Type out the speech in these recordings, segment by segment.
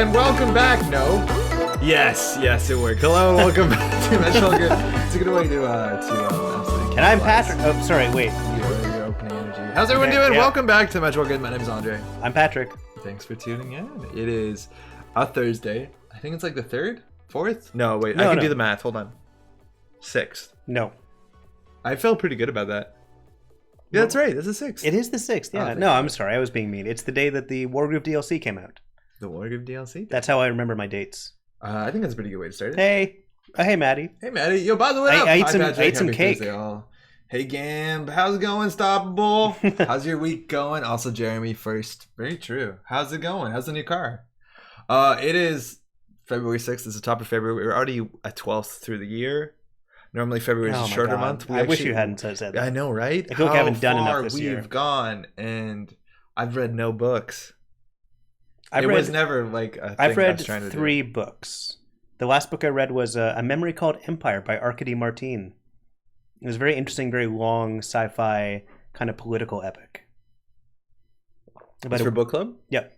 and welcome back. No. Yes, it worked. Hello and welcome back to Metro Good. It's a good way to And I'm Patrick. Oh, sorry, wait. Your opening energy. How's everyone doing? Yeah. Welcome back to Metro Good. My name is Andre. I'm Patrick. Thanks for tuning in. It is a Thursday. I think it's like the 3rd? 4th? No, wait. I can do the math. Hold on. 6th. No. I felt pretty good about that. Yeah, that's right. This is 6th. It is the 6th, yeah. No, I'm sorry. I was being mean. It's the day that the Wargroove DLC came out. The Wargroove DLC? That's how I remember my dates. I think that's a pretty good way to start it. Hey. Hey, Maddie. Hey, Maddie. Yo, by the way, I ate some cake. Hey, Gamb. How's it going, Stoppable? How's your week going? Also, Jeremy first. Very true. How's it going? How's the new car? It is February 6th. It's the top of February. We're already at 12th through the year. Normally, February is a shorter month. I wish you hadn't said that. I know, right? I feel like I haven't done enough this year. We've gone, and I've read no books. I've read 3 books. The last book I read was A Memory Called Empire by Arkady Martine. It was very interesting, very long sci-fi kind of political epic. It's for book club? Yep.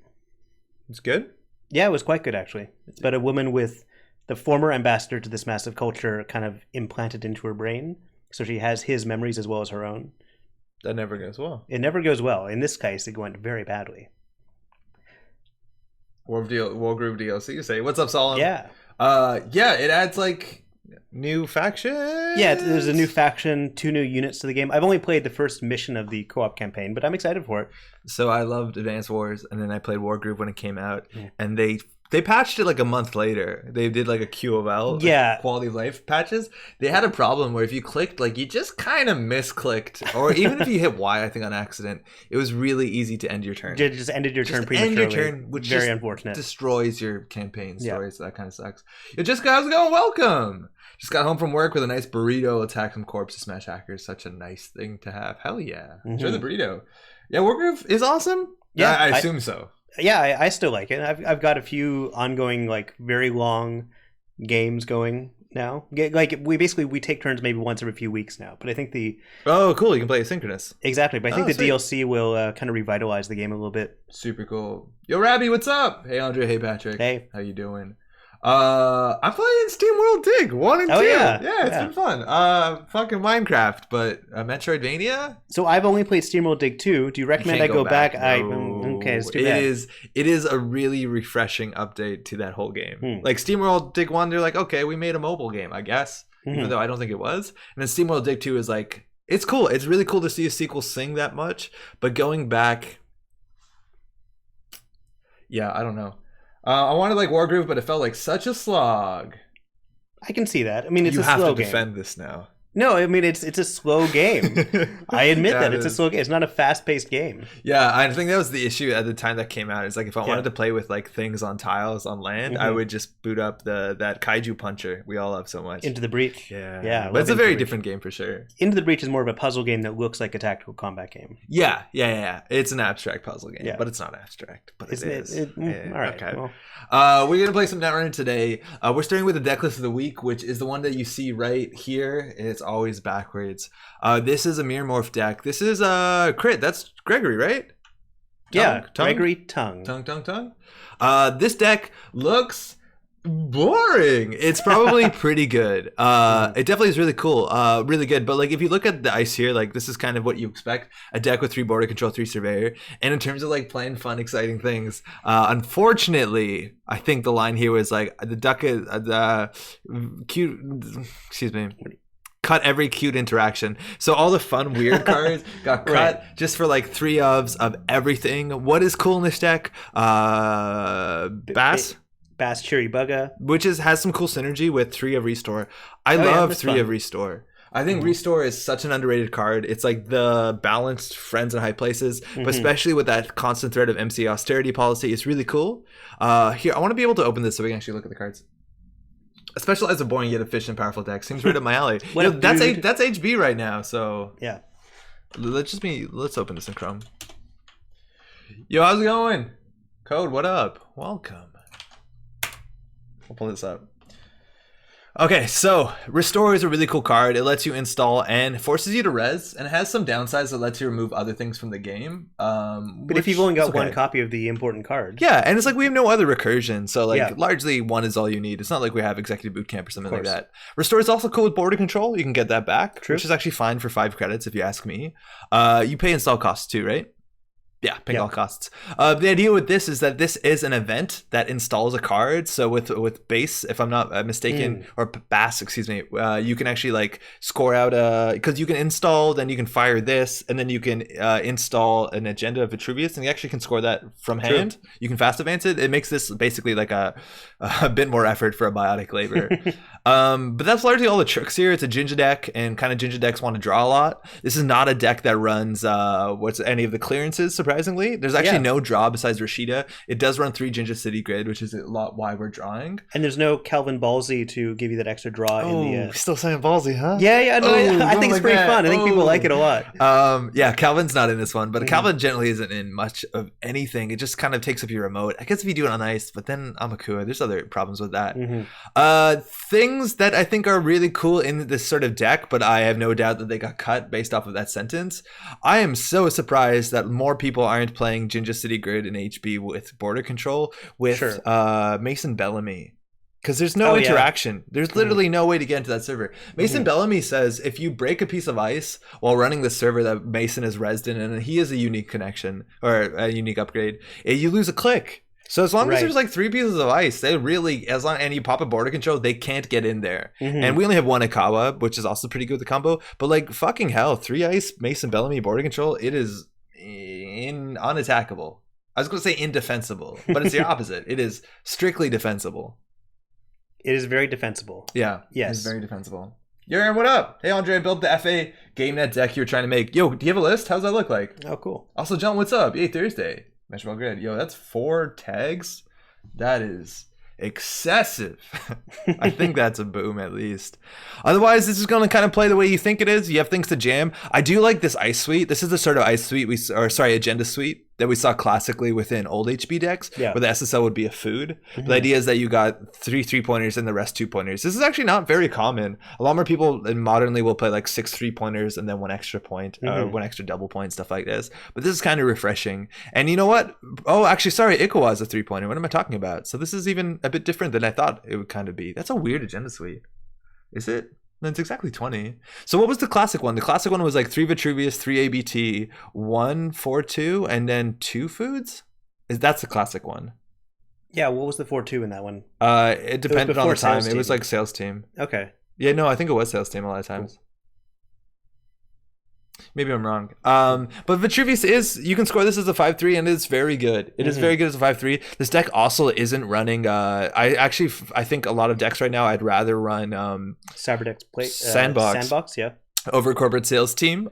It's good? Yeah, it was quite good, actually. It's about a woman with the former ambassador to this massive culture kind of implanted into her brain. So she has his memories as well as her own. That never goes well. It never goes well. In this case, it went very badly. Wargroove DLC, you say. What's up, Solomon? Yeah. It adds like new factions. Yeah, there's a new faction, 2 new units to the game. I've only played the first mission of the co-op campaign, but I'm excited for it. So I loved Advanced Wars, and then I played Wargroove when it came out, and they patched it like a month later. They did like a QOL, quality of life patches. They had a problem where if you clicked, like you just kind of misclicked, or even if you hit Y, I think on accident, it was really easy to end your turn. It just ended your turn prematurely. End your turn, which very unfortunate. Destroys your campaign story, so that kind of sucks. It just how's it going? Welcome. Just got home from work with a nice burrito, attack some corpses, smash hackers. Such a nice thing to have. Hell yeah. Enjoy the burrito. Yeah, Wargroove is awesome. Yeah, I assume so. Yeah, I still like it. I've got a few ongoing, like, very long games going now. Like, we take turns maybe once every few weeks now. But I think Oh, cool. You can play asynchronous. Exactly. But I think the DLC will kind of revitalize the game a little bit. Super cool. Yo, Rabby, what's up? Hey, Andre. Hey, Patrick. Hey. How you doing? I'm playing SteamWorld Dig 1 and 2. Yeah, it's been fun. Fucking Minecraft, but Metroidvania. So I've only played SteamWorld Dig 2. Do you recommend I go back? Okay, it's too bad. It is a really refreshing update to that whole game. Like SteamWorld Dig 1, they're like, okay, we made a mobile game, I guess, even though I don't think it was. And then SteamWorld Dig 2 is like, it's cool. It's really cool to see a sequel sing that much, but going back, I don't know. I wanted like Wargroove, but it felt like such a slog. I can see that. I mean, it's a slow game. You have to defend this now. No, I mean, it's a slow game. I admit that. It's a slow game. It's not a fast-paced game. Yeah, I think that was the issue at the time that came out. It's like if I wanted to play with like things on tiles on land, I would just boot up that kaiju puncher we all love so much. Into the Breach. Yeah. But it's a very different game for sure. Into the Breach is more of a puzzle game that looks like a tactical combat game. Yeah. It's an abstract puzzle game, but it's not abstract. But it is. All right. Okay. Well. We're gonna play some Netrunner today. We're starting with the Decklist of the week, which is the one that you see right here. It's always backwards. This is a Meer-morph deck. This is Crit. That's Gregory, right? Gregory Tongue. This deck looks boring. It's probably pretty good. It definitely is really cool, really good. But like if you look at the ice here, like this is kind of what you expect: a deck with 3 border control, 3 surveyor. And in terms of like playing fun, exciting things, unfortunately, I think the line here was like the duck is the cute. Excuse me. Cut every cute interaction. So all the fun weird cards got cut just for like 3 ofs of everything. What is cool in this deck? Bass Cherry Bugga, which has some cool synergy with 3 of Restore. I love 3 of Restore. I think Restore is such an underrated card. It's like the balanced friends in high places, but especially with that constant threat of MC austerity policy, it's really cool. Here, I want to be able to open this so we can actually look at the cards. A specialized, a boring yet efficient, powerful deck seems right up my alley. That's HB right now. So yeah, let's open this in Chrome. Yo, how's it going? Code, what up? Welcome. We'll pull this up. Okay, so Restore is a really cool card. It lets you install and forces you to res, and it has some downsides that lets you remove other things from the game. But if you've only got one copy of the important card. Yeah, and it's like we have no other recursion, so like largely one is all you need. It's not like we have Executive Bootcamp or something like that. Restore is also cool with border control. You can get that back, which is actually fine for 5 credits if you ask me. You pay install costs too, right? Yeah, paying all costs. The idea with this is that this is an event that installs a card. So with base, if I'm not mistaken, or BAS, excuse me, you can actually like score out because you can install, then you can fire this, and then you can install an agenda of Vitruvius, and you actually can score that from hand. You can fast advance it. It makes this basically like a bit more effort for a biotic labor. But that's largely all the tricks here. It's a Jinja deck, and kind of Jinja decks want to draw a lot. This is not a deck that runs any of the clearances, surprisingly. There's actually no draw besides Rashida. It does run 3 Jinja City Grid, which is a lot why we're drawing. And there's no Calvin Ballsy to give you that extra draw in the... Still saying Ballsy, huh? Yeah, no, I think it's pretty fun. I think people like it a lot. Yeah, Calvin's not in this one, but Calvin generally isn't in much of anything. It just kind of takes up your remote. I guess if you do it on ice, but then Amakua, there's other problems with that. Things that I think are really cool in this sort of deck, but I have no doubt that they got cut based off of that sentence. I am so surprised that more people aren't playing Jinja City Grid and HB with border control with Mason Bellamy. Because there's no interaction. There's literally no way to get into that server. Mason Bellamy says if you break a piece of ice while running the server that Mason is resident in, and he is a unique connection or a unique upgrade, you lose a click. So as long as there's like 3 pieces of ice, they really, and you pop a border control, they can't get in there. And we only have 1 Ikawa, which is also pretty good with the combo. But like fucking hell, 3 ice, Mason Bellamy, border control, it is unattackable. I was going to say indefensible, but it's the opposite. It is strictly defensible. It is very defensible. Yeah. Yes. It's very defensible. Yo, Aaron, what up? Hey, Andre, I built the FA GameNet deck you were trying to make. Yo, do you have a list? How's that look like? Oh, cool. Also, John, what's up? Yay, Thursday. Measurable grid. Yo, that's 4 tags. That is excessive. I think that's a boom at least. Otherwise, this is going to kind of play the way you think it is. You have things to jam. I do like this ice suite. This is the sort of ice suite agenda suite that we saw classically within old HB decks, where the SSL would be a food. The idea is that you got 3 3-pointers and the rest 2-pointers. This is actually not very common. A lot more people modernly will play like 6 3-pointers and then 1 extra point, 1 extra double point, stuff like this. But this is kind of refreshing. And you know what? Oh, actually, sorry, Ikawa is a 3-pointer. What am I talking about? So this is even a bit different than I thought it would kind of be. That's a weird agenda suite. Is it? No, it's exactly 20. So what was the classic one? The classic one was like 3 Vitruvius, 3 ABT, 1 4-2, and then 2 foods? That's the classic one. Yeah, what was the 4-2 in that one? It depended on the time. It was like sales team. Okay. Yeah, no, I think it was sales team a lot of times. Cool. Maybe I'm wrong. But Vitruvius you can score this as a 5-3 and it's very good. It is very good as a 5-3. This deck also isn't running, I think a lot of decks right now, I'd rather run Cyberdeck's Sandbox, yeah. Over corporate sales team.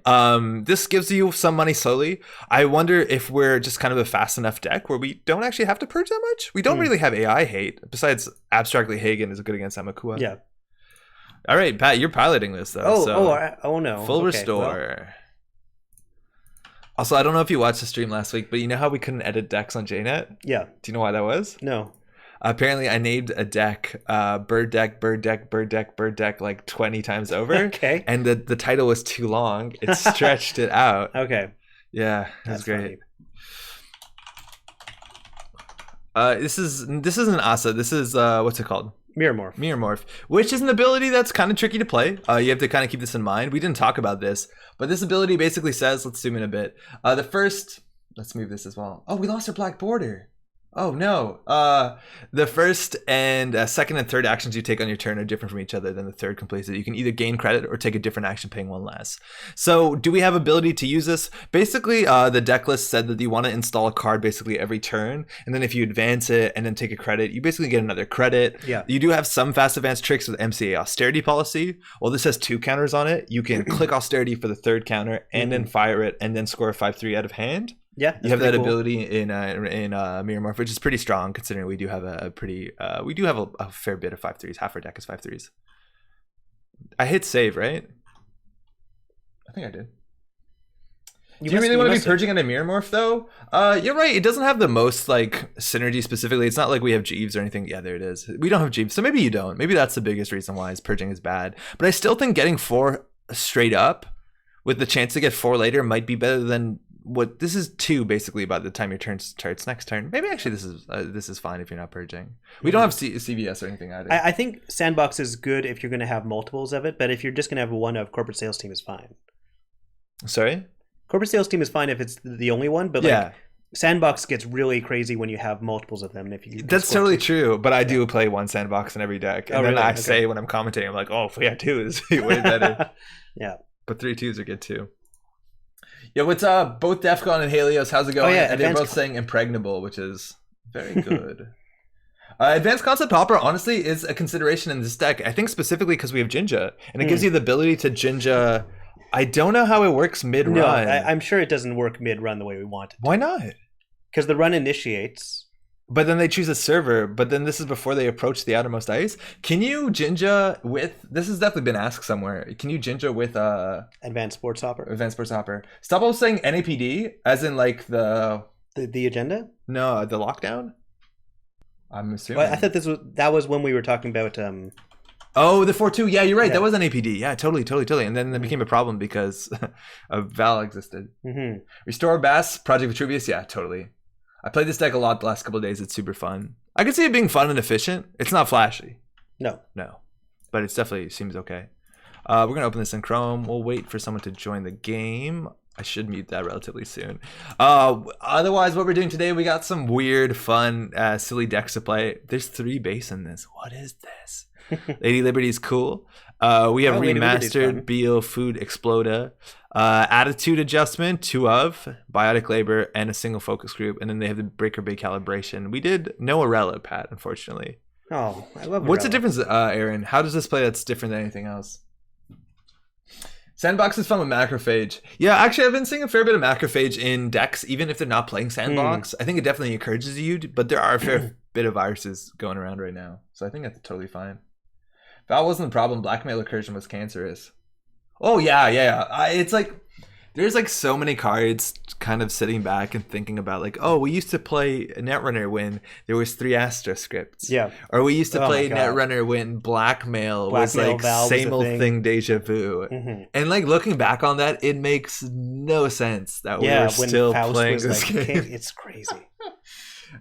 This gives you some money slowly. I wonder if we're just kind of a fast enough deck where we don't actually have to purge that much. We don't really have AI hate. Besides, abstractly Hagen is good against Amakua. Yeah. All right, Pat, you're piloting this though. Oh no. Full restore. Well. Also, I don't know if you watched the stream last week, but you know how we couldn't edit decks on JNet? Yeah. Do you know why that was? No. Apparently, I named a deck Bird Deck, Bird Deck, Bird Deck, Bird Deck like 20 times over. Okay. And the title was too long. It stretched it out. Okay. Yeah, that's great. This is an Asa. This is what's it called? Meer-morph, which is an ability that's kind of tricky to play. You have to kind of keep this in mind. We didn't talk about this, but this ability basically says, let's zoom in a bit. Let's move this as well. Oh, we lost our black border. Oh no. The first and second and third actions you take on your turn are different from each other than the third completes it. You can either gain credit or take a different action paying 1 less. So do we have ability to use this? Basically, the deck list said that you want to install a card basically every turn, and then if you advance it and then take a credit, you basically get another credit. Yeah. You do have some fast advance tricks with MCA austerity policy. Well, this has 2 counters on it. You can click austerity for the third counter and then fire it and then score a 5-3 out of hand. Yeah, you have that ability in Meer-morph, which is pretty strong considering we do have a fair bit of 5-3s. Half our deck is 5-3s. I hit save, right? I think I did. Do you really want to be purging on a Meer-morph though? You're right. It doesn't have the most like synergy specifically. It's not like we have Jeeves or anything. Yeah, there it is. We don't have Jeeves, so maybe you don't. Maybe that's the biggest reason why his purging is bad. But I still think getting 4 straight up with the chance to get 4 later might be better than what this is 2 basically by the time your turn starts next turn. Maybe actually this is fine if you're not purging. We don't have CVS or anything either. I think Sandbox is good if you're going to have multiples of it, but if you're just going to have one of corporate sales team is fine. Sorry? Corporate sales team is fine if it's the only one, but like Sandbox gets really crazy when you have multiples of them. If you That's totally true, but I do play 1 Sandbox in every deck. And then I say when I'm commentating, I'm like, oh, if we had 2, this would be way better. Yeah. But 3 2s are good too. Yeah, what's up? Both Defcon and Helios, how's it going? And they're both saying impregnable, which is very good. Advanced Concept Hopper, honestly, is a consideration in this deck. I think specifically because we have Jinja, and it gives you the ability to Jinja. I don't know how it works mid-run. No, I'm sure it doesn't work mid-run the way we want it to. Why not? Because the run initiates. But then they choose a server, but then this is before they approach the outermost ice. Can you Jinja with... This has definitely been asked somewhere. Can you Jinja with... Advanced Sports Hopper? Advanced Sports Hopper. Stop all saying NAPD, as in like the... The agenda? No, the lockdown? I'm assuming. Well, I thought that was when we were talking about... Oh, the 4-2. Yeah, you're right. That was an APD. Yeah, totally. And then it became a problem because Val existed. Mm-hmm. Restore Bass, Project Vitruvius. Yeah, totally. I played this deck a lot the last couple of days. It's super fun. I can see it being fun and efficient. It's not flashy. No. But it definitely seems okay. We're going to open this in Chrome. We'll wait for someone to join the game. I should mute that relatively soon. Otherwise, what we're doing today, we got some weird, fun, silly decks to play. There's 3 base in this. What is this? Lady Liberty's cool. We have remastered Beal Food Exploda, Attitude Adjustment, 2 of Biotic Labor, and a single focus group. And then they have the Breaker Bay Calibration. We did no Arella, Pat, unfortunately. Oh, I love Arella. What's the difference, Aaron? How does this play that's different than anything else? Sandbox is fun with Macrophage. Yeah, actually, I've been seeing a fair bit of Macrophage in decks, even if they're not playing Sandbox. I think it definitely encourages you, but there are a fair bit of viruses going around right now. So I think that's totally fine. Val wasn't the problem. Blackmail Recursion was cancerous. Oh, yeah. It's like, there's like so many cards kind of sitting back and thinking about like, oh, we used to play Netrunner when there was 3 Astra scripts. Yeah. Or we used to play Netrunner when Blackmail was like same old thing deja vu. Mm-hmm. And like looking back on that, it makes no sense that we're still playing this game. It's crazy.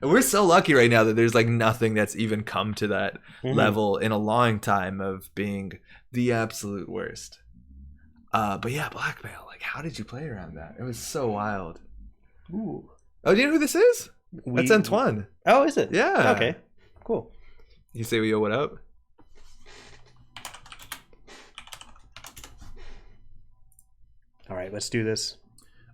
We're so lucky right now that there's like nothing that's even come to that level in a long time of being the absolute worst. But yeah, Blackmail. Like, how did you play around that? It was so wild. Ooh. Oh, do you know who this is? That's Antoine. Oh, is it? Yeah. Okay. Cool. You say, yo, what up? All right, let's do this.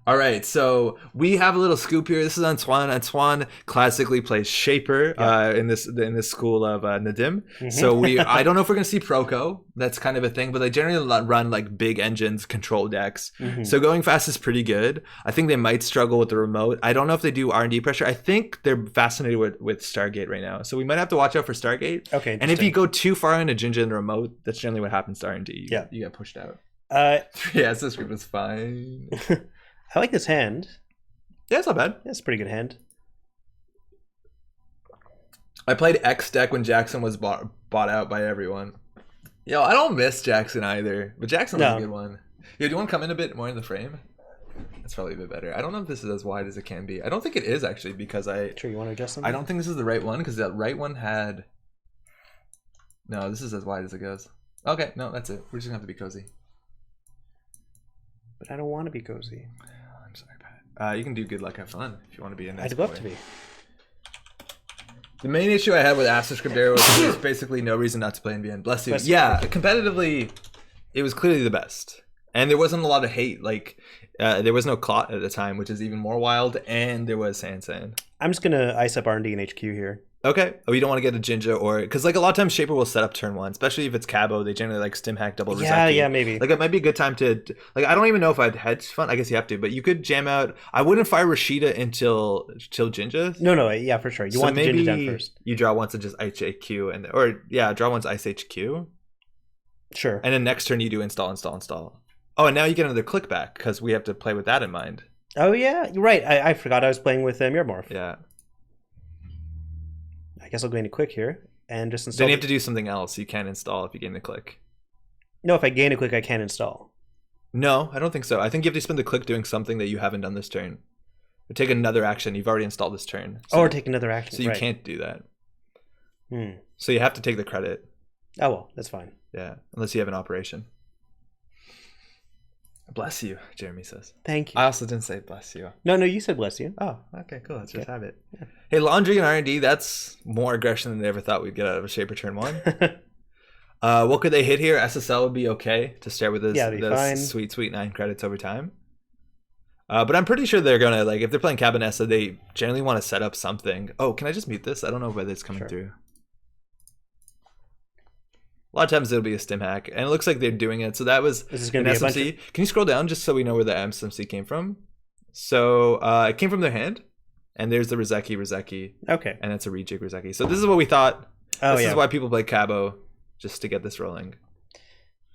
All right, so we have a little scoop here. This is Antoine. Antoine classically plays Shaper in this school of Nadim. Mm-hmm. So I don't know if we're gonna see Proco. That's kind of a thing, but they generally run like big engines, control decks. Mm-hmm. So going fast is pretty good. I think they might struggle with the remote. I don't know if they do R&D pressure. I think they're fascinated with Stargate right now. So we might have to watch out for Stargate. Okay. And if you go too far into Jinja and the remote, that's generally what happens to R&D. You get pushed out. Yeah, this group is fine. I like this hand. Yeah, it's not bad. Yeah, it's a pretty good hand. I played X deck when Jackson was bought out by everyone. Yo, I don't miss Jackson either, but Jackson was a good one. Yo, do you want to come in a bit more in the frame? That's probably a bit better. I don't know if this is as wide as it can be. I don't think it is actually because Sure, you want to adjust something? I don't think this is the right one because that right one had... No, this is as wide as it goes. Okay, no, that's it. We're just going to have to be cozy. But I don't want to be cozy. I'm sorry, Pat. You can do good luck, have fun if you want to be in that. I'd love to be. The main issue I had with Astroscript Arrow was there's basically no reason not to play in VN. Bless you. Yeah, competitively, it was clearly the best. And there wasn't a lot of hate. Like, there was no Clot at the time, which is even more wild. And there was Sansan. I'm just going to ice up R&D and HQ here. Okay. Oh, you don't want to get a Jinja or... Because, like, a lot of times Shaper will set up turn 1. Especially if it's Cabo. They generally, like, stim hack double Rezeki. Yeah, maybe. Like, it might be a good time to... Like, I don't even know if I'd hedge fund. I guess you have to. But you could jam out... I wouldn't fire Rashida until Jinja. No, yeah, for sure. You want the Jinja down first. You draw once and just HQ. Draw once Ice HQ. Sure. And then next turn you do install. Oh, and now you get another click back because we have to play with that in mind. Oh yeah, you're right. I forgot I was playing with Meer-morph. Yeah. I guess I'll go into quick here and just install. Then you have to do something else. You can't install if you gain the click. No, if I gain a click, I can't install. No, I don't think so. I think you have to spend the click doing something that you haven't done this turn. Or take another action. You've already installed this turn. So, or take another action. So you can't do that. Hmm. So you have to take the credit. Oh, well, that's fine. Yeah, unless you have an operation. Bless you, Jeremy says. Thank you. I also didn't say bless you. No, you said bless you. Oh, okay, cool. Let's just have it. Yeah. Hey, laundry and R&D, that's more aggression than they ever thought we'd get out of a Shaper turn 1. What could they hit here? SSL would be okay to start with this sweet 9 credits over time. But I'm pretty sure they're going to, like, if they're playing Cabanessa, they generally want to set up something. Oh, can I just mute this? I don't know whether it's coming through. A lot of times it'll be a stim hack, and it looks like they're doing it. So that was an SMC. Can you scroll down just so we know where the SMC came from? So it came from their hand, and there's the Rizeki. Okay. And that's a rejig Rizeki. So this is what we thought. This is why people play Cabo, just to get this rolling.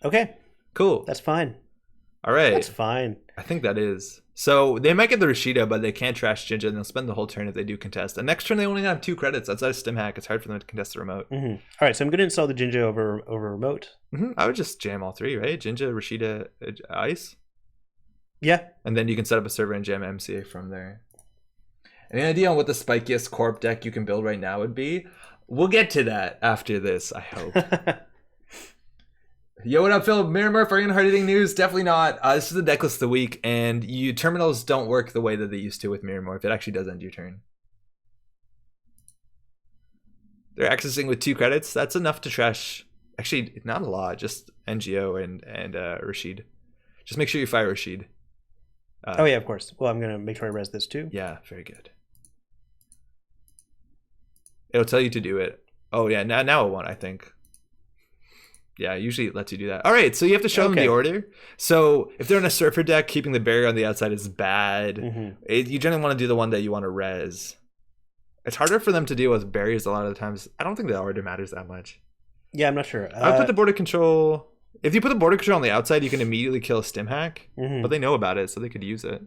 Okay. Cool. That's fine. All right. That's fine. I think that is. So they might get the Rashida, but they can't trash Jinja, and they'll spend the whole turn if they do contest. And next turn they only have 2 credits. Outside of stim hack, it's hard for them to contest the remote. Mm-hmm. All right, so I'm going to install the Jinja over remote. Mm-hmm. I would just jam all 3, right? Jinja, Rashida, Ice. Yeah. And then you can set up a server and jam MCA from there. Any idea on what the spikiest corp deck you can build right now would be? We'll get to that after this, I hope. Yo, what up, Phil? Meer-morph, are you in hard hitting news? Definitely not. This is the Decklist of the week, and terminals don't work the way that they used to with Meer-morph. It actually does end your turn. They're accessing with 2 credits. That's enough to trash. Actually, not a lot. Just NGO and Rashid. Just make sure you fire Rashid. Oh yeah, of course. Well, I'm gonna make sure I res this too. Yeah, very good. It'll tell you to do it. Oh yeah, now it won't, I think. Yeah, usually it lets you do that. All right, so you have to show them the order. So if they're in a surfer deck, keeping the barrier on the outside is bad. Mm-hmm. You generally want to do the one that you want to res. It's harder for them to deal with barriers a lot of the times. I don't think the order matters that much. Yeah, I'm not sure. I would put the border control. If you put the border control on the outside, you can immediately kill a stim hack. Mm-hmm. But they know about it, so they could use it.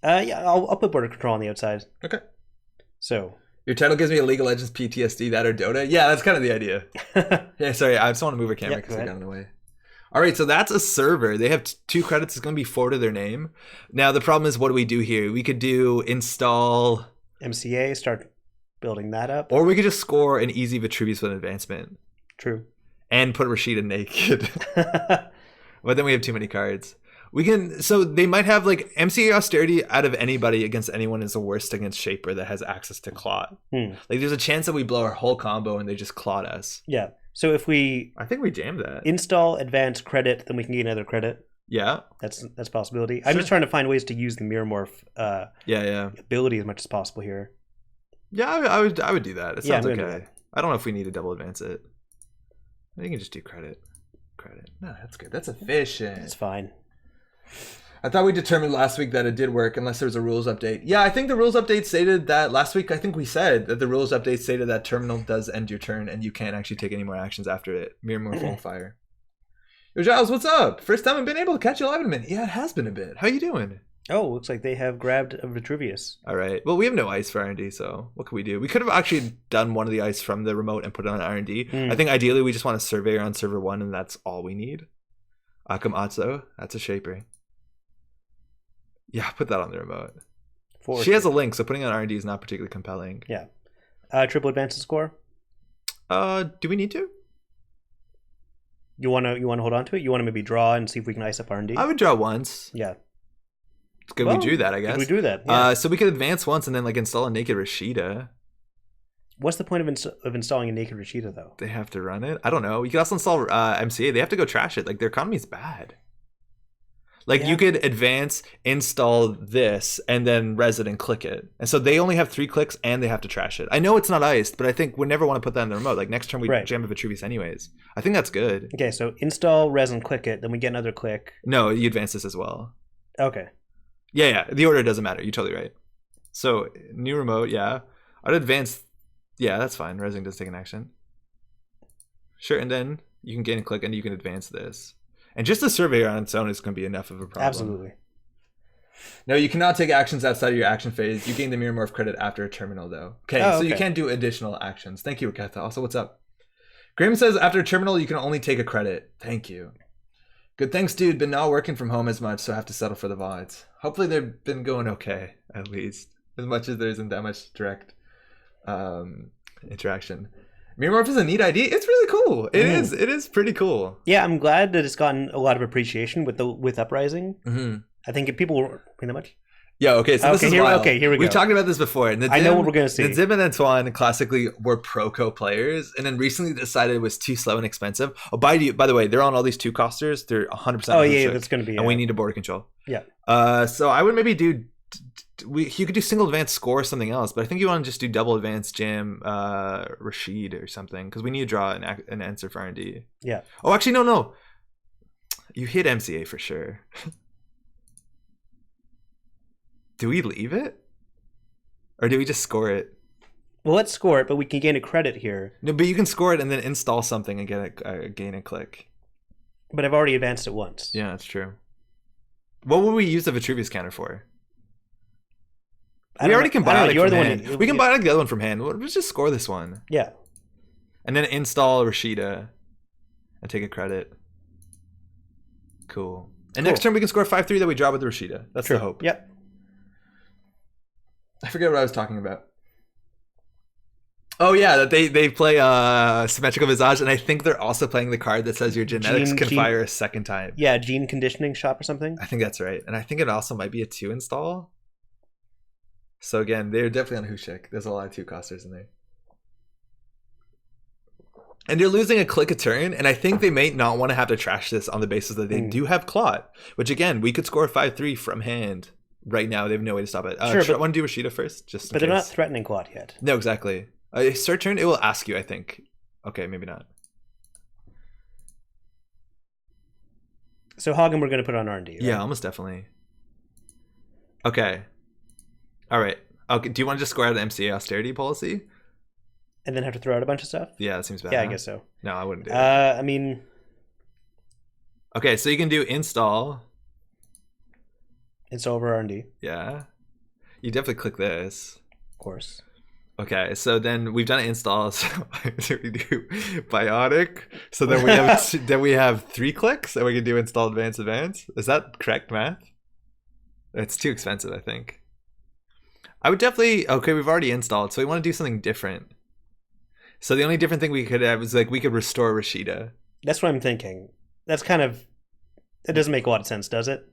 Yeah, I'll put border control on the outside. Okay. So your title gives me a League of Legends PTSD, that or Dota. Yeah, that's kind of the idea. Yeah, sorry, I just want to move our camera because I got in the way. All right, so that's a server. They have 2 credits. It's going to be 4 to their name. Now, the problem is, what do we do here? We could do install MCA, start building that up. Or we could just score an easy Vitruvius with an advancement. True. And put Rashida naked. But then we have too many cards. We can, so they might have like MCA austerity out of anybody against anyone is the worst against Shaper that has access to Clot. Like there's a chance that we blow our whole combo and they just Clot us. Yeah. So if we, I think we jammed that. Install advanced credit, then we can get another credit. Yeah. That's a possibility. Sure. I'm just trying to find ways to use the Meer-morph ability as much as possible here. Yeah, I would do that. It sounds okay. I don't know if we need to double advance it. I think you can just do credit. No, that's good. That's efficient. It's fine. I thought we determined last week that it did work unless there was a rules update. Yeah, I think the rules update stated that last week. I think we said that the rules update stated that terminal does end your turn and you can't actually take any more actions after it. Meer-morph on fire. Yo, Giles, what's up? First time I've been able to catch you live in a minute. Yeah, it has been a bit. How you doing? Oh, looks like they have grabbed a Vitruvius. All right. Well, we have no ice for R&D, so what can we do? We could have actually done one of the ice from the remote and put it on R&D. I think ideally we just want a surveyor on server 1, and that's all we need. Akam Atso, that's a Shaper. Yeah, put that on the remote. She has a link, so putting on R&D is not particularly compelling. Yeah. Triple advance score? Do we need to? You want to hold on to it? You want to maybe draw and see if we can ice up R&D? I would draw once. Yeah. It's good we drew that, I guess. We drew that. Yeah. So we could advance once and then like install a naked Rashida. What's the point of installing a naked Rashida, though? They have to run it? I don't know. You could also install MCA. They have to go trash it. Like, their economy is bad. Like, you could advance, install this, and then res it and click it. And so they only have 3 clicks, and they have to trash it. I know it's not iced, but I think we never want to put that in the remote. Like, next turn we jam a Vitruvius anyways. I think that's good. Okay, so install, res, and click it. Then we get another click. No, you advance this as well. Okay. Yeah. The order doesn't matter. You're totally right. So, new remote, yeah. I'd advance. Yeah, that's fine. Resing does take an action. Sure, and then you can gain a click, and you can advance this. And just the surveyor on its own is going to be enough of a problem. Absolutely. No, you cannot take actions outside of your action phase. You gain the Meer-morph credit after a terminal, though. Okay, so you can't do additional actions. Thank you, Raketha. Also, what's up? Graham says, after a terminal, you can only take a credit. Thank you. Good, thanks, dude. Been not working from home as much, so I have to settle for the VODs. Hopefully, they've been going okay, at least. As much as there isn't that much direct interaction. Meer-morph is a neat idea. It's really cool. It is. It is pretty cool. Yeah, I'm glad that it's gotten a lot of appreciation with Uprising. I think if people were that much. Yeah, okay, so this is wild. Okay, here we go. We've talked about this before. And I know what we're going to see. Nazib and Antoine classically were Proco players, and then recently decided it was too slow and expensive. Oh, by the way, they're on all these 2-costers. They're 100% Oh, yeah, that's going to be... And we need a border control. Yeah. So I would maybe do... you could do single advance score or something else, but I think you want to just do double advance jam Rashid or something, because we need to draw an answer for R&D. Yeah. Oh, actually, no. You hit MCA for sure. Do we leave it? Or do we just score it? Well, let's score it, but we can gain a credit here. No, but you can score it and then install something and gain a click. But I've already advanced it once. Yeah, that's true. What would we use the Vitruvius counter for? We already can biotic from hand. We can biotic the other one from hand. Let's just score this one. Yeah. And then install Rashida and take a credit. Cool. And next turn we can score 5-3 that we draw with the Rashida. That's the hope. Yep. I forget what I was talking about. Oh yeah, that they play Symmetrical Visage, and I think they're also playing the card that says your genetics can fire a second time. Yeah, gene conditioning shop or something. I think that's right. And I think it also might be a 2 install. So again, they're definitely on Hushik. There's a lot of 2-costers in there. And you're losing a click a turn, and I think they may not want to have to trash this on the basis that they do have Clot, which again, we could score 5-3 from hand. Right now, they have no way to stop it. Sure, but I want to do Rashida first, but they're not threatening Clot yet. No, exactly. Start turn, it will ask you, I think. Okay, maybe not. So Hagen, we're going to put on R&D. Right? Yeah, almost definitely. Okay. All right. Okay. Do you want to just square out the MCA austerity policy? And then have to throw out a bunch of stuff? Yeah, that seems bad. Yeah, I guess so. No, I wouldn't do that. I mean... Okay, so you can do install. It's over R&D. Yeah. You definitely click this. Of course. Okay, so then we've done installs. So we do biotic. So then we have we have 3 clicks, and we can do install advance. Is that correct math? It's too expensive, I think. I would definitely... Okay, we've already installed, so we want to do something different. So the only different thing we could have is we could restore Rashida. That's what I'm thinking. That's kind of... It doesn't make a lot of sense, does it?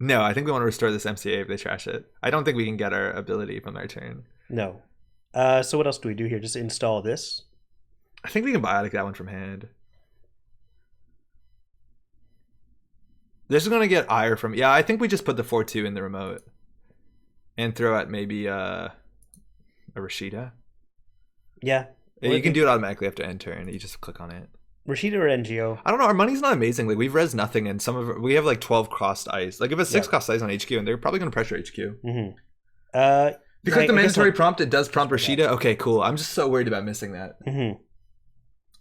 No, I think we want to restore this MCA if they trash it. I don't think we can get our ability from their turn. No. So what else do we do here? Just install this? I think we can biotic that one from hand. This is going to get ire from... Yeah, I think we just put the 4-2 in the remote. And throw out maybe a Rashida. Yeah. You can do it automatically after end turn. You just click on it. Rashida or NGO? I don't know. Our money's not amazing. We've res nothing, and we have 12 cost ice. If a 6 cost ice on HQ, and they're probably going to pressure HQ. Mm-hmm. If you click the mandatory prompt, it does prompt Rashida. Okay, cool. I'm just so worried about missing that. Mm-hmm.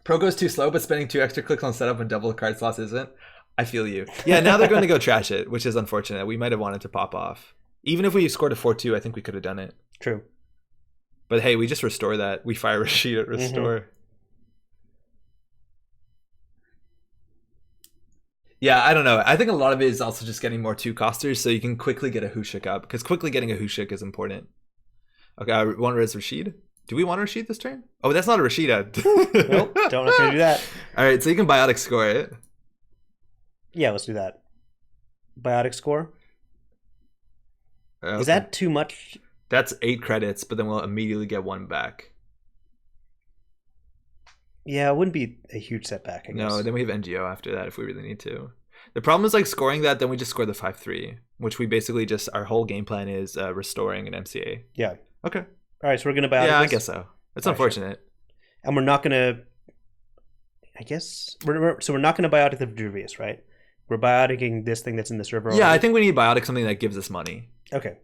Pro goes too slow, but spending 2 extra clicks on setup when double card slots isn't. I feel you. Yeah, now they're going to go trash it, which is unfortunate. We might have wanted to pop off. Even if we scored a 4-2, I think we could have done it. True. But hey, we just restore that. We fire Rashida, restore. Mm-hmm. Yeah, I don't know. I think a lot of it is also just getting more 2-costers so you can quickly get a Hushik up, because quickly getting a Hushik is important. Okay, I want to res Rashid. Do we want to Rashid this turn? Oh, that's not a Rashida. Nope, don't have to do that. All right, so you can biotic score it. Yeah, let's do that. Biotic score? Okay. Is that too much? That's 8 credits, but then we'll immediately get 1 back. Yeah, it wouldn't be a huge setback, I guess. No, then we have NGO after that if we really need to. The problem is scoring that, then we just score the 5-3, which we basically just, our whole game plan is restoring an MCA. Yeah. Okay. All right, so we're going to biotic Yeah, this? I guess so. It's unfortunate. Sure. And we're not going to, I guess, so we're not going to biotic the Vitruvius, right? We're bioticing this thing that's in the server. Yeah, I think we need biotic something that gives us money. Okay.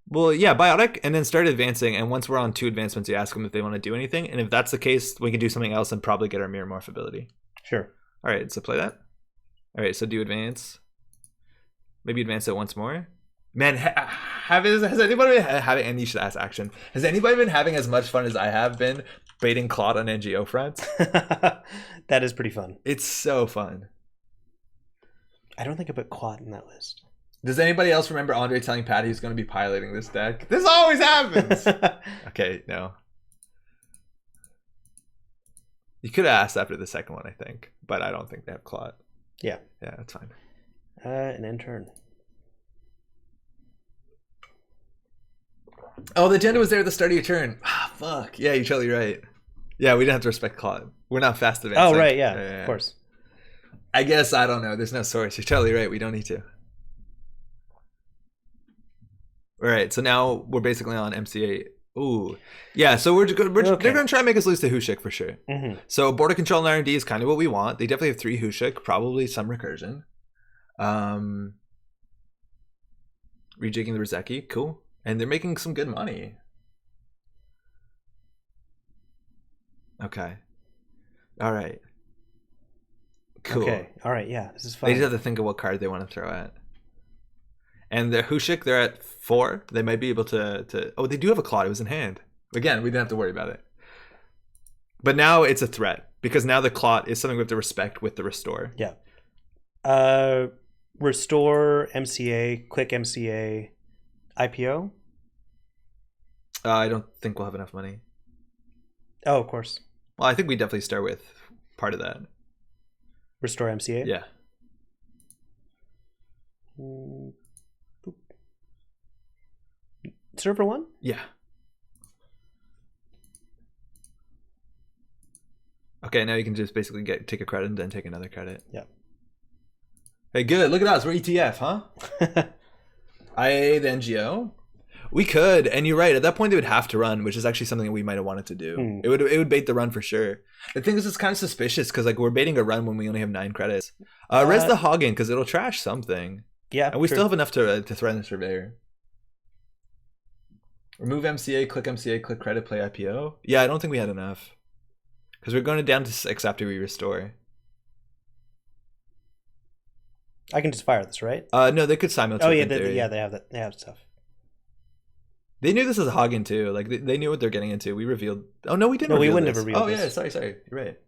Well, yeah, biotic, and then start advancing, and once we're on 2 advancements, you ask them if they want to do anything, and if that's the case, we can do something else and probably get our Meer-morph ability. Sure. All right, so play that. All right, so do advance. Maybe advance it once more. Man, has anybody been having, and you should ask Action, has anybody been having as much fun as I have been baiting Claude on NGO fronts? That is pretty fun. It's so fun. I don't think I put Claude in that list. Does anybody else remember Andre telling Patty he's going to be piloting this deck? This always happens! Okay, no. You could have asked after the second one, I think, but I don't think they have Claude. Yeah. Yeah, that's fine. An intern. Oh, the agenda was there at the start of your turn. Ah, fuck. Yeah, you're totally right. Yeah, we didn't have to respect Claude. We're not fast advancing. Oh, right, yeah, of course. I guess, I don't know. There's no source. You're totally right. We don't need to. All right, so now we're basically on MC8. Ooh. Yeah, so they're going to try and make us lose to Hushik for sure. Mm-hmm. So border control and R&D is kind of what we want. They definitely have 3 Hushik, probably some recursion. Rejigging the Rizeki, cool. And they're making some good money. Okay. All right. Cool. Okay. All right. Yeah, this is fun. They just have to think of what card they want to throw at. And the Hushik, they're at 4. They might be able to. Oh, they do have a Claude. It was in hand. Again, we didn't have to worry about it. But now it's a threat because now the Claude is something we have to respect with the restore. Yeah. Restore, MCA, click MCA, IPO. I don't think we'll have enough money. Oh, of course. Well, I think we definitely start with part of that. Restore MCA? Yeah. Server 1? Yeah. Okay, now you can just basically take a credit and then take another credit. Yeah. Hey, good. Look at us. We're ETF, huh? IA, the NGO. We could, and you're right. At that point, they would have to run, which is actually something that we might have wanted to do. It would bait the run for sure. The thing is, it's kind of suspicious because like we're baiting a run when we only have 9 credits. Res the Hagen because it'll trash something. Yeah, and we still have enough to threaten the Surveyor. Remove MCA, click credit, play IPO. Yeah, I don't think we had enough because we're going down to 6 after we restore. I can just fire this, right? No, they could simultaneously. Oh yeah, they have that. They have stuff. They knew this was a Hagen too. Like they knew what they're getting into. We revealed. Oh no, we didn't. No, we wouldn't this. have revealed. Oh yeah, sorry. You're right.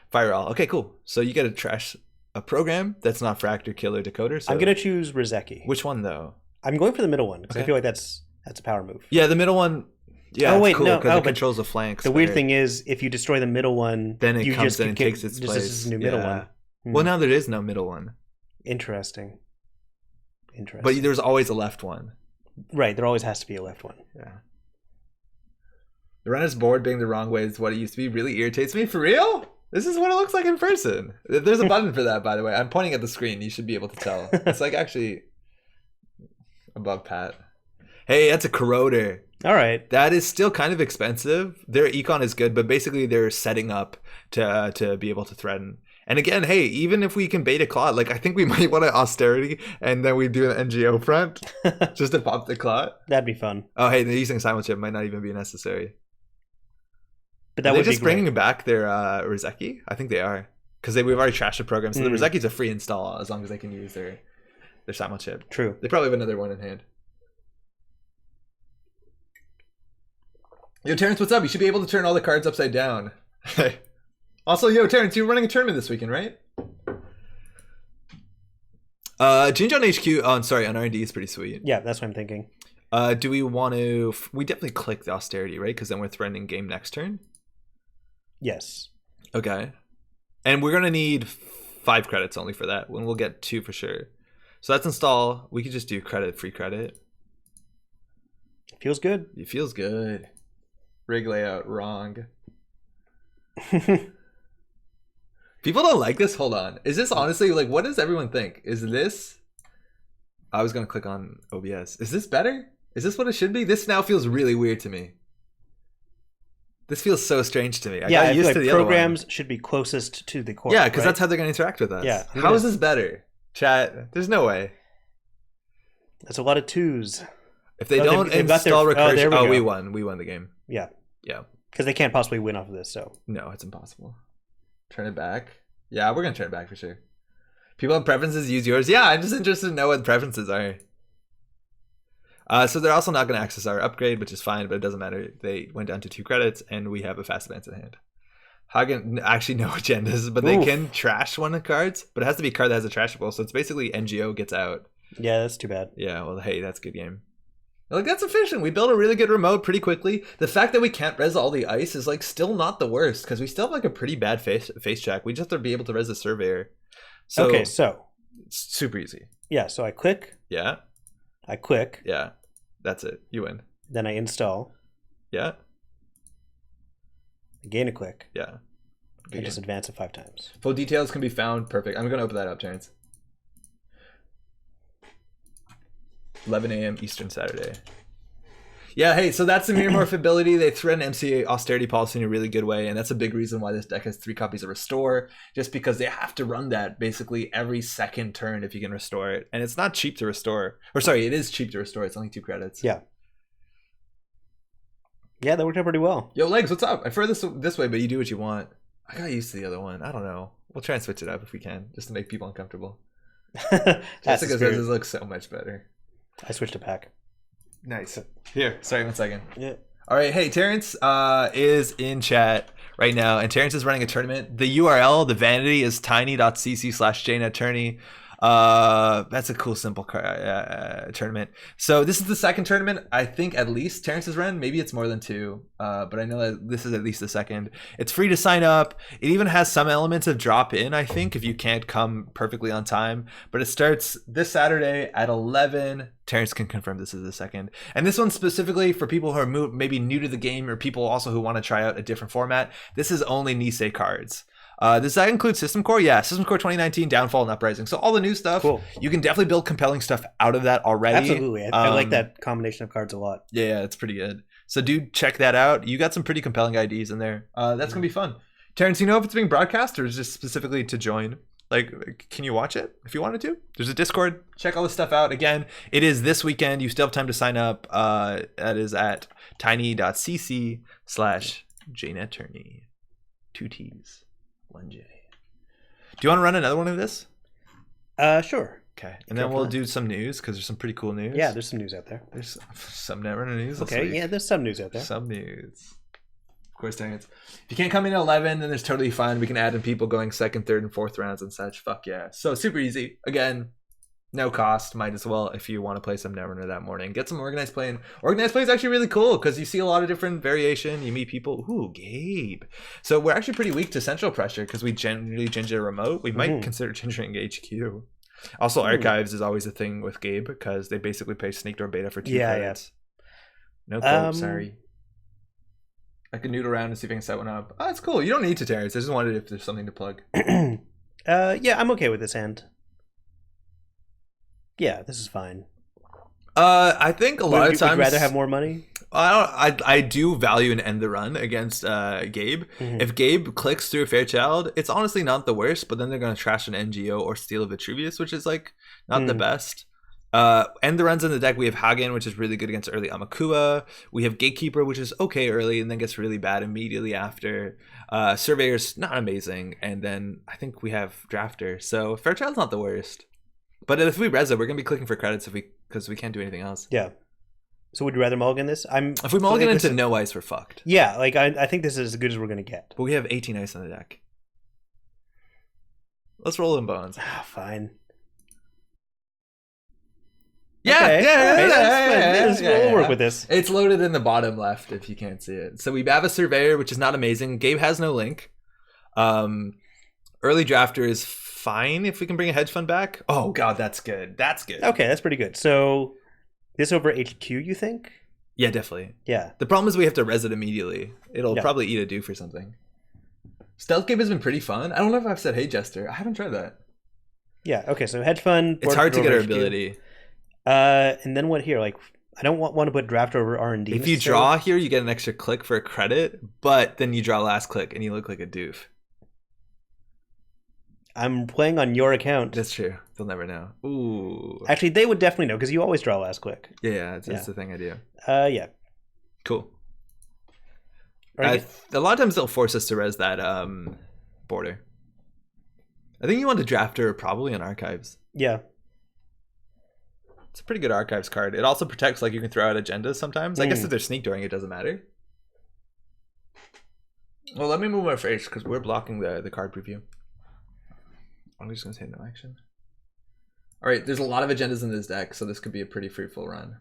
Fire all. Okay, cool. So you got to trash a program that's not Fractor, Killer, Decoder. So I'm gonna choose Rizeki. Which one though? I'm going for the middle one because I feel like that's a power move. Yeah, the middle one. Yeah, oh wait, cool, no, because it controls the flanks. The weird thing is, if you destroy the middle one, then it comes in and takes its place. This is a new middle one. Well, now there is no middle one. Interesting. But there's always a left one. Right, there always has to be a left one. Yeah. The runner's board being the wrong way is what it used to be. Really irritates me. For real? This is what it looks like in person. There's a button for that, by the way. I'm pointing at the screen. You should be able to tell. It's like actually above Pat. Hey, that's a corroder. All right. That is still kind of expensive. Their econ is good, but basically they're setting up to be able to threaten. And again, hey, even if we can bait a Claude, like I think we might want an austerity and then we do an NGO front just to pop the Claude. That'd be fun. Oh, hey, they're using Simul Chip might not even be necessary. But that would be just bringing back their Rizeki? I think they are. Because we've already trashed the program. So the Rizeki's a free install as long as they can use their Simul Chip. True. They probably have another one in hand. Yo, Terrence, what's up? You should be able to turn all the cards upside down. Also, yo, Terrence, you're running a tournament this weekend, right? Change on HQ on R&D is pretty sweet. Yeah, that's what I'm thinking. Do we want to... We definitely click the austerity, right? Because then we're threatening game next turn. Yes. Okay. And we're going to need 5 credits only for that. When we'll get 2 for sure. So that's install. We could just do free credit. Feels good. It feels good. Rig layout wrong. People don't like this. Hold on. Is this honestly like what does everyone think? Is this? I was gonna click on OBS. Is this better? Is this what it should be? This now feels really weird to me. This feels so strange to me. I got used to the programs should be closest to the core. Yeah, because that's how they're gonna interact with us. Yeah. How is this better? Chat. There's no way. That's a lot of 2s. If they don't install recursion, we won. We won the game. Yeah. Yeah. Because they can't possibly win off of this, so. No, it's impossible. Turn it back. Yeah, we're going to turn it back for sure. People have preferences, use yours. Yeah, I'm just interested to know what preferences are. So they're also not going to access our upgrade, which is fine, but it doesn't matter. They went down to 2 credits, and we have a fast advance at hand. Hagen, actually no agendas, but they can trash one of the cards, but it has to be a card that has a trashable, so it's basically NGO gets out. Yeah, that's too bad. Yeah, well, hey, that's a good game. Like, that's efficient. We built a really good remote pretty quickly. The fact that we can't res all the ice is, like, still not the worst, because we still have, like, a pretty bad face check. We just have to be able to res the Surveyor. So, okay, so. It's super easy. Yeah, so I click. Yeah. I click. Yeah. That's it. You win. Then I install. Yeah. I gain a click. Yeah. And just advance it 5 times. Full details can be found. Perfect. I'm going to open that up, Terrence. 11 a.m. Eastern Saturday. Yeah, hey, so that's the Meer-morph ability. They thread an MCA austerity policy in a really good way, and that's a big reason why this deck has 3 copies of Restore, just because they have to run that basically every second turn if you can restore it. And it's not cheap to restore. Or sorry, it is cheap to restore. It's only 2 credits. Yeah. Yeah, that worked out pretty well. Yo, Legs, what's up? I prefer this way, but you do what you want. I got used to the other one. I don't know. We'll try and switch it up if we can, just to make people uncomfortable. Just because this looks so much better. I switched to pack. Nice. Here, sorry, 1 second. Yeah. All right, hey, Terrence is in chat right now, and Terrence is running a tournament. The URL, the vanity, is tiny.cc/jnetrunner. That's a cool, simple tournament. So this is the second tournament, I think, at least Terrence has run. Maybe it's more than 2, but I know that this is at least the second. It's free to sign up. It even has some elements of drop in, I think, if you can't come perfectly on time. But it starts this Saturday at 11. Terrence can confirm this is the second. And this one's specifically for people who are maybe new to the game, or people also who want to try out a different format. This is only Nisei cards. Does that include System Core? Yeah, System Core 2019, Downfall, and Uprising. So all the new stuff. Cool. You can definitely build compelling stuff out of that already. Absolutely. I like that combination of cards a lot. Yeah, it's pretty good. So do check that out. You got some pretty compelling IDs in there. That's going to be fun. Terrence, you know if it's being broadcast or is just specifically to join? Like, can you watch it if you wanted to? There's a Discord. Check all this stuff out. Again, it is this weekend. You still have time to sign up. That is at tiny.cc/jnetrunner. 2 T's. 1J. Do you want to run another one of this? Sure. Okay. And then we'll do some news because there's some pretty cool news. Yeah, there's some news out there. There's some Netrunner news. Okay, yeah, there's some news out there. Some news. Of course, Terrence. If you can't come in at 11, then it's totally fine. We can add in people going 2nd, 3rd, and 4th rounds and such. Fuck yeah. So super easy. Again, no cost. Might as well if you want to play some Netrunner that morning. Get some organized play in. Organized play is actually really cool because you see a lot of different variation. You meet people. Ooh, Gabe. So we're actually pretty weak to central pressure because we generally ginger remote. We might consider gingering HQ. Also, archives is always a thing with Gabe because they basically pay Snake Door Beta for 2 credits. Yeah. No quote, sorry. I can noodle around and see if I can set one up. Oh, that's cool. You don't need to, Terrence. I just wanted if there's something to plug. Yeah, I'm okay with this hand. Yeah, this is fine. I think a lot of times would you rather have more money. I do value an end the run against Gabe. If Gabe clicks through Fairchild, it's honestly not the worst. But then they're gonna trash an NGO or steal a Vitruvius, which is like not the best. End the runs in the deck. We have Hagen, which is really good against early Amakua. We have Gatekeeper, which is okay early and then gets really bad immediately after. Surveyor's not amazing, and then I think we have Drafter. So Fairchild's not the worst. But if we res it, we're gonna be clicking for credits because we can't do anything else. Yeah. So would you rather mulligan this? If we mulligan into no ice, we're fucked. Yeah, like I think this is as good as we're gonna get. But we have 18 ice on the deck. Let's roll in bones. Fine. Yeah, we'll work with this. It's loaded in the bottom left if you can't see it. So we have a Surveyor, which is not amazing. Gabe has no link. Early Drafter is fine if we can bring a hedge fund back. Oh god, that's good. That's good. Okay, that's pretty good. So this over HQ, you think? Yeah, definitely. Yeah. The problem is we have to res it immediately. It'll probably eat a doof or something. Stealth Gabe has been pretty fun. I don't know if I've said Hey Jester. I haven't tried that. Yeah. Okay. So hedge fund. It's hard to get our ability. And then what here? Like, I don't want to put draft over R&D. If you draw here, you get an extra click for a credit, but then you draw last click and you look like a doof. I'm playing on your account. That's true. They'll never know. Ooh. Actually, they would definitely know because you always draw last click. Yeah, that's the thing I do. Yeah. Cool. A lot of times they'll force us to res that border. I think you want a drafter probably in archives. Yeah. It's a pretty good archives card. It also protects, like, you can throw out agendas sometimes. I guess if they're sneak dooring, it doesn't matter. Well, let me move my face because we're blocking the card preview. I'm just going to say no action. All right, there's a lot of agendas in this deck, so this could be a pretty fruitful run.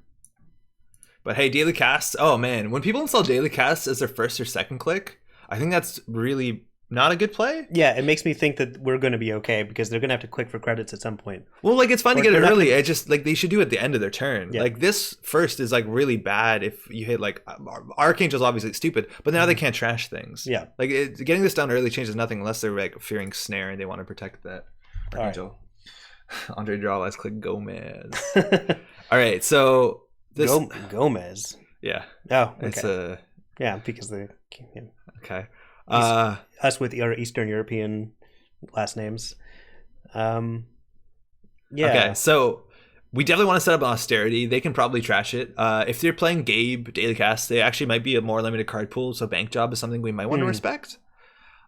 But hey, daily casts. Oh, man. When people install daily casts as their first or second click, I think that's really not a good play. Yeah, it makes me think that we're going to be okay because they're going to have to click for credits at some point. Well, like, it's fun to get it early. It just, like, they should do it at the end of their turn. Yeah. Like, this first is, like, really bad if you hit, like, Archangel's obviously stupid, but now they can't trash things. Yeah. Like, getting this down early changes nothing unless they're, like, fearing snare and they want to protect that Archangel. Right. Andre draw, let's click Gomez. All right, so this... Gomez. Yeah. Oh, okay. It's yeah, because the... Yeah. Okay. Us with our Eastern European last names. Yeah. Okay, so we definitely want to set up an austerity. They can probably trash it. If they're playing Gabe daily cast, they actually might be a more limited card pool. So bank job is something we might want to respect.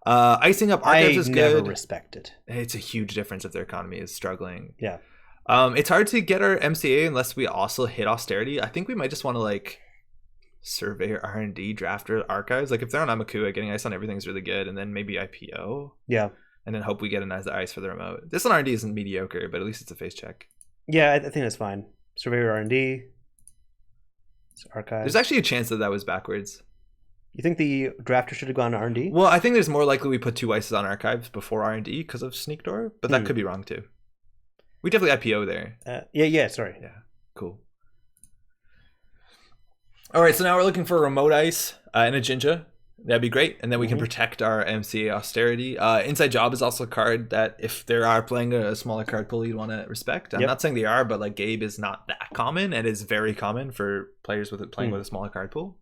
Icing up archives is good. I never respect it. It's a huge difference if their economy is struggling. Yeah. It's hard to get our MCA unless we also hit austerity. I think we might just want to like Surveyor, R&D, Drafter, Archives. Like if they're on Amakua, getting ice on everything is really good, and then maybe IPO. Yeah. And then hope we get a nice ice for the remote. This on R&D isn't mediocre, but at least it's a face check. Yeah, I think that's fine. Surveyor, R&D, Archives. There's actually a chance that was backwards. You think the Drafter should have gone R&D? Well, I think there's more likely we put 2 ices on Archives before R&D because of Sneak Door, but that could be wrong too. We definitely IPO there. Yeah, sorry. Yeah, cool. All right, so now we're looking for a remote ice and a Jinja. That'd be great. And then we can protect our MCA austerity. Inside Job is also a card that if they are playing a smaller card pool, you'd want to respect. I'm not saying they are, but like Gabe is not that common and is very common for players with playing with a smaller card pool.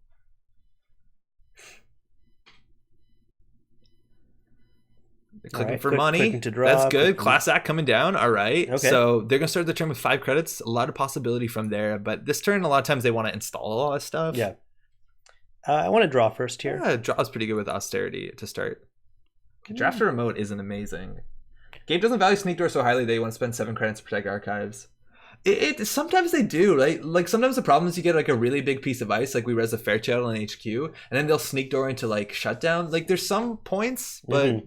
They're clicking for money. To draw, that's good. Class Act coming down. All right. Okay. So they're going to start the turn with 5 credits. A lot of possibility from there. But this turn, a lot of times they want to install a lot of stuff. Yeah. I want to draw first here. Yeah, draw's pretty good with austerity to start. Drafter remote isn't amazing. Gabe doesn't value Sneak Door so highly that you want to spend 7 credits to protect archives. It sometimes they do, right? Like sometimes the problem is you get like a really big piece of ice, like we res a Fairchild in HQ, and then they'll Sneak Door into like shutdown. Like there's some points, but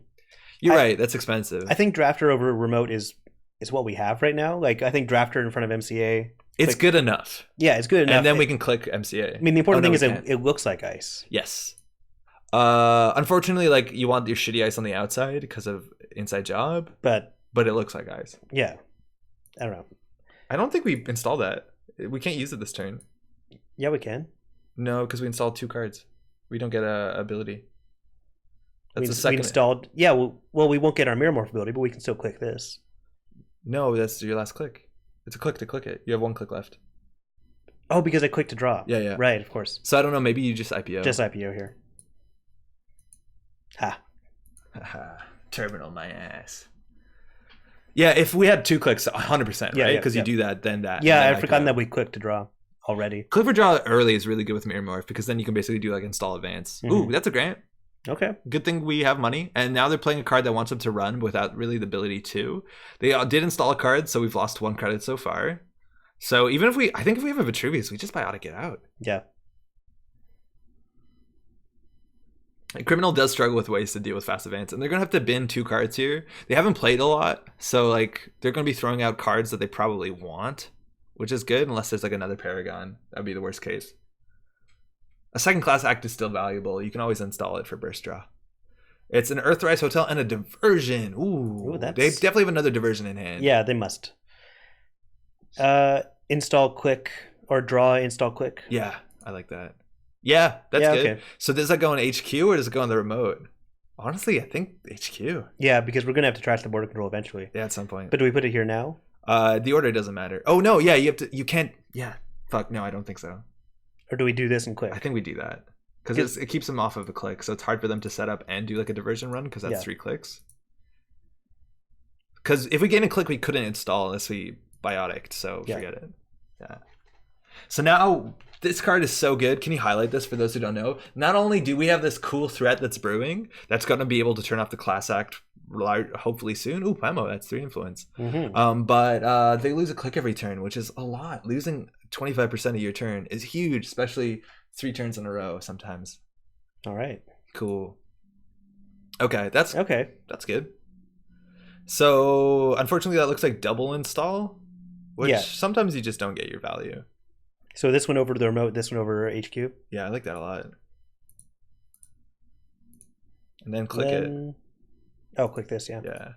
you're right, that's expensive. I think Drafter over remote is what we have right now. Like I think Drafter in front of MCA. It's good enough. Yeah, it's good enough. And then we can click MCA. I mean, the important thing is it looks like ice. Yes. Unfortunately, like you want your shitty ice on the outside because of Inside Job, but it looks like ice. Yeah. I don't know. I don't think we installed that. We can't use it this turn. Yeah, we can. No, because we installed 2 cards. We don't get a ability. That's the second. We installed. Yeah, well, we won't get our Meer-morph ability, but we can still click this. No, that's your last click. It's a click to click it. You have 1 click left. Oh, because I clicked to draw. Yeah. Right, of course. So I don't know. Maybe you just IPO. Just IPO here. Ha. Terminal my ass. Yeah, if we had 2 clicks, 100%, right? Because you do that, then that. Yeah, I've forgotten that we clicked to draw already. Click for draw early is really good with Meer-morph because then you can basically do like install advance. Ooh, that's a grant. Okay. Good thing we have money. And now they're playing a card that wants them to run without really the ability to. They did install a card, so we've lost 1 credit so far. So even if I think if we have a Vitruvius, we just buy ought to get out. Yeah. Criminal does struggle with ways to deal with fast advance, and they're gonna have to bin 2 cards here. They haven't played a lot, so like they're gonna be throwing out cards that they probably want, which is good unless there's like another Paragon. That'd be the worst case. A second class act is still valuable. You can always install it for burst draw. It's an Earthrise Hotel and a diversion. Ooh, they definitely have another diversion in hand. Yeah, they must. Install quick or draw install quick. Yeah, I like that. Yeah, that's good. Okay. So does that go in HQ or does it go on the remote? Honestly, I think HQ. Yeah, because we're gonna have to trash the border control eventually. Yeah, at some point. But do we put it here now? The order doesn't matter. Oh no, yeah, you can't. Yeah, fuck no, I don't think so. Or do we do this and click? I think we do that because it keeps them off of the click, so it's hard for them to set up and do like a diversion run because that's 3 clicks. Because if we get in a click, we couldn't install unless we biotic, so forget it. Yeah. So now this card is so good. Can you highlight this for those who don't know? Not only do we have this cool threat that's brewing, that's going to be able to turn off the class act hopefully soon. Ooh, Puemo, that's 3 influence. But they lose a click every turn, which is a lot. Losing 25% of your turn is huge, especially 3 turns in a row sometimes. All right. Cool. Okay, that's good. So unfortunately, that looks like double install, which sometimes you just don't get your value. So this one over to the remote, this one over HQ. Yeah, I like that a lot. And then click it. Oh, click this, yeah. Yeah.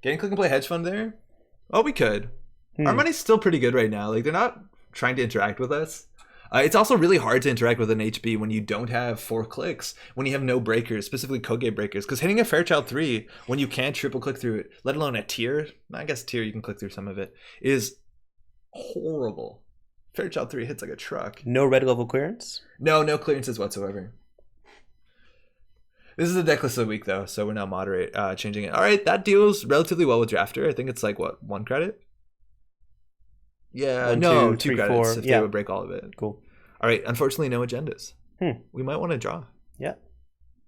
Getting click and play hedge fund there? Oh, we could. Our money's still pretty good right now. Like, they're not trying to interact with us. It's also really hard to interact with an HB when you don't have 4 clicks, when you have no breakers, specifically Koge breakers. Because hitting a Fairchild 3, when you can't triple click through it, let alone a tier, I guess tier you can click through some of it, is horrible. Fairchild 3 hits like a truck. No red level clearance? No clearances whatsoever. This is the deck list of the week, though, so we're now changing it. All right, that deals relatively well with Drafter. I think it's like, what, 1 credit? Yeah, 2 credits 4. If they would break all of it. Cool. All right, unfortunately, no agendas. We might want to draw. Yeah.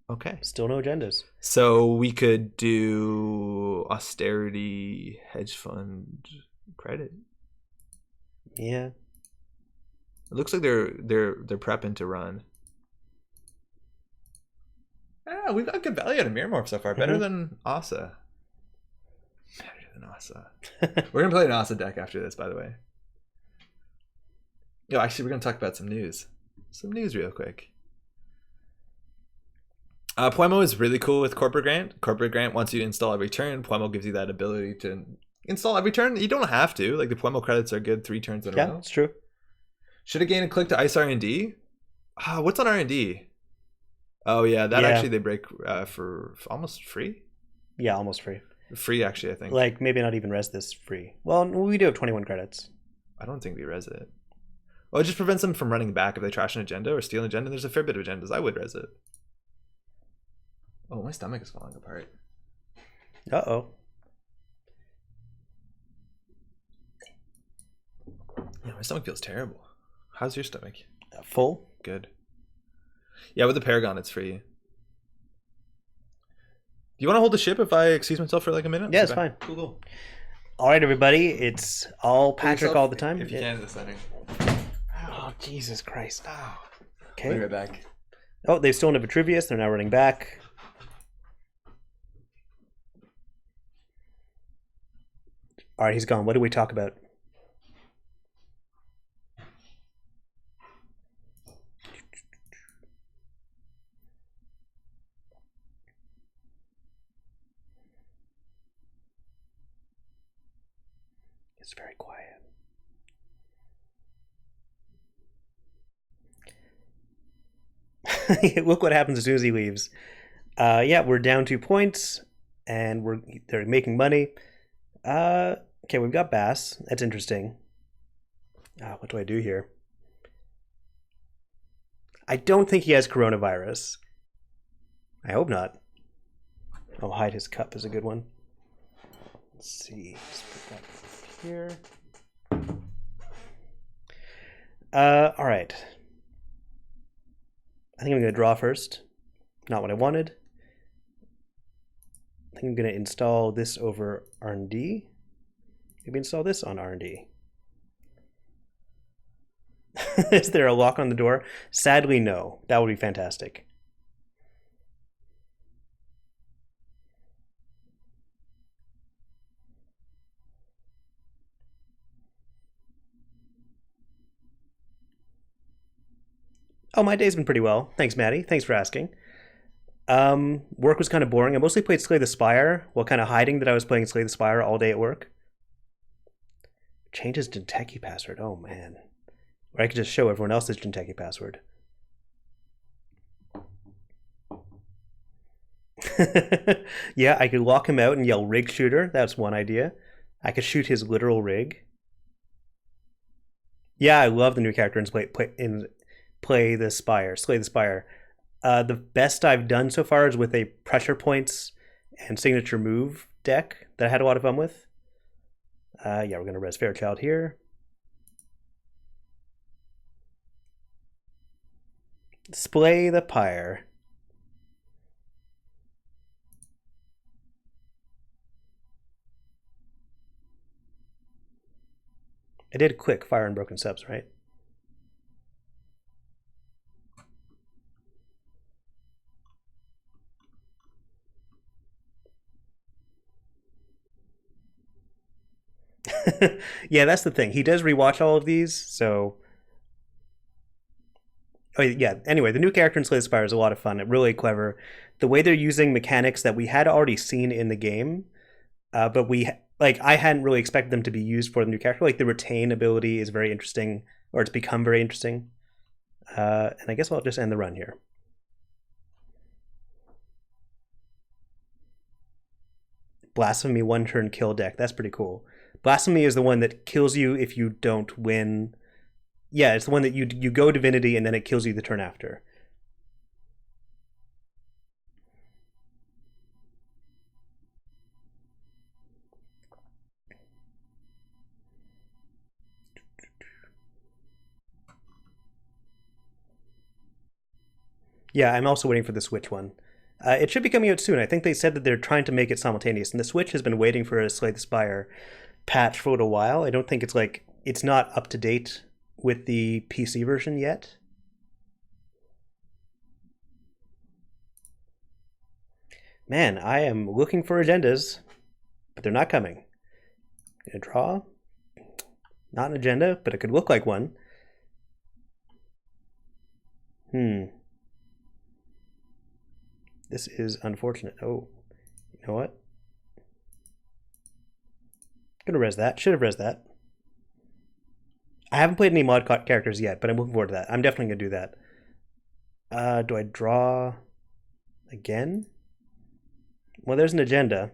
Okay. Still no agendas. So we could do austerity, hedge fund, credit. Yeah. It looks like they're prepping to run. Yeah, we've got good value out of Meer-morph so far. Better than Asa. Better than Asa. We're gonna play an Asa deck after this, by the way. Yo, actually, we're gonna talk about some news. Some news real quick. Puemo is really cool with Corporate Grant. Corporate Grant wants you to install every turn. Puemo gives you that ability to install every turn. You don't have to. Like, the Puemo credits are good 3 turns in a row. Yeah, it's true. Should have gained a click to ice R&D. What's on R&D? Oh yeah, that actually they break for almost free. Yeah, almost free. Free, actually, I think. Like, maybe not even res this free. Well, we do have 21 credits. I don't think we res it. Well, it just prevents them from running back if they trash an agenda or steal an agenda. There's a fair bit of agendas. I would res it. Oh, my stomach is falling apart. Uh-oh. Yeah, my stomach feels terrible. How's your stomach? Full. Good. Yeah, with the Paragon, it's free. Do you want to hold the ship if I excuse myself for like a minute? Yeah, it's fine. Cool. All right, everybody. It's all Patrick all the time. If you can in this setting. Oh, Jesus Christ. Oh. Okay. I'll be right back. Oh, they've stolen a Vitruvius. They're now running back. All right, he's gone. What do we talk about? It's very quiet. Look what happens as soon as he leaves. Yeah, we're down 2 points, and they're making money. Okay, we've got Bass. That's interesting. What do I do here? I don't think he has coronavirus. I hope not. Oh, hide his cup is a good one. Let's see. Let's put that here. All right. I think I'm going to draw first. Not what I wanted. I think I'm going to install this over R&D. Maybe install this on R&D. Is there a lock on the door? Sadly, no. That would be fantastic. Oh, my day's been pretty well. Thanks, Maddie. Thanks for asking. Work was kind of boring. I mostly played Slay the Spire while kind of hiding that I was playing Slay the Spire all day at work. Changes Jinteki password. Oh, man. Or I could just show everyone else's Jinteki password. Yeah, I could lock him out and yell rig shooter. That's one idea. I could shoot his literal rig. Yeah, I love the new character in Play the Spire, Slay the Spire. The best I've done so far is with a pressure points and signature move deck that I had a lot of fun with. Yeah, we're going to res Fairchild here. Splay the Pyre. I did quick fire and broken subs, right? Yeah, that's the thing. He does rewatch all of these, so... Oh, yeah. Anyway, the new character in Slay the Spire is a lot of fun. It's really clever. The way they're using mechanics that we had already seen in the game, but I hadn't really expected them to be used for the new character. Like, the retain ability is very interesting, or it's become very interesting. And I guess I'll just end the run here. Blasphemy one-turn kill deck. That's pretty cool. Blasphemy is the one that kills you if you don't win. Yeah, it's the one that you go Divinity and then it kills you the turn after. Yeah, I'm also waiting for the Switch one. It should be coming out soon. I think they said that they're trying to make it simultaneous, and the Switch has been waiting for a Slay the Spire patch for a little while. I don't think it's not up to date with the PC version yet. Man, I am looking for agendas, but they're not coming. Gonna draw. Not an agenda, but it could look like one. This is unfortunate. Oh, you know what? Gonna res that. Should have res that. I haven't played any mod characters yet, but I'm looking forward to that. I'm definitely gonna do that. Do I draw again? Well, there's an agenda.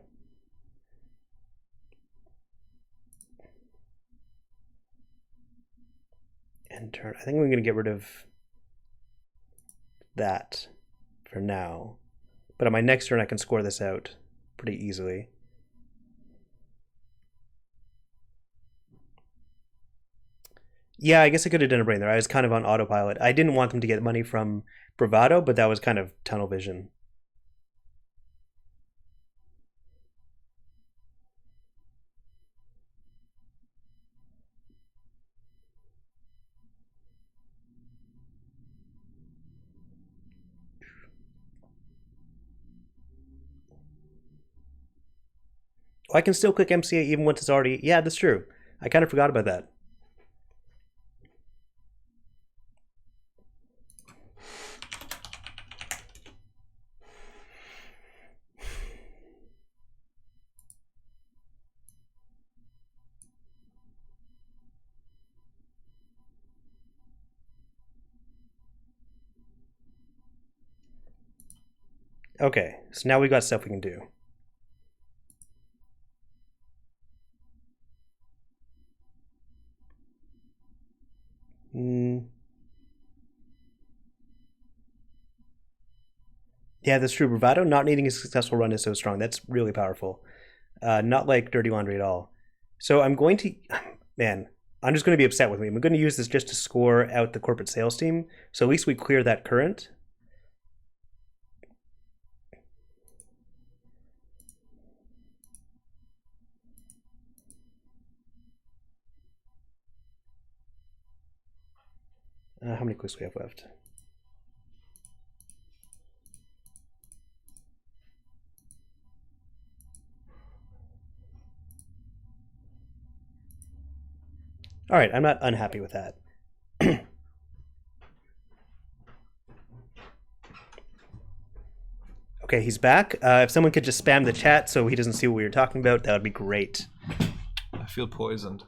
End turn. I think we're gonna get rid of that for now. But on my next turn, I can score this out pretty easily. Yeah, I guess I could have done a brain there. I was kind of on autopilot. I didn't want them to get money from Bravado, but that was kind of tunnel vision. Oh, I can still click MCA even once it's already... Yeah, that's true. I kind of forgot about that. Okay, so now we got stuff we can do. Yeah, that's true. Bravado not needing a successful run is so strong. That's really powerful. Not like Dirty Laundry at all. So I'm going to... Man, I'm just going to be upset with me. I'm going to use this just to score out the corporate sales team. So at least we clear that current. How many clicks do we have left? All right, I'm not unhappy with that. Okay, he's back. If someone could just spam the chat so he doesn't see what we were talking about, that would be great. I feel poisoned.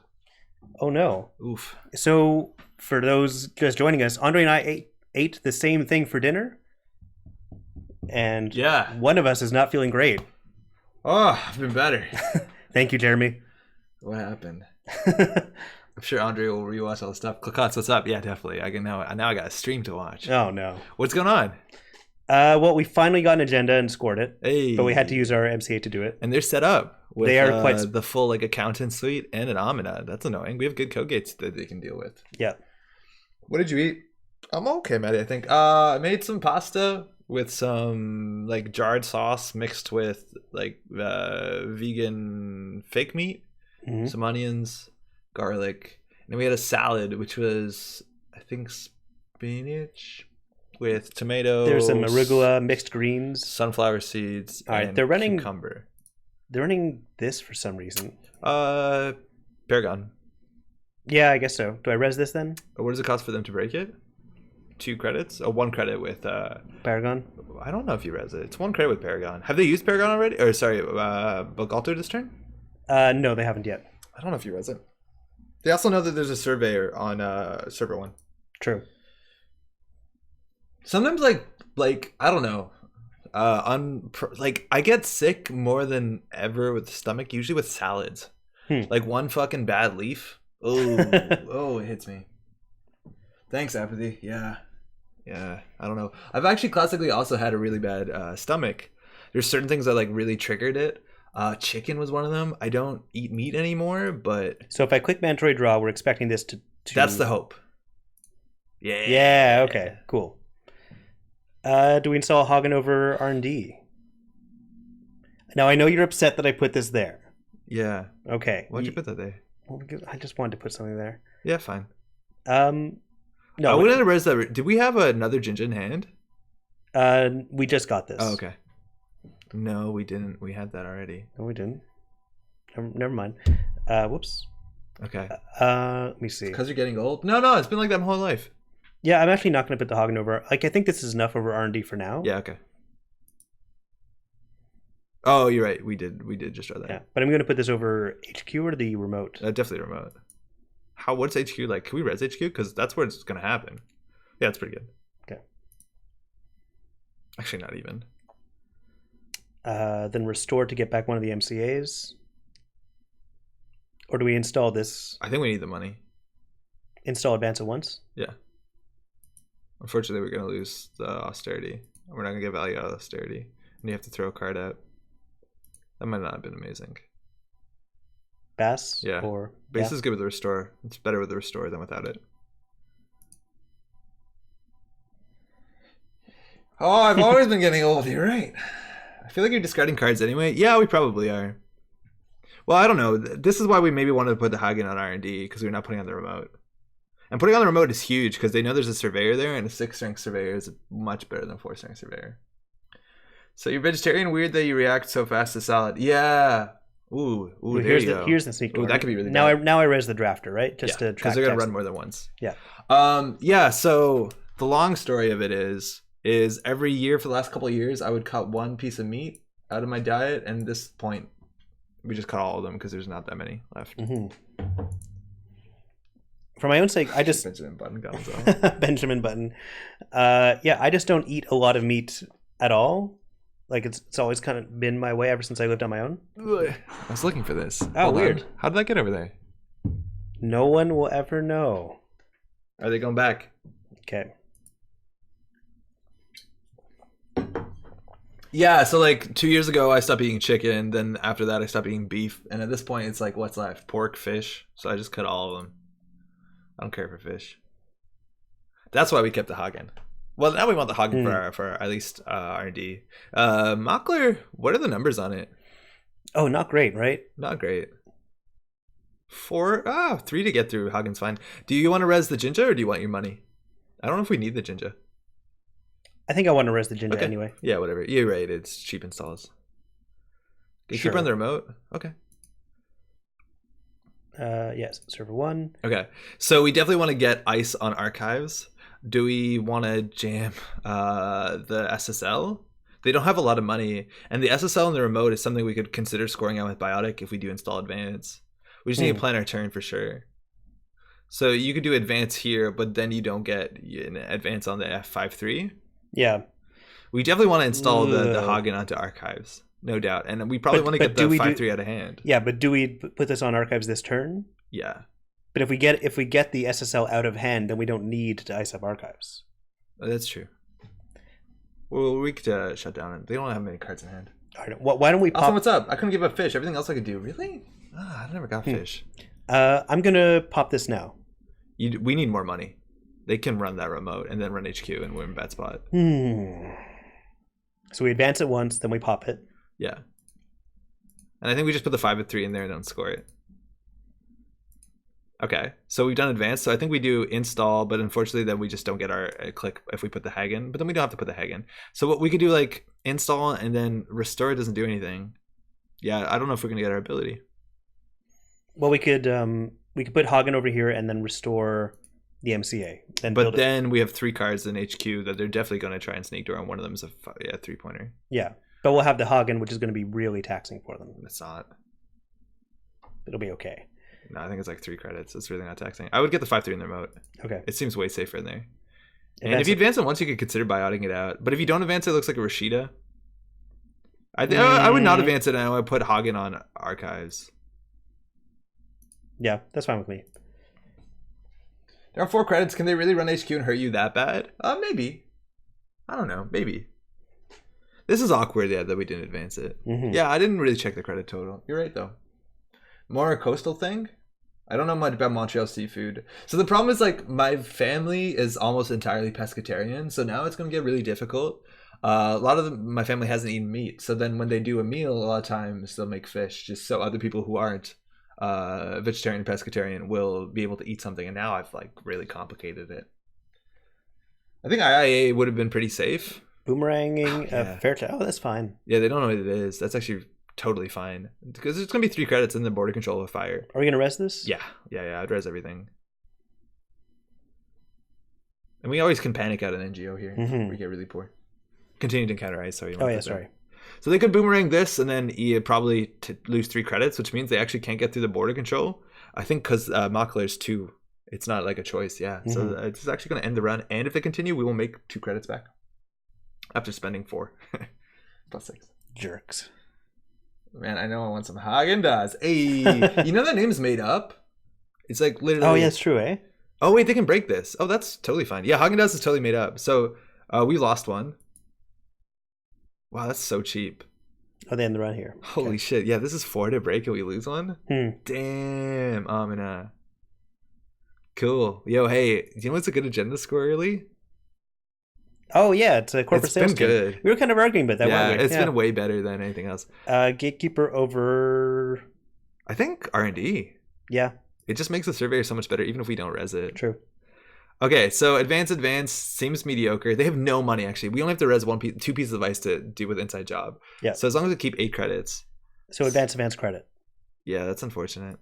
Oh no. Oof. So for those just joining us, Andre and I ate the same thing for dinner. And yeah, one of us is not feeling great. Oh, I've been better. Thank you, Jeremy. What happened? I'm sure Andre will rewatch all the stuff. Clicots, what's up? Yeah, definitely. I can now I got a stream to watch. Oh no. What's going on? Well, we finally got an agenda and scored it. Hey. But we had to use our MCA to do it. And they're set up with they are quite the full like accountant suite and an Amina. That's annoying. We have good code gates that they can deal with. Yeah. What did you eat? I'm okay, Maddie, I think. I made some pasta with some like jarred sauce mixed with like vegan fake meat, some onions, garlic, then we had a salad, which was, I think, spinach with tomatoes. There's some arugula, mixed greens, sunflower seeds. All right, and they're running cucumber. They're running this for some reason. Paragon. Yeah, I guess so. Do I res this then? What does it cost for them to break it? 2 credits? 1 credit with Paragon. I don't know if you res it. It's 1 credit with Paragon. Have they used Paragon already? Or sorry, Bogalto this turn? No, they haven't yet. I don't know if you res it. They also know that there's a surveyor on server 1. True. Sometimes like I don't know. Like I get sick more than ever with the stomach, usually with salads. Like one fucking bad leaf. Oh, it hits me. Thanks, Apathy. Yeah. I don't know. I've actually classically also had a really bad stomach. There's certain things that like really triggered it. Chicken was one of them. I don't eat meat anymore, but so if I click mandatory draw, we're expecting this to... That's the hope. Yeah. Yeah. Okay. Cool. Do we install Hagen over R&D? Now I know you're upset that I put this there. Yeah. Okay. Why'd you put that there? Well, I just wanted to put something there. Yeah, fine. No. I wanted to res that. Did we have another ginger in hand? We just got this. Oh, okay. No, we didn't. We had that already. No, we didn't. Never mind. Whoops. Okay. Let me see. Because you're getting old? No. It's been like that my whole life. Yeah, I'm actually not going to put the Hagen over. Like, I think this is enough over R&D for now. Yeah. Okay. Oh, you're right. We did just draw that. Yeah, but I'm going to put this over HQ or the remote. Definitely remote. What's HQ like? Can we res HQ? Because that's where it's going to happen. Yeah, it's pretty good. Okay. Actually, not even. Then restore to get back one of the MCAs. Or do we install this? I think we need the money. Install advance at once? Yeah. Unfortunately, we're going to lose the austerity. We're not going to get value out of austerity. And you have to throw a card out. That might not have been amazing. Bass? Yeah. Or Bass is good with the restore. It's better with the restore than without it. Oh, I've always been getting old. You're right. I feel like you're discarding cards anyway. Yeah, we probably are. Well, I don't know. This is why we maybe wanted to put the Hagen on R&D, because we're not putting on the remote. And putting on the remote is huge, because they know there's a surveyor there, and a 6-strength surveyor is much better than a 4-strength surveyor. So you're vegetarian. Weird that you react so fast to salad. Yeah. Ooh, here's the sneak door. Ooh, that could be really bad. Now I res the drafter, right? Just to track because they're gonna run more than once. Yeah. Yeah. So the long story of it is every year for the last couple of years, I would cut one piece of meat out of my diet, and at this point, we just cut all of them because there's not that many left. Mm-hmm. For my own sake, I just Benjamin Button Benjamin Button. Yeah, I just don't eat a lot of meat at all. Like it's always kind of been my way ever since I lived on my own. I was looking for this. Oh, weird. How did that get over there? No one will ever know. Are they going back? Okay. Yeah, so like 2 years ago, I stopped eating chicken. Then after that, I stopped eating beef. And at this point, it's like, what's left? Pork, fish. So I just cut all of them. I don't care for fish. That's why we kept the Hagen. Well, now we want the Hagen for at least R&D. Mockler, what are the numbers on it? Oh, not great, right? Not great. 3 to get through. Hagen's fine. Do you want to res the Jinja or do you want your money? I don't know if we need the Jinja. I think I want to res the Jinja anyway. Yeah, whatever. You're right. It's cheap installs. Can you keep on the remote? Okay. Yes, server 1. Okay. So we definitely want to get ice on archives. Do we want to jam the SSL? They don't have a lot of money. And the SSL and the remote is something we could consider scoring out with Biotic if we do install advance. We just need to plan our turn for sure. So you could do advance here, but then you don't get an advance on the F5-3. Yeah. We definitely want to install the Hagen onto archives. No doubt. And we probably want to get the 5-3 out of hand. Yeah, but do we put this on archives this turn? Yeah. But if we get the SSL out of hand, then we don't need to ice up archives. That's true. Well, we could shut down. They don't have many cards in hand. All right. Why don't we pop... Also, what's up? I couldn't give up fish. Everything else I could do. Really? I never got fish. I'm going to pop this now. We need more money. They can run that remote and then run HQ and we're in bad spot. So we advance it once, then we pop it. Yeah. And I think we just put the 5-3 in there and don't score it. Okay, so we've done advanced. So I think we do install, but unfortunately then we just don't get our click if we put the hag in. But then we don't have to put the hag in. So what we could do, like install and then restore doesn't do anything. Yeah, I don't know if we're gonna get our ability. Well, we could put Hagen over here and then restore the MCA. But then we have 3 cards in HQ that they're definitely going to try and sneak door, and one of them is a 3-pointer. Yeah, but we'll have the Hagen, which is going to be really taxing for them. It's not. It'll be okay. No, I think it's like 3 credits. It's really not taxing. I would get the 5-3 in the remote. Okay. It seems way safer in there. And if you advance it once, you could consider bioting it out. But if you don't advance it, it looks like a Rashida. I would not advance it, and I would put Hagen on archives. Yeah, that's fine with me. There are 4 credits. Can they really run HQ and hurt you that bad? Maybe. I don't know. Maybe. This is awkward, yeah, that we didn't advance it. Mm-hmm. Yeah, I didn't really check the credit total. You're right, though. More a coastal thing? I don't know much about Montreal seafood. So the problem is, like, my family is almost entirely pescatarian, so now it's going to get really difficult. A lot of my family hasn't eaten meat, so then when they do a meal, a lot of times they'll make fish, just so other people who aren't vegetarian and pescatarian will be able to eat something. And now I've like really complicated it. I think IIA would have been pretty safe. Boomeranging Fairchild. Oh, that's fine. Yeah, they don't know what it is. That's actually totally fine because it's gonna be 3 credits in the border control with fire. Are we gonna res this? Yeah. I'd res everything. And we always can panic out an NGO here. We get really poor. Continue to encounter ice. Sorry. Oh yeah, sorry. So they could boomerang this and then probably lose 3 credits, which means they actually can't get through the border control. I think because Mockler's 2, it's not like a choice. Yeah. So it's actually going to end the run. And if they continue, we will make 2 credits back after spending 4 plus 6. Jerks. Man, I know I want some Haagen-Dazs. Hey, you know that name's made up? It's like literally. Oh yeah, it's true, eh? Oh wait, they can break this. Oh, that's totally fine. Yeah, Haagen-Dazs is totally made up. So we lost 1. Wow, that's so cheap. Oh, they end the run here. Holy shit. Yeah, this is 4 to break and we lose 1? Damn. Amina. Cool. Yo, hey, do you know what's a good agenda score early? Oh, yeah, it's a corporate sales. It's been good. We were kind of arguing about that, weren't we? It's been way better than anything else. Gatekeeper over... I think R&D. Yeah. It just makes the surveyor so much better, even if we don't res it. True. Okay, so advance seems mediocre. They have no money, actually. We only have to res 2 pieces of ice to do with inside job. Yeah. So as long as we keep 8 credits. So advance credit. Yeah, that's unfortunate.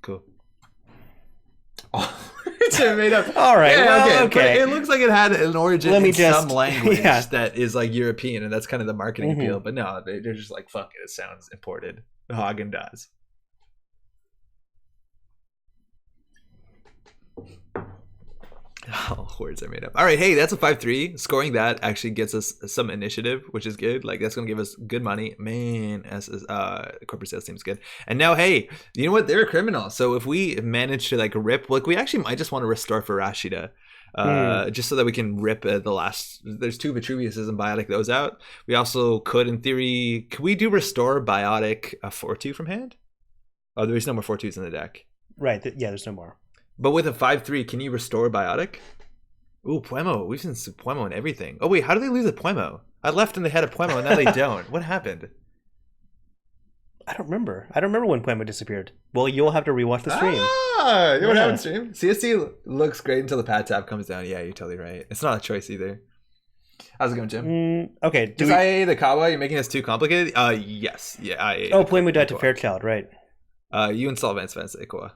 Cool. Oh, it's made up. All right. Yeah, well, okay. It looks like it had an origin in some language that is like European, and that's kind of the marketing appeal. But no, they're just like, fuck it. It sounds imported. Haagen-Dazs. Oh, words are made up. All right, hey, that's a 5-3. Scoring that actually gets us some initiative, which is good. Like, that's going to give us good money. Man, corporate sales team is good. And now, hey, you know what? They're a criminal. So if we manage to, like, rip... Like, we actually might just want to restore for Rashida. Just so that we can rip the last... There's 2 Vitruviuses and biotic those out. We also could, in theory... Can we do restore biotic 4-2 from hand? Oh, there's no more 4-2s in the deck. Right. Yeah, there's no more. But with a 5-3, can you restore biotic? Ooh, Puemo. We've seen Puemo and everything. Oh, wait, how do they lose a Puemo? I left and they had a Puemo, and now they don't. What happened? I don't remember. I don't remember when Puemo disappeared. Well, you'll have to rewatch the stream. You don't have a stream? CSC looks great until the pad tab comes down. Yeah, you're totally right. It's not a choice either. How's it going, Jim? Okay. Is IA the Kawa? You're making this too complicated? Yes. Yeah, IA. Oh, Puemo died to Fairchild, right. You install Advanced Ikoa.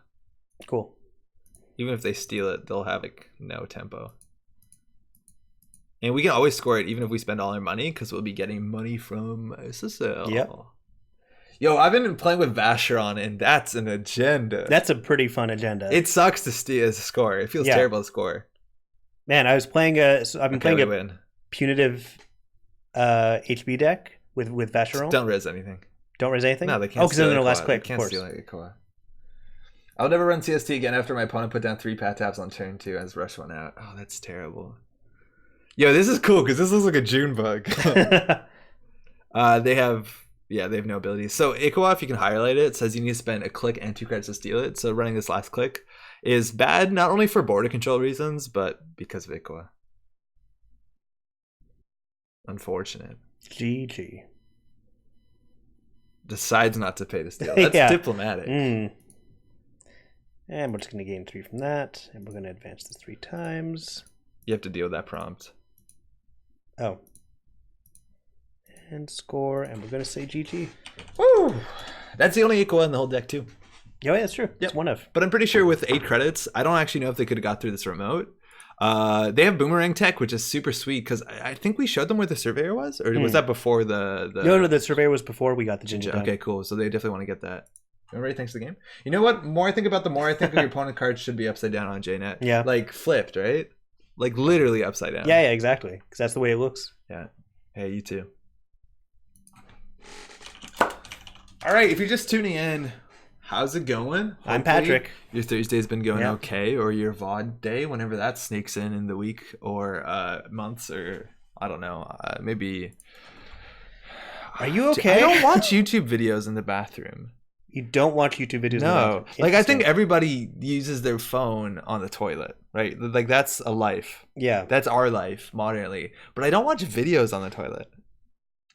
Cool. Even if they steal it, they'll have like no tempo. And we can always score it even if we spend all our money because we'll be getting money from SSL. Yep. Yo, I've been playing with Vacheron and that's an agenda. That's a pretty fun agenda. It sucks to steal a score. It feels terrible to score. Man, I've been playing a punitive HB deck with Vacheron. Don't res anything. Don't res anything? No, they can't. Oh, because then the last click, of course. I'll never run CST again after my opponent put down 3 pat taps on turn 2 and rush 1 out. Oh, that's terrible. Yo, this is cool because this looks like a June bug. They have no abilities. So Ikoa, if you can highlight it, says you need to spend a click and 2 credits to steal it. So running this last click is bad, not only for border control reasons, but because of Ikoa. Unfortunate. GG. decides not to pay to steal. That's diplomatic. And we're just going to gain 3 from that. And we're going to advance this 3 times. You have to deal with that prompt. Oh. And score. And we're going to say GG. Woo! That's the only equal in the whole deck, too. Oh, yeah, that's true. Yep. It's one of. But I'm pretty sure with 8 credits, I don't actually know if they could have got through this remote. They have boomerang tech, which is super sweet because I think we showed them where the surveyor was, or was that before the? No, the surveyor was before we got the Jinja. Okay, cool. So they definitely want to get that. Everybody thinks the game. You know what? More I think about, the more I think your opponent cards should be upside down on JNet. Yeah, like flipped, right? Like literally upside down. Yeah, exactly. Because that's the way it looks. Yeah. Hey, you too. All right, if you're just tuning in, how's it going? Hopefully I'm Patrick. Your Thursday's been going okay, or your VOD day, whenever that sneaks in the week or months, or I don't know, maybe. Are you okay? I don't watch YouTube videos in the bathroom. You don't watch YouTube videos? No, like I think everybody uses their phone on the toilet, right? Like that's a life. Yeah, that's our life modernly. But I don't watch videos on the toilet.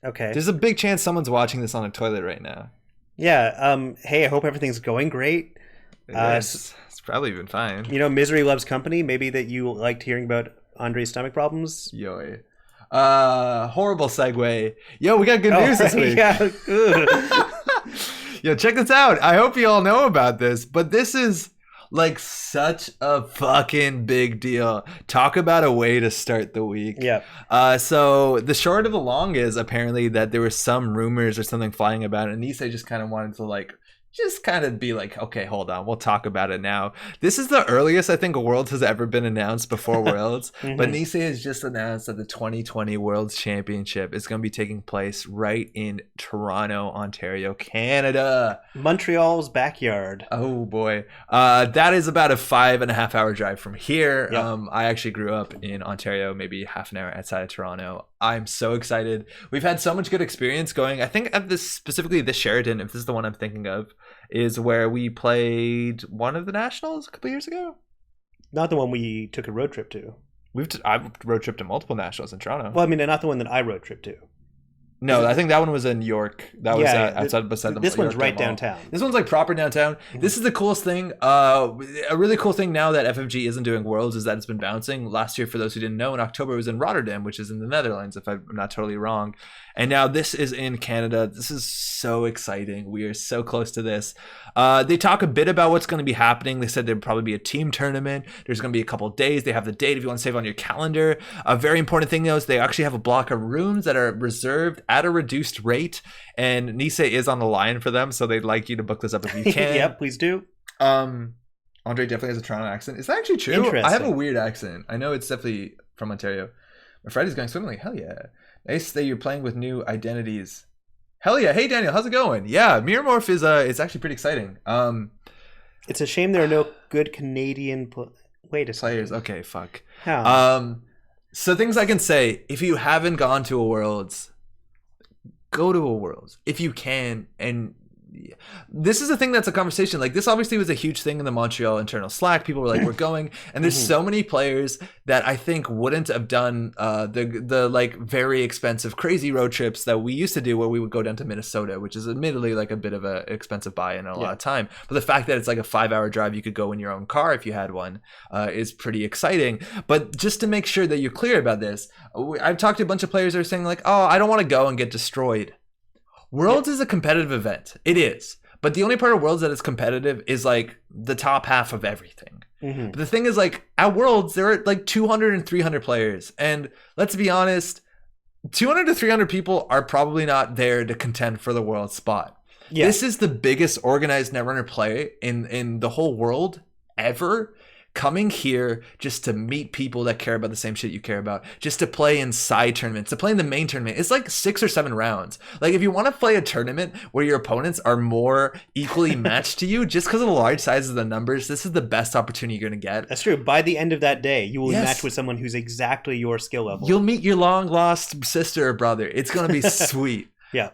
Okay. There's a big chance someone's watching this on a toilet right now. Yeah. Hey, I hope everything's going great. It's probably been fine. You know, misery loves company. Maybe that you liked hearing about Andre's stomach problems. Yo. Horrible segue. Yo, we got good news this week. Yeah. Yo, check this out. I hope you all know about this, but this is like such a fucking big deal. Talk about a way to start the week. Yeah. So the short of the long is apparently that there were some rumors or something flying about it, and Nisei just kind of wanted to like just kind of be like, okay, hold on, we'll talk about it now. This is the earliest I think Worlds has ever been announced before Worlds. But Nisei has just announced that the 2020 Worlds Championship is going to be taking place right in Toronto, Ontario, Canada. Montreal's backyard. Oh boy. That is about a 5.5 hour drive from here. Yep. I actually grew up in Ontario, maybe half an hour outside of Toronto. I'm so excited. We've had so much good experience going. I think at this, specifically this Sheraton, if this is the one I'm thinking of, is where we played one of the nationals a couple years ago. Not the one we took a road trip to. I've road tripped to multiple nationals in Toronto. Well, I mean, not the one that I road tripped to. No, I think that one was in York. That was outside beside the. This one's right downtown. This one's like proper downtown. This is the coolest thing. A really cool thing now that FFG isn't doing Worlds is that it's been bouncing. Last year, for those who didn't know, in October it was in Rotterdam, which is in the Netherlands, if I'm not totally wrong. And now this is in Canada. This is so exciting. We are so close to this. They talk a bit about what's going to be happening. They said there'd probably be a team tournament. There's going to be a couple of days. They have the date if you want to save on your calendar. A very important thing though is they actually have a block of rooms that are reserved at a reduced rate, and Nisei is on the line for them, so they'd like you to book this up if you can. Yeah, please do. Andre definitely has a Toronto accent. Is that actually true? I have a weird accent. I know it's definitely from Ontario. My Friday's going swimmingly. Hell yeah. Nice that you're playing with new identities. Hell yeah. Hey Daniel, how's it going? Yeah, Meer-morph is it's actually pretty exciting. It's a shame there are no good Canadian players. Okay, fuck. How? So things I can say, if you haven't gone to a Worlds, go to a Worlds if you can. And this is a thing that's a conversation. Like this obviously was a huge thing in the Montreal internal Slack. People were like, we're going, and there's so many players that I think wouldn't have done the like very expensive crazy road trips that we used to do, where we would go down to Minnesota, which is admittedly like a bit of an expensive buy-in and a lot of time. But the fact that it's like a 5-hour drive, you could go in your own car if you had one, is pretty exciting. But just to make sure that you're clear about this, I've talked to a bunch of players that are saying like, oh, I don't want to go and get destroyed. Worlds is a competitive event. It is. But the only part of Worlds that is competitive is like the top half of everything. But the thing is, like, at Worlds, there are like 200 and 300 players. And let's be honest, 200 to 300 people are probably not there to contend for the world spot. Yeah. This is the biggest organized Netrunner play in the whole world ever. Coming here just to meet people that care about the same shit you care about, just to play in side tournaments, to play in the main tournament. It's like 6 or 7 rounds. Like if you want to play a tournament where your opponents are more equally matched to you, just because of the large size of the numbers, this is the best opportunity you're going to get. That's true. By the end of that day, you will match with someone who's exactly your skill level. You'll meet your long lost sister or brother. It's going to be sweet. Yeah.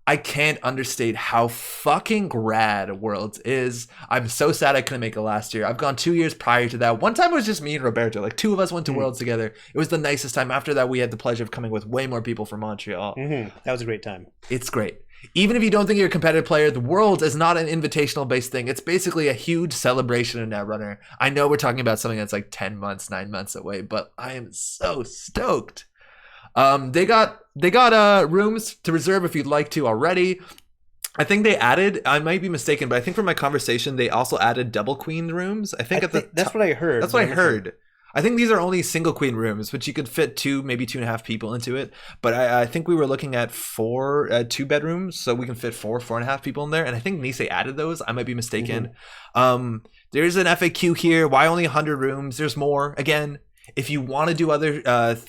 I can't understate how fucking rad Worlds is. I'm so sad I couldn't make it last year. I've gone 2 years prior to that. One time it was just me and Roberto. Like 2 of us went to Worlds together. It was the nicest time. After that, we had the pleasure of coming with way more people from Montreal. That was a great time. It's great. Even if you don't think you're a competitive player, the Worlds is not an invitational-based thing. It's basically a huge celebration in Netrunner. I know we're talking about something that's like 10 months, 9 months away, but I am so stoked. They got rooms to reserve if you'd like to already. I think they added, I might be mistaken, but I think from my conversation, they also added double queen rooms. That's what I heard. That's what I heard. I think these are only single queen rooms, which you could fit 2, maybe 2.5 people into it. But I think we were looking at 2 bedrooms, so we can fit 4.5 people in there. And I think Nisei added those. I might be mistaken. There's an FAQ here. Why only 100 rooms? There's more. Again, if you want to do other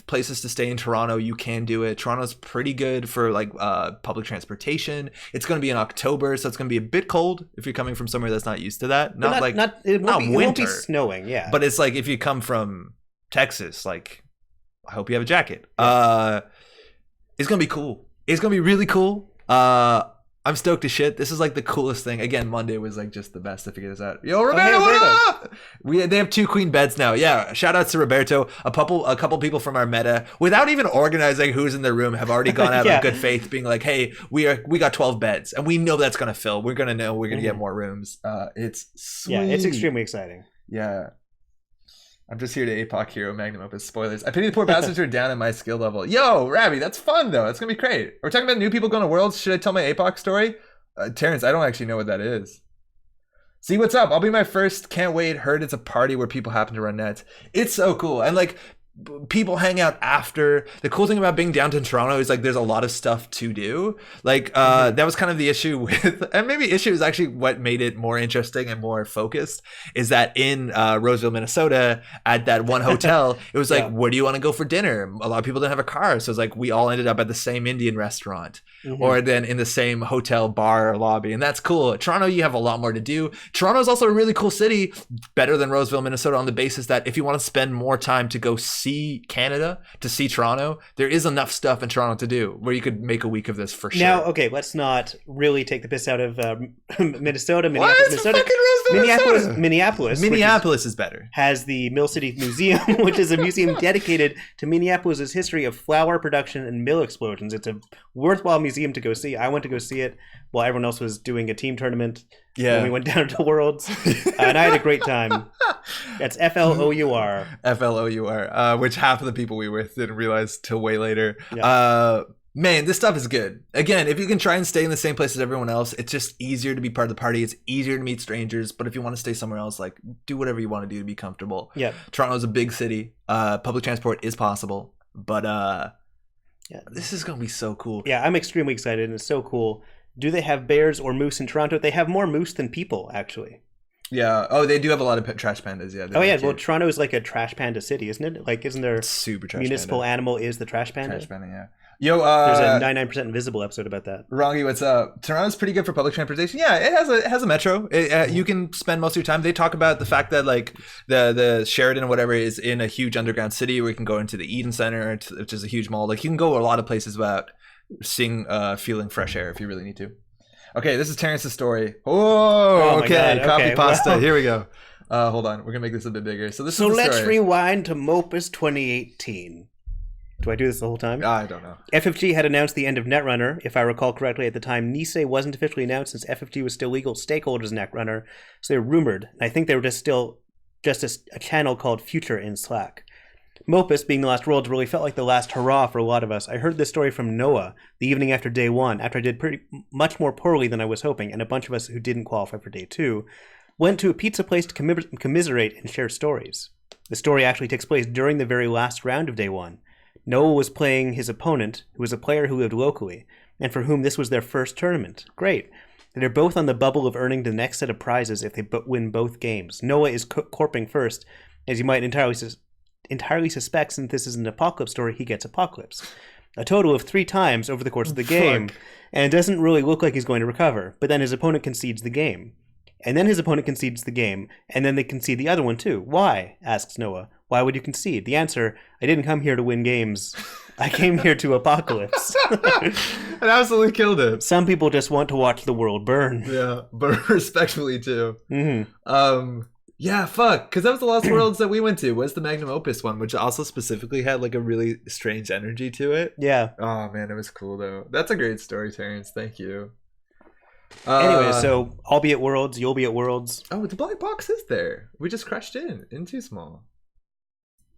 places to stay in Toronto, you can do it. Toronto's pretty good for like public transportation. It's going to be in October, so it's going to be a bit cold if you're coming from somewhere that's not used to that. It won't be snowing, yeah. But it's like if you come from Texas, like I hope you have a jacket. Yeah. It's going to be cool. It's going to be really cool. I'm stoked as shit. This is like the coolest thing. Again, Monday was like just the best to figure this out. Yo, Roberto, what up? They have 2 queen beds now. Yeah, shout out to Roberto. A couple people from our meta, without even organizing who's in the room, have already gone out in good faith, being like, "Hey, we got 12 beds, and we know that's gonna fill. We're gonna get more rooms." It's sweet. Yeah, it's extremely exciting. Yeah. I'm just here to APOC Hero Magnum Opus spoilers. I pity the poor bastards who are down in my skill level. Yo, Rabbi, that's fun though. It's gonna be great. We're talking about new people going to Worlds. Should I tell my APOC story? Terrence, I don't actually know what that is. See what's up. I'll be my first. Can't wait. Heard it's a party where people happen to run nets. It's so cool. And like people hang out after. The cool thing about being downtown Toronto is like there's a lot of stuff to do. Like that was kind of the issue with, and maybe issue is actually what made it more interesting and more focused, is that in Roseville, Minnesota, at that one hotel, it was like, where do you want to go for dinner? A lot of people didn't have a car, so it's like we all ended up at the same Indian restaurant, or then in the same hotel bar or lobby, and that's cool. Toronto, you have a lot more to do. Toronto is also a really cool city, better than Roseville, Minnesota, on the basis that if you want to spend more time to go see Canada, to see Toronto, there is enough stuff in Toronto to do where you could make a week of this for sure. Now, okay, let's not really take the piss out of Minnesota. Minneapolis is better. Has the Mill City Museum, which is a museum dedicated to Minneapolis' history of flour production and mill explosions. It's a worthwhile museum to go see. I went to go see it while everyone else was doing a team tournament. When we went down to Worlds, and I had a great time. That's FLOUR. FLOUR, which half of the people we were with didn't realize till way later. Man, this stuff is good. Again, if you can try and stay in the same place as everyone else, it's just easier to be part of the party. It's easier to meet strangers. But if you want to stay somewhere else, like do whatever you want to do to be comfortable. Yeah. Toronto's a big city. Public transport is possible, but this is gonna be so cool. Yeah, I'm extremely excited, and it's so cool. Do they have bears or moose in Toronto? They have more moose than people, actually. Yeah. Oh, they do have a lot of trash pandas. Yeah. Oh, yeah. Well, Toronto is like a trash panda city, isn't it? Like, isn't there super trash municipal panda. Animal is the trash panda? Trash panda, yeah. Yo, there's a 99% Invisible episode about that. Rongi, what's up? Toronto's pretty good for public transportation. Yeah, it has a metro. You can spend most of your time. They talk about the fact that like the Sheridan or whatever is in a huge underground city where you can go into the Eden Center, which is a huge mall. Like you can go a lot of places without feeling fresh air if you really need to. Okay, this is Terrence's story. Oh okay. Copy pasta. Well, here we go. Hold on. We're going to make this a bit bigger. So let's rewind to Mopus 2018. Do I do this the whole time? I don't know. FFG had announced the end of Netrunner. If I recall correctly, at the time, Nisei wasn't officially announced since FFG was still legal stakeholders in Netrunner. So they were rumored. And I think they were just a channel called Future in Slack. Mopus, being the last Worlds, really felt like the last hurrah for a lot of us. I heard this story from Noah the evening after day one, after I did much more poorly than I was hoping, and a bunch of us who didn't qualify for day two went to a pizza place to commiserate and share stories. The story actually takes place during the very last round of day one. Noah was playing his opponent, who was a player who lived locally, and for whom this was their first tournament. Great. They're both on the bubble of earning the next set of prizes if they win both games. Noah is corping first, as you might entirely suspect, since this is an apocalypse story, he gets apocalypse. A total of 3 times over the course of the game, and it doesn't really look like he's going to recover, but then his opponent concedes the game. And then his opponent concedes the game, and then they concede the other one too. Why? Asks Noah. Why would you concede? The answer, I didn't come here to win games. I came here to apocalypse. It absolutely killed it. Some people just want to watch the world burn. Yeah, but respectfully too. Mm-hmm. Yeah, fuck. Because that was the Lost Worlds that we went to. Was the Magnum Opus one, which also specifically had like a really strange energy to it. Yeah. Oh man, it was cool though. That's a great story, Terrence. Thank you. Anyway, so I'll be at Worlds, you'll be at Worlds. Oh, the black box is there. We just crashed in too small.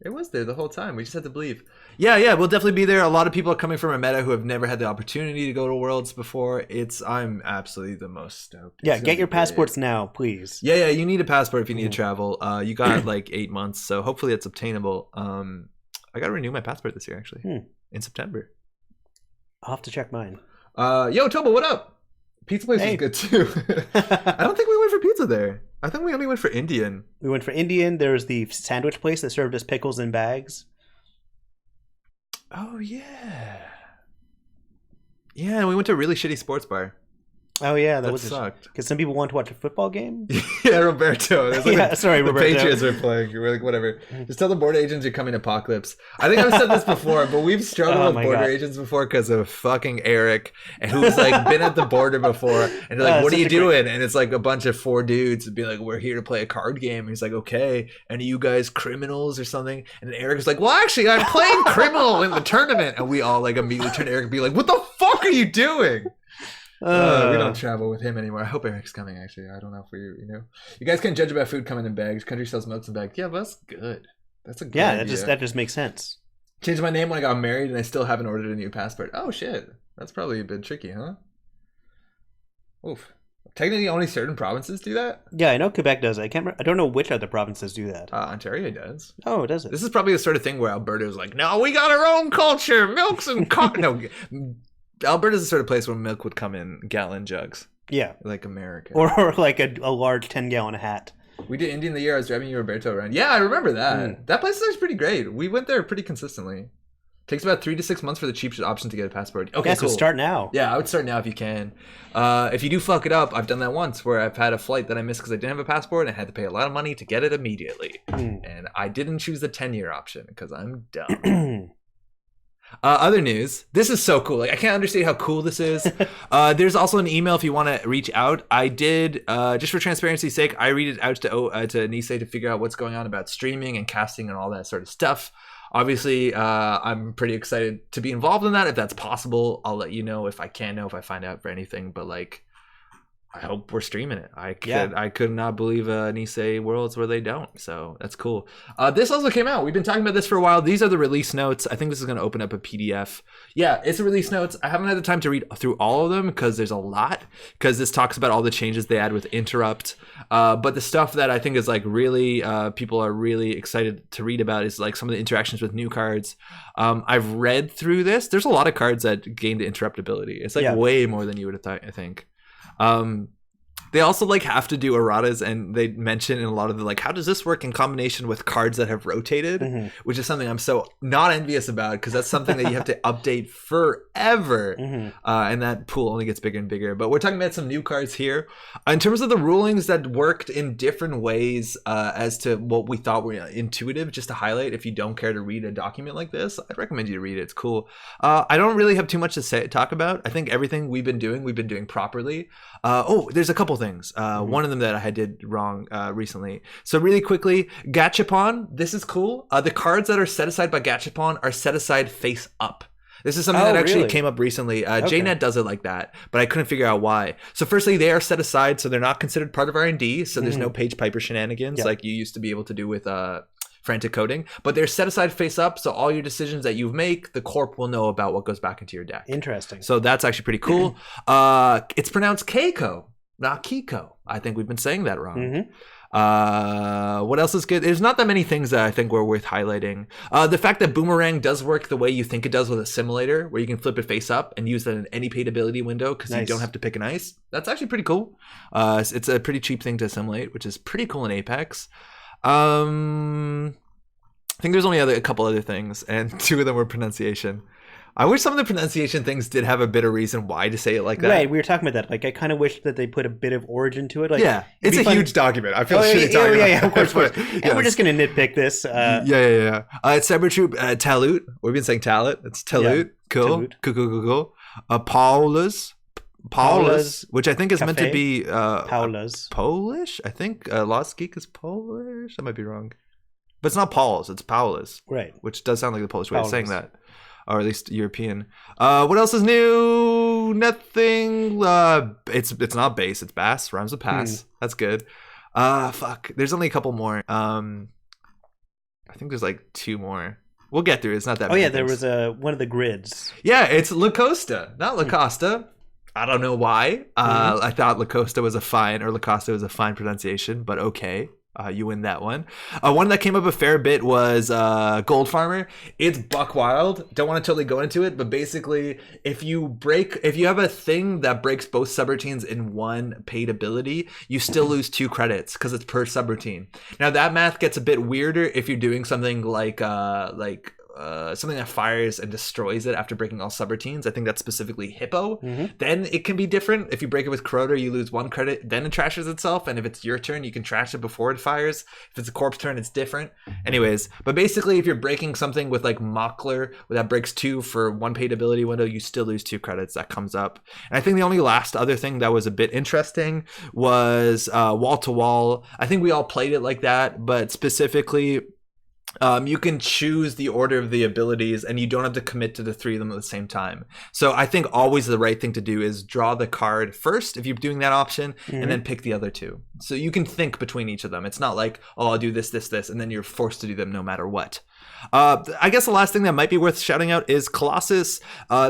It was there the whole time. We just had to believe. Yeah, we'll definitely be there. A lot of people are coming from a meta who have never had the opportunity to go to Worlds before. I'm absolutely the most stoked. Yeah, get your passports now, please. Yeah, you need a passport if you need to travel. You got like 8 months, so hopefully it's obtainable. I got to renew my passport this year, actually, in September. I'll have to check mine. Yo, Tobo, what up? Pizza place is good too. I don't think we went for pizza there. I think we only went for Indian. We went for Indian. There's the sandwich place that served us pickles in bags. Oh, yeah. Yeah, we went to a really shitty sports bar. Oh, yeah. That sucked. Because some people want to watch a football game? Yeah, Roberto. Like Roberto. The Patriots are playing. We're like, whatever. Just tell the border agents you're coming Apocalypse. I think I've said this before, but we've struggled with border agents before because of fucking Eric, and who's like been at the border before. And they're like, what are you doing? And it's like a bunch of 4 dudes and be like, we're here to play a card game. And he's like, okay. And are you guys criminals or something? And then Eric is like, well, actually, I'm playing criminal in the tournament. And we all like immediately turn to Eric and be like, what the fuck are you doing? We don't travel with him anymore. I hope Eric's coming, actually. I don't know if you guys can't judge about food coming in bags. Country sells milks in bags. Yeah, but that's good. That's a good idea. That just makes sense. Changed my name when I got married and I still haven't ordered a new passport. Oh shit. That's probably a bit tricky, huh? Oof. Technically only certain provinces do that? Yeah, I know Quebec does. I don't know which other provinces do that. Ontario does. Oh, does it? This is probably the sort of thing where Alberta's like, no, we got our own culture. Milks and coffee. No, Alberta's the sort of place where milk would come in gallon jugs. Yeah. Like America. Or like a large 10-gallon hat. We did Indian the year I was driving you Roberto around. Yeah, I remember that. That place is pretty great. We went there pretty consistently. Takes about 3 to 6 months for the cheapest option to get a passport. Okay, cool. So start now. Yeah, I would start now if you can. If you do fuck it up, I've done that once where I've had a flight that I missed because I didn't have a passport and I had to pay a lot of money to get it immediately. And I didn't choose the 10-year option because I'm dumb. Other news. This is so cool. Like I can't understand how cool this is. There's also an email if you want to reach out. I did just for transparency's sake. I read it out to Nisei to figure out what's going on about streaming and casting and all that sort of stuff. Obviously, I'm pretty excited to be involved in that. If that's possible, I'll let you know if I find out for anything. But like, I hope we're streaming it. I could not believe Nisei Worlds where they don't. So that's cool. This also came out. We've been talking about this for a while. These are the release notes. I think this is going to open up a PDF. Yeah, it's the release notes. I haven't had the time to read through all of them because there's a lot. Because this talks about all the changes they add with Interrupt. But the stuff that I think is like really people are really excited to read about is like some of the interactions with new cards. I've read through this. There's a lot of cards that gained interruptibility. It's like way more than you would have thought, I think. They also like have to do erratas, and they mention in a lot of the like, how does this work in combination with cards that have rotated, which is something I'm so not envious about because that's something that you have to update forever, and that pool only gets bigger and bigger. But we're talking about some new cards here in terms of the rulings that worked in different ways as to what we thought were intuitive. Just to highlight, if you don't care to read a document like this, I'd recommend you to read it. It's cool. I don't really have too much to talk about. I think everything we've been doing properly. There's a couple things. One of them that I did wrong recently. So really quickly, Gachapon, this is cool. The cards that are set aside by Gachapon are set aside face up. This is something that actually came up recently. JNet does it like that, but I couldn't figure out why. So firstly, they are set aside, so they're not considered part of R&D, so there's no Page Piper shenanigans like you used to be able to do with frantic coding, but they're set aside face up, so all your decisions that you make, the corp will know about what goes back into your deck. Interesting. So that's actually pretty cool. It's pronounced Keiko, not Kiko. I think we've been saying that wrong. What else is good? There's not that many things that I think were worth highlighting. The fact that Boomerang does work the way you think it does with a simulator, where you can flip it face up and use that in any paid ability window because you don't have to pick an ice. That's actually pretty cool. It's a pretty cheap thing to assimilate, which is pretty cool in Apex. I think there's only a couple other things, and 2 of them were pronunciation. I wish some of the pronunciation things did have a bit of reason why to say it like that. Right, we were talking about that. Like, I kind of wish that they put a bit of origin to it. Like, yeah, it's a huge document. I feel shitty talking about yeah, of course. Yes. And we're just going to nitpick this. Yeah. It's Cyber Troop Talut. We've been saying Talut. It's Talut. Yeah. Cool. Cool. Paula's, which I think is meant to be Paula's. Polish. I think Lost Geek is Polish. I might be wrong, but it's not Paul's. It's Paula's. Right. Which does sound like the Polish way of saying that, or at least European. What else is new? Nothing. It's not bass. It's bass. Rhymes with pass. That's good. Fuck. There's only a couple more. I think there's like 2 more. We'll get through. It's not that. Oh yeah, there was one of the grids. Yeah, it's La Costa, not La Costa. I don't know why. I thought La Costa was a fine pronunciation, but okay. You win that one. One that came up a fair bit was Gold Farmer. It's buck wild. Don't want to totally go into it, but basically, if you have a thing that breaks both subroutines in one paid ability, you still lose 2 credits because it's per subroutine. Now that math gets a bit weirder if you're doing something like something that fires and destroys it after breaking all subroutines. I think that's specifically Hippo. Then it can be different. If you break it with Corroder, you lose 1 credit, then it trashes itself. And if it's your turn, you can trash it before it fires. If it's a corpse turn, it's different. Anyways, but basically, if you're breaking something with like Mockler, that breaks 2 for 1 paid ability window, you still lose 2 credits. That comes up. And I think the only last other thing that was a bit interesting was Wall to Wall. I think we all played it like that, but specifically, you can choose the order of the abilities and you don't have to commit to the 3 of them at the same time. So I think always the right thing to do is draw the card first if you're doing that option and then pick the other 2. So you can think between each of them. It's not like, oh, I'll do this, and then you're forced to do them no matter what. I guess the last thing that might be worth shouting out is Colossus.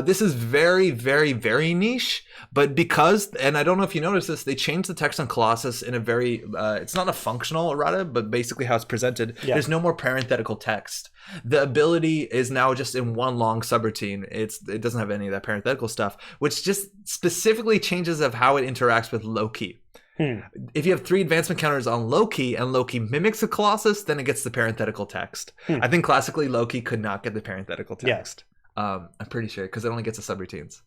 This is very, very, very niche, but because, and I don't know if you noticed this, they changed the text on Colossus in a very, it's not a functional errata, but basically how it's presented. Yeah. There's no more parenthetical text. The ability is now just in one long subroutine. It doesn't have any of that parenthetical stuff, which just specifically changes of how it interacts with Loki. If you have 3 advancement counters on Loki and Loki mimics a Colossus, then it gets the parenthetical text. I think classically Loki could not get the parenthetical text. Yeah. I'm pretty sure because it only gets the subroutines.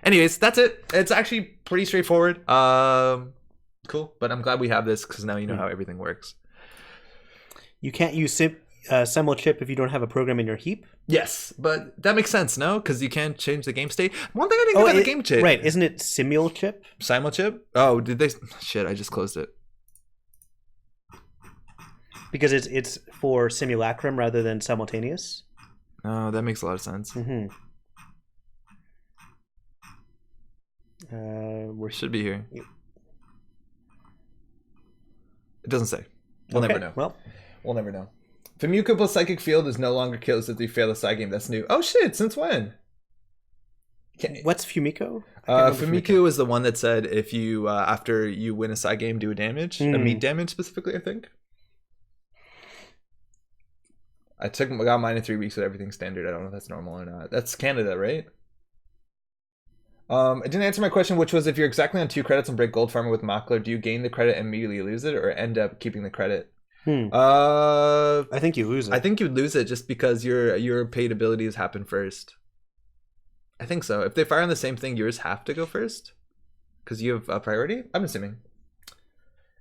Anyways, that's it. It's actually pretty straightforward. Cool, but I'm glad we have this because now you know how everything works. You can't use Simul-chip if you don't have a program in your heap? Yes, but that makes sense, no? Because you can't change the game state. One thing I didn't get about the game chip. Right, isn't it Simul-chip? Simul-chip? Oh, did they? Shit, I just closed it. Because it's for simulacrum rather than simultaneous? Oh, that makes a lot of sense. We should be here. It doesn't say. We'll never know. Well, we'll never know. Fumiko plus Psychic Field is no longer kills if you fail a side game. That's new. Oh shit! Since when? What's Fumiko? Fumiko is the one that said if you after you win a side game, do a damage, a meat damage specifically. I think. I got mine in 3 weeks with everything standard. I don't know if that's normal or not. That's Canada, right? It didn't answer my question, which was if you're exactly on 2 credits and break Gold Farmer with Mockler, do you gain the credit and immediately lose it, or end up keeping the credit? I think you lose it. I think you'd lose it just because your paid abilities happen first. I think so. If they fire on the same thing, yours have to go first because you have a priority. I'm assuming.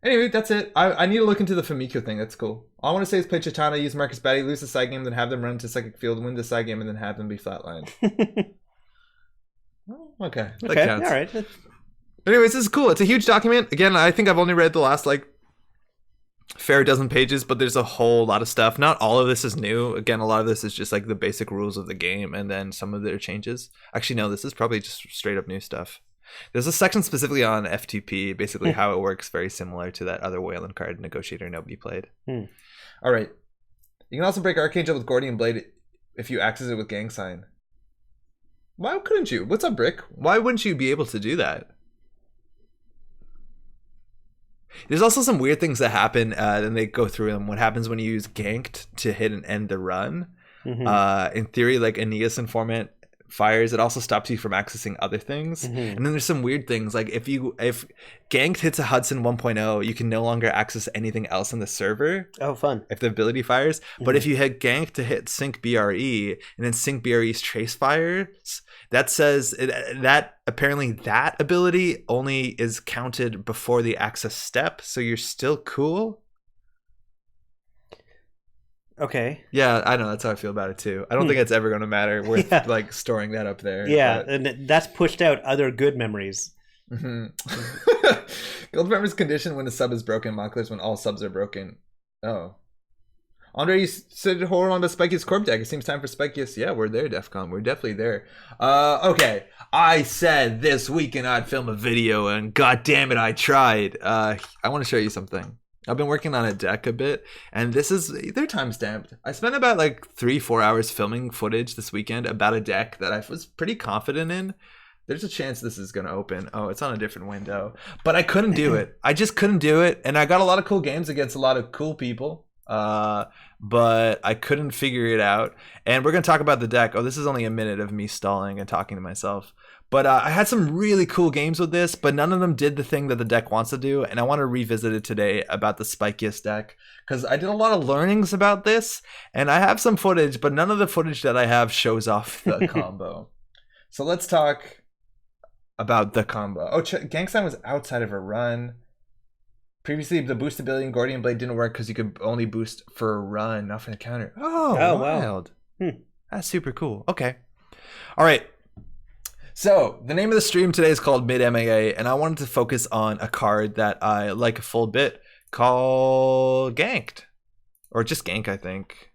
Anyway, that's it. I need to look into the Fumiko thing. That's cool. All I want to say is play Chitana, use Marcus Batty, lose the side game, then have them run to Psychic Field, win the side game, and then have them be flatlined. Okay. That counts. All right. Anyways, this is cool. It's a huge document. Again, I think I've only read the last fair dozen pages, but there's a whole lot of stuff. Not all of this is new. Again, a lot of this is just like the basic rules of the game, and then some of their changes. Actually, no, this is probably just straight up new stuff. There's a section specifically on FTP, basically how it works, very similar to that other Wayland card Negotiator nobody played. All right. You can also break Archangel with Gordian Blade if you access it with Gang Sign. Why couldn't you? What's up, Brick? Why wouldn't you be able to do that? There's also some weird things that happen, and they go through them. What happens when you use Ganked to hit and end the run? In theory, like Aeneas Informant fires, it also stops you from accessing other things. And then there's some weird things, like if ganked hits a Hudson 1.0, you can no longer access anything else in the server. Oh, fun. If the ability fires. But if you hit gank to hit sync BRE, and then sync BRE's trace fires, that says that apparently that ability only is counted before the access step, so you're still cool. Okay. Yeah, I know. That's how I feel about it too. I don't think it's ever going to matter with like storing that up there. Yeah, and that's pushed out other good memories. Gold farmer's condition when a sub is broken. Mockler's when all subs are broken. Oh. Andre, you said hold on to Spiky's Corp deck. It seems time for Spiky's. Yeah, we're there, DEFCON. We're definitely there. Okay. I said this weekend I'd film a video, and god damn it, I tried. I want to show you something. I've been working on a deck a bit, and they're time stamped. I spent about like 3-4 hours filming footage this weekend about a deck that I was pretty confident in. There's a chance this is going to open. Oh, it's on a different window. But I couldn't do it. I just couldn't do it. And I got a lot of cool games against a lot of cool people. But I couldn't figure it out. And we're going to talk about the deck. Oh, this is only a minute of me stalling and talking to myself. But I had some really cool games with this, but none of them did the thing that the deck wants to do. And I want to revisit it today about the Spikiest deck, because I did a lot of learnings about this, and I have some footage, but none of the footage that I have shows off the combo. So let's talk about the combo. Oh, Gangstein was outside of a run. Previously, the boost ability in Gordian Blade didn't work because you could only boost for a run, not for a counter. Oh, wild. Wow. That's super cool. Okay. All right. So, the name of the stream today is called Mid-MAA, and I wanted to focus on a card that I like a full bit called Ganked. Or just Gank, I think.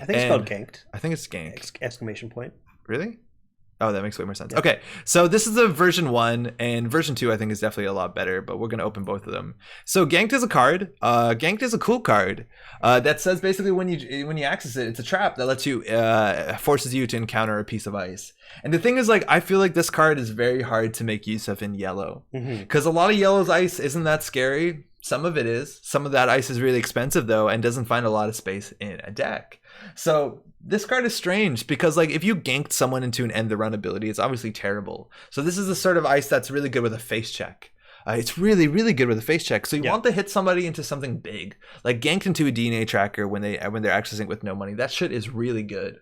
I think it's called Ganked. I think it's Gank. Exclamation point. Really? Oh, that makes way more sense. Yeah. Okay, so this is the version 1, and version 2 I think is definitely a lot better, but we're going to open both of them. So Ganked is a card. Ganked is a cool card that says basically when you access it, it's a trap that lets you, forces you to encounter a piece of ice. And the thing is, like, I feel like this card is very hard to make use of in yellow. Because a lot of yellow's ice isn't that scary. Some of it is. Some of that ice is really expensive, though, and doesn't find a lot of space in a deck. So this card is strange because, like, if you ganked someone into an end the run ability, it's obviously terrible. So this is the sort of ice that's really good with a face check. It's really, really good with a face check. So you want to hit somebody into something big, like ganked into a DNA tracker when they're accessing with no money. That shit is really good.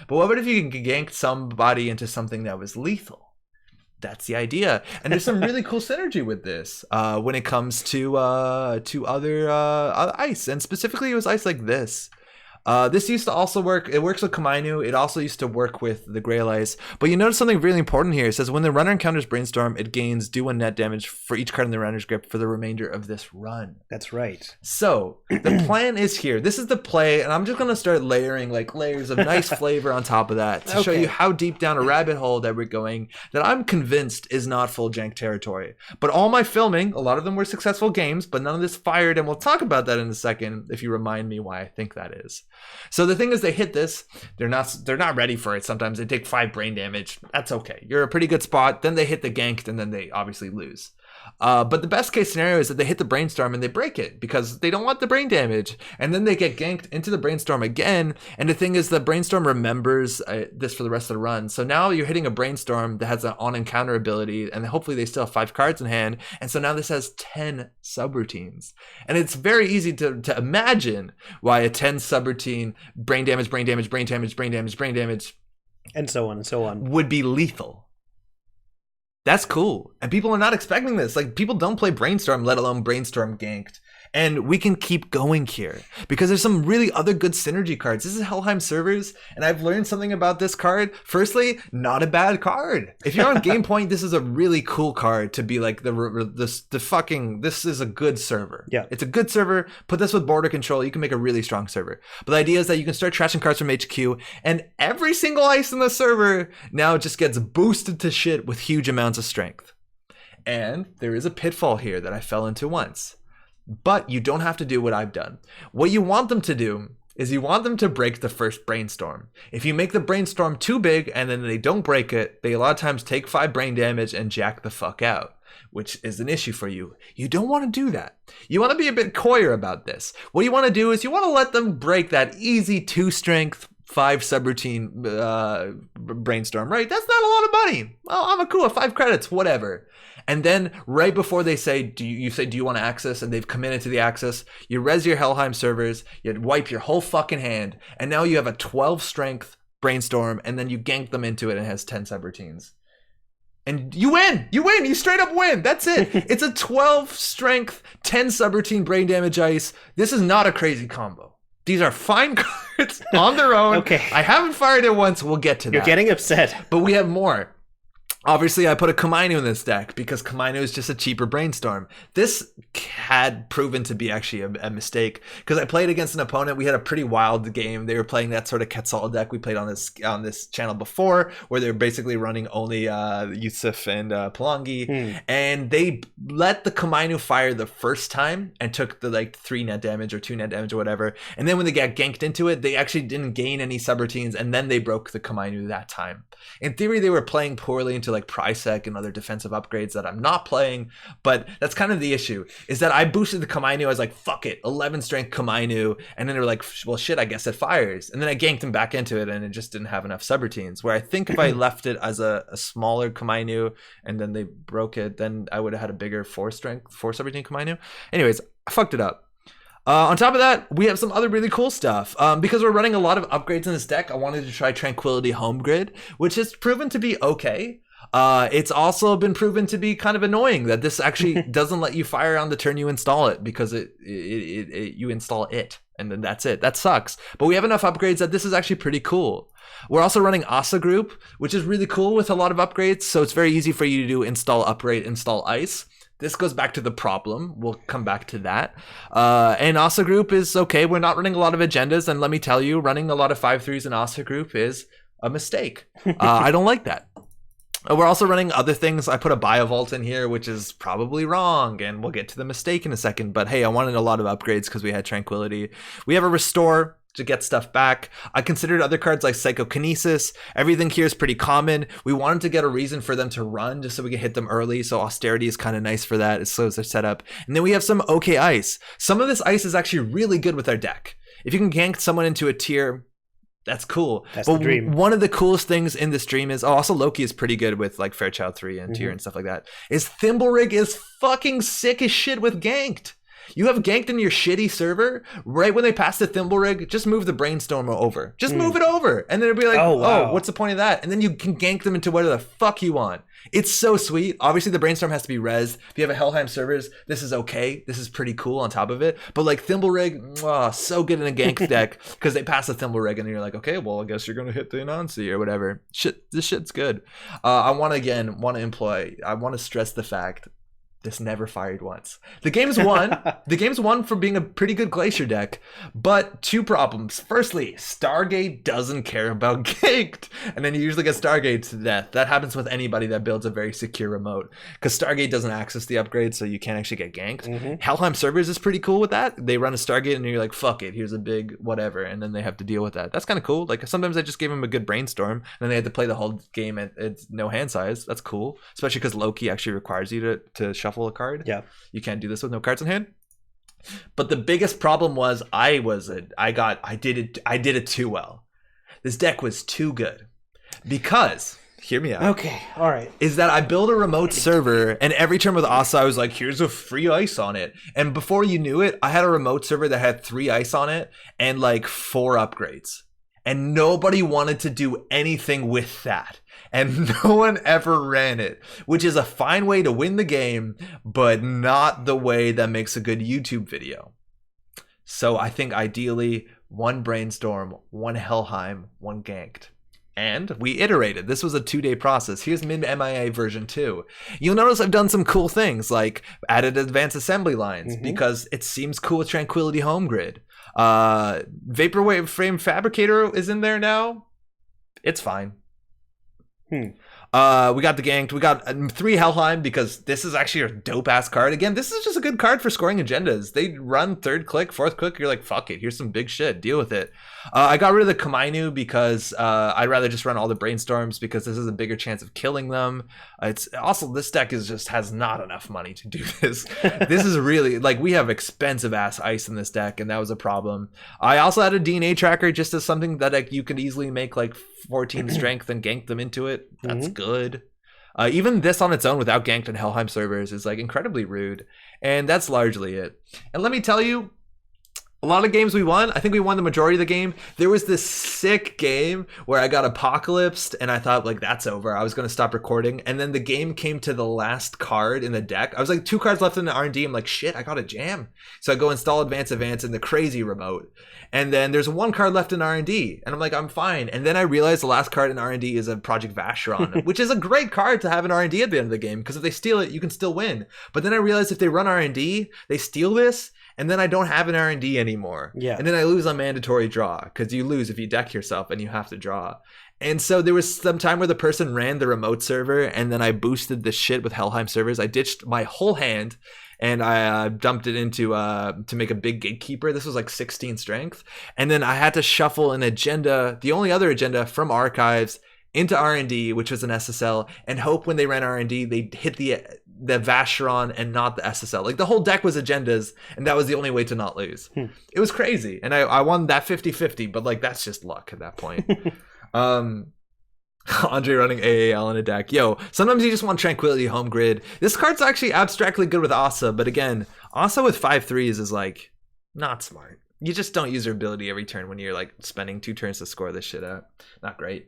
But what about if you ganked somebody into something that was lethal? That's the idea, and there's some really cool synergy with this when it comes to other ice, and specifically it was ice like this. This used to also work. It works with Kamainu. It also used to work with the Grail Ice. But you notice something really important here. It says when the runner encounters Brainstorm, it gains do1 net damage for each card in the runner's grip for the remainder of this run. That's right. So the plan is here. This is the play, and I'm just gonna start layering like layers of nice flavor on top of that to show you how deep down a rabbit hole that we're going. That I'm convinced is not full jank territory. But all my filming, a lot of them were successful games, but none of this fired, and we'll talk about that in a second if you remind me why I think that is. So the thing is, they hit this, they're not ready for it. Sometimes they take 5 brain damage. That's okay. You're a pretty good spot. Then they hit the ganked, and then they obviously lose. But the best case scenario is that they hit the brainstorm and they break it because they don't want the brain damage, and then they get ganked into the brainstorm again. And the thing is, the brainstorm remembers this for the rest of the run. So now you're hitting a brainstorm that has an on encounter ability, and hopefully they still have 5 cards in hand. And so now this has 10 subroutines, and it's very easy to imagine why a 10 subroutine brain damage, brain damage, brain damage, brain damage, brain damage, and so on and so on would be lethal. That's cool. And people are not expecting this. Like, people don't play Brainstorm, let alone Brainstorm ganked. And we can keep going here because there's some really other good synergy cards. This is Helheim servers, and I've learned something about this card. Firstly, not a bad card. If you're on Game Point, this is a really cool card to be like this is a good server. Yeah, it's a good server. Put this with border control, you can make a really strong server. But the idea is that you can start trashing cards from HQ, and every single ice in the server now just gets boosted to shit with huge amounts of strength. And there is a pitfall here that I fell into once. But you don't have to do what I've done. What you want them to do is you want them to break the first brainstorm. If you make the brainstorm too big and then they don't break it, they a lot of times take 5 brain damage and jack the fuck out, which is an issue for you. You don't want to do that. You want to be a bit coyer about this. What you want to do is you want to let them break that easy 2 strength 5 subroutine brainstorm, right? That's not a lot of money. Oh, I'm cool, 5 credits, whatever. And then right before they say, do you want to access? And they've committed to the access. You res your Helheim servers, you wipe your whole fucking hand, and now you have a 12 strength brainstorm, and then you gank them into it and it has 10 subroutines. And you win! You straight up win! That's it! It's a 12 strength, 10 subroutine brain damage ice. This is not a crazy combo. These are fine cards on their own. Okay. I haven't fired it once. We'll get to that. You're getting upset. But we have more. Obviously, I put a Komainu in this deck because Komainu is just a cheaper brainstorm. This had proven to be actually a mistake because I played against an opponent. We had a pretty wild game. They were playing that sort of Quetzal deck we played on this channel before, where they were basically running only Yusuf and Palangi, and they let the Komainu fire the first time and took the like 3 net damage or 2 net damage or whatever. And then when they got ganked into it, they actually didn't gain any subroutines, and then they broke the Komainu that time. In theory, they were playing poorly into like Prisec and other defensive upgrades that I'm not playing, but that's kind of the issue, is that I boosted the Komainu. I was like, fuck it, 11 strength Komainu, and then they were like, well shit, I guess it fires, and then I ganked them back into it and it just didn't have enough subroutines, where I think if I left it as a smaller Komainu and then they broke it, then I would have had a bigger 4 subroutine Komainu. Anyways, I fucked it up. On top of that, we have some other really cool stuff. Because we're running a lot of upgrades in this deck, I wanted to try Tranquility Home Grid, which has proven to be okay. It's also been proven to be kind of annoying that this actually doesn't let you fire on the turn you install it, because you install it and then that's it. That sucks. But we have enough upgrades that this is actually pretty cool. We're also running Asa Group, which is really cool with a lot of upgrades. So it's very easy for you to do install, upgrade, install ice. This goes back to the problem. We'll come back to that. And Asa Group is okay. We're not running a lot of agendas. And let me tell you, running a lot of 5/3s in Asa Group is a mistake. I don't like that. We're also running other things. I put a Biovault in here, which is probably wrong, and we'll get to the mistake in a second. But hey, I wanted a lot of upgrades because we had Tranquility. We have a Restore to get stuff back. I considered other cards like Psychokinesis. Everything here is pretty common. We wanted to get a reason for them to run just so we can hit them early. So Austerity is kind of nice for that. It slows their setup. And then we have some okay ice. Some of this ice is actually really good with our deck. If you can gank someone into a tier, that's cool. That's the dream. One of the coolest things in this dream is, also Loki is pretty good with like Fairchild 3 and tier and stuff like that, is Thimblerig is fucking sick as shit with ganked. You have ganked in your shitty server, right when they pass the Thimblerig, just move the Brainstormer over. Just move it over. And then it'll be like, oh, what's the point of that? And then you can gank them into whatever the fuck you want. It's so sweet. Obviously, the Brainstorm has to be rezzed. If you have a Helheim servers, this is okay. This is pretty cool on top of it. But like Thimblerig, so good in a gank deck because they pass the Thimblerig and you're like, okay, well, I guess you're going to hit the Anansi or whatever. This shit's good. I want to stress the fact this never fired once. The game's won. The game's won for being a pretty good Glacier deck, but 2 problems. Firstly, Stargate doesn't care about ganked, and then you usually get Stargate to death. That happens with anybody that builds a very secure remote, because Stargate doesn't access the upgrade, so you can't actually get ganked. Helheim servers is pretty cool with that. They run a Stargate, and you're like, fuck it, here's a big whatever, and then they have to deal with that. That's kind of cool. Like, sometimes I just gave them a good Brainstorm, and then they had to play the whole game at no hand size. That's cool, especially because Loki actually requires you to shuffle a card. Yeah, you can't do this with no cards in hand. But the biggest problem was I did it too well. This deck was too good because, hear me out. Okay, all right. Is that I built a remote server, and every turn with Asa, I was like, here's a free ice on it. And before you knew it, I had a remote server that had 3 ice on it and like 4 upgrades. And nobody wanted to do anything with that. And no one ever ran it, which is a fine way to win the game, but not the way that makes a good YouTube video. So I think ideally 1 Brainstorm, 1 Helheim, 1 ganked. And we iterated. This was a 2-day process. Here's MIA version 2. You'll notice I've done some cool things, like added advanced assembly lines because it seems cool with Tranquility Home Grid. Vaporwave Frame Fabricator is in there now. It's fine. We got the ganked. We got 3 Helheim because this is actually a dope ass card. Again, this is just a good card for scoring agendas. They run 3rd click, 4th click. You're like, fuck it. Here's some big shit. Deal with it. I got rid of the Komainu because I'd rather just run all the brainstorms because this is a bigger chance of killing them. It's also, this deck is just has not enough money to do this. This is really like, we have expensive ass ice in this deck, and that was a problem. I also had a DNA tracker just as something that like, you could easily make like 14 strength and gank them into it. That's good. Even this on its own without ganked and Helheim servers is like incredibly rude, and that's largely it. And let me tell you, a lot of games we won. I think we won the majority of the game. There was this sick game where I got apocalypsed and I thought like, that's over. I was going to stop recording. And then the game came to the last card in the deck. I was like 2 cards left in the R&D. I'm like, shit, I got a jam. So I go install Advance in the crazy remote. And then there's 1 card left in R&D. And I'm like, I'm fine. And then I realized the last card in R&D is a Project Vacheron, which is a great card to have in R&D at the end of the game. Because if they steal it, you can still win. But then I realized if they run R&D, they steal this, and then I don't have an R&D anymore. Yeah. And then I lose on mandatory draw, because you lose if you deck yourself and you have to draw. And so there was some time where the person ran the remote server, and then I boosted the shit with Helheim servers. I ditched my whole hand, and I dumped it into to make a big gatekeeper. This was like 16 strength. And then I had to shuffle an agenda, the only other agenda from archives, into R&D, which was an SSL, and hope when they ran R&D, they hit the Vacheron and not the SSL. Like the whole deck was agendas, and that was the only way to not lose. It was crazy. And I won that 50-50, but like that's just luck at that point. Andre running AAL in a deck. Yo, sometimes you just want tranquility home grid. This card's actually abstractly good with Asa, but again, Asa with 5/3s is like not smart. You just don't use your ability every turn when you're like spending 2 turns to score this shit out. Not great.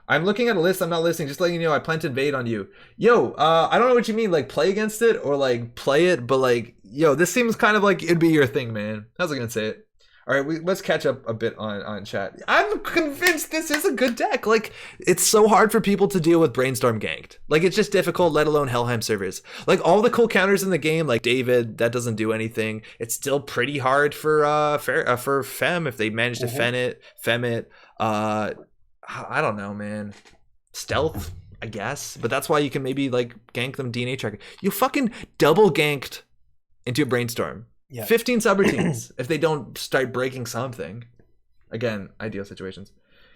I'm looking at a list. I'm not listening. Just letting you know, I plan to invade on you. Yo, I don't know what you mean. Like, play against it or, like, play it. But, like, yo, this seems kind of like it'd be your thing, man. How's I going to say it? All right, let's catch up a bit on chat. I'm convinced this is a good deck. Like, it's so hard for people to deal with Brainstorm ganked. Like, it's just difficult, let alone Helheim servers. Like, all the cool counters in the game, like David, that doesn't do anything. It's still pretty hard for Fem if they manage to fem it. I don't know, man. Stealth, I guess. But that's why you can maybe, like, gank them DNA tracker. You fucking double ganked into a Brainstorm. Yeah. 15 subroutines if they don't start breaking something. Again, ideal situations.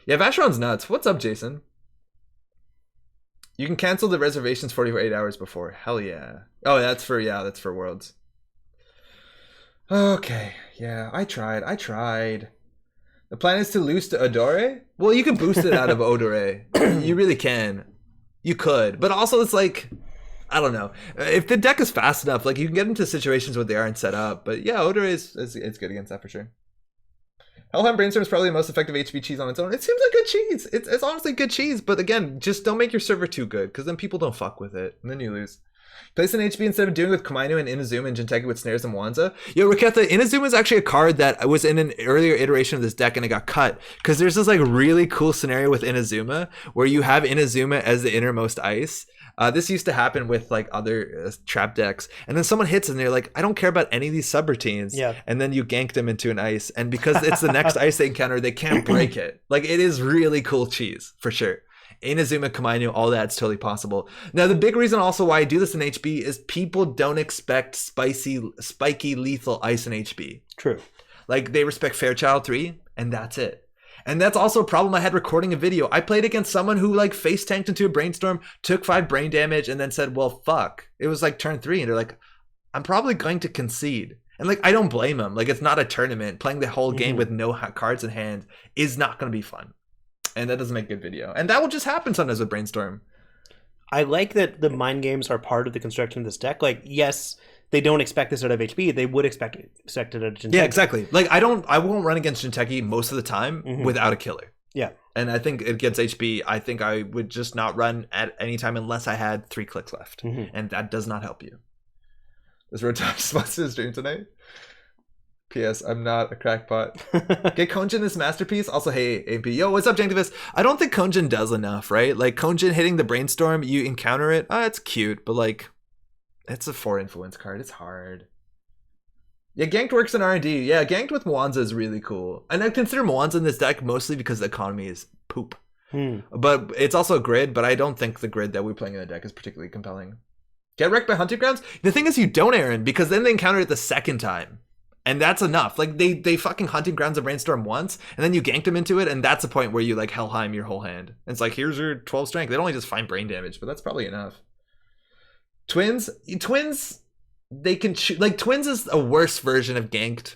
Yeah, Vacheron's nuts. What's up, Jason? You can cancel the reservations 48 hours before. Hell yeah. Oh, that's for Worlds. Okay. Yeah, I tried. The plan is to lose to Odore? Well, you can boost it out of Odore. You really can. You could. But also, it's like, I don't know. If the deck is fast enough, like, you can get into situations where they aren't set up. But yeah, Odore is good against that for sure. Helheim Brainstorm is probably the most effective HB cheese on its own. It seems like good cheese. It's honestly good cheese. But again, just don't make your server too good, because then people don't fuck with it. And then you lose. Place an HB instead of doing with Komainu and Inazuma and Jinteki with Snares and Wanza. Yo, Raketha, Inazuma is actually a card that was in an earlier iteration of this deck and it got cut. Because there's this like really cool scenario with Inazuma where you have Inazuma as the innermost ice. This used to happen with like other trap decks. And then someone hits and they're like, I don't care about any of these subroutines. Yeah. And then you gank them into an ice. And because it's the next ice they encounter, they can't break it. Like, it is really cool cheese, for sure. Inazuma, Komainu, all that's totally possible. Now, the big reason also why I do this in HB is people don't expect spiky, lethal ice in HB. True. Like, they respect Fairchild 3, and that's it. And that's also a problem I had recording a video. I played against someone who, like, face tanked into a Brainstorm, took 5 brain damage, and then said, well, fuck. It was, like, turn 3, and they're like, I'm probably going to concede. And, like, I don't blame them. Like, it's not a tournament. Playing the whole game with no cards in hand is not going to be fun. And that doesn't make a good video. And that will just happen sometimes with Brainstorm. I like that the mind games are part of the construction of this deck. Like, yes, they don't expect this out of HB. They would expect it out of Jinteki. Yeah, exactly. Like, I won't run against Jinteki most of the time without a killer. Yeah. And I think against HB, I think I would just not run at any time unless I had 3 clicks left. And that does not help you. Is Rotom sponsor the stream tonight? P.S. I'm not a crackpot. Get Konjin this masterpiece. Also, hey, AP. Yo, what's up, Janktivist? I don't think Konjin does enough, right? Like, Konjin hitting the Brainstorm, you encounter it. It's cute, but, like, it's a 4 influence card. It's hard. Yeah, Ganked works in R&D. Yeah, Ganked with Mwanza is really cool. And I consider Mwanza in this deck mostly because the economy is poop. But it's also grid, but I don't think the grid that we're playing in the deck is particularly compelling. Get wrecked by Hunting Grounds? The thing is you don't, Aaron, because then they encounter it the second time. And that's enough. Like, they fucking Hunting Grounds a Brainstorm once, and then you ganked them into it, and that's the point where you, like, Helheim your whole hand. And it's like, here's your 12 strength. They'd only just find brain damage, but that's probably enough. Twins, they can shoot. Like, Twins is a worse version of ganked,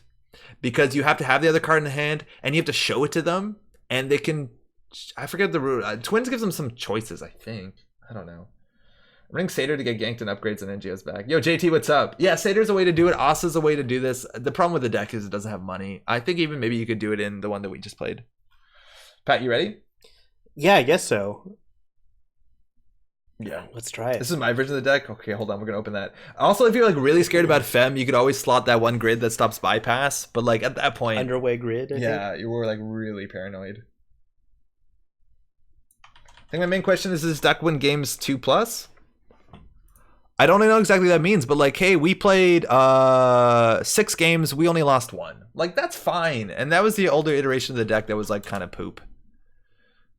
because you have to have the other card in the hand, and you have to show it to them, and they can... I forget the rule. Twins gives them some choices, I think. I don't know. Ring Satyr to get ganked and upgrades and NGOs back. Yo, JT, what's up? Yeah, Satyr's a way to do it. Asa's a way to do this. The problem with the deck is it doesn't have money. I think even maybe you could do it in the one that we just played. Pat, you ready? Yeah, I guess so. Yeah. Let's try it. This is my version of the deck. Okay, hold on. We're going to open that. Also, if you're like really scared about Fem, you could always slot that one grid that stops bypass. But like at that point... Underway grid, I think. You were like really paranoid. I think my main question is, does this deck win games 2+? I don't know exactly what that means, but like, hey, we played 6 games, we only lost 1. Like, that's fine. And that was the older iteration of the deck that was like kind of poop.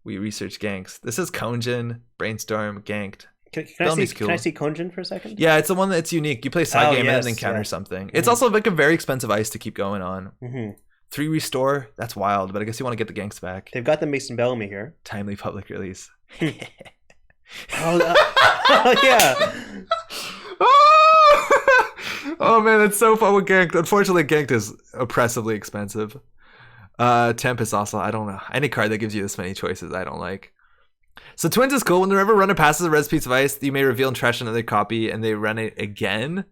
We researched ganks. This is Konjin, Brainstorm, ganked. Can I see Konjin for a second? Yeah, it's the one that's unique. You play side game and then counter something. It's also like a very expensive ice to keep going on. 3 restore, that's wild, but I guess you want to get the ganks back. They've got the Mason Bellamy here. Timely public release. Yeah. Oh man, it's so fun with ganked. Unfortunately, ganked is oppressively expensive. Tempest also, I don't know. Any card that gives you this many choices, I don't like. So Twins is cool. Whenever a runner passes a res piece of ice, you may reveal and trash another copy, and they run it again.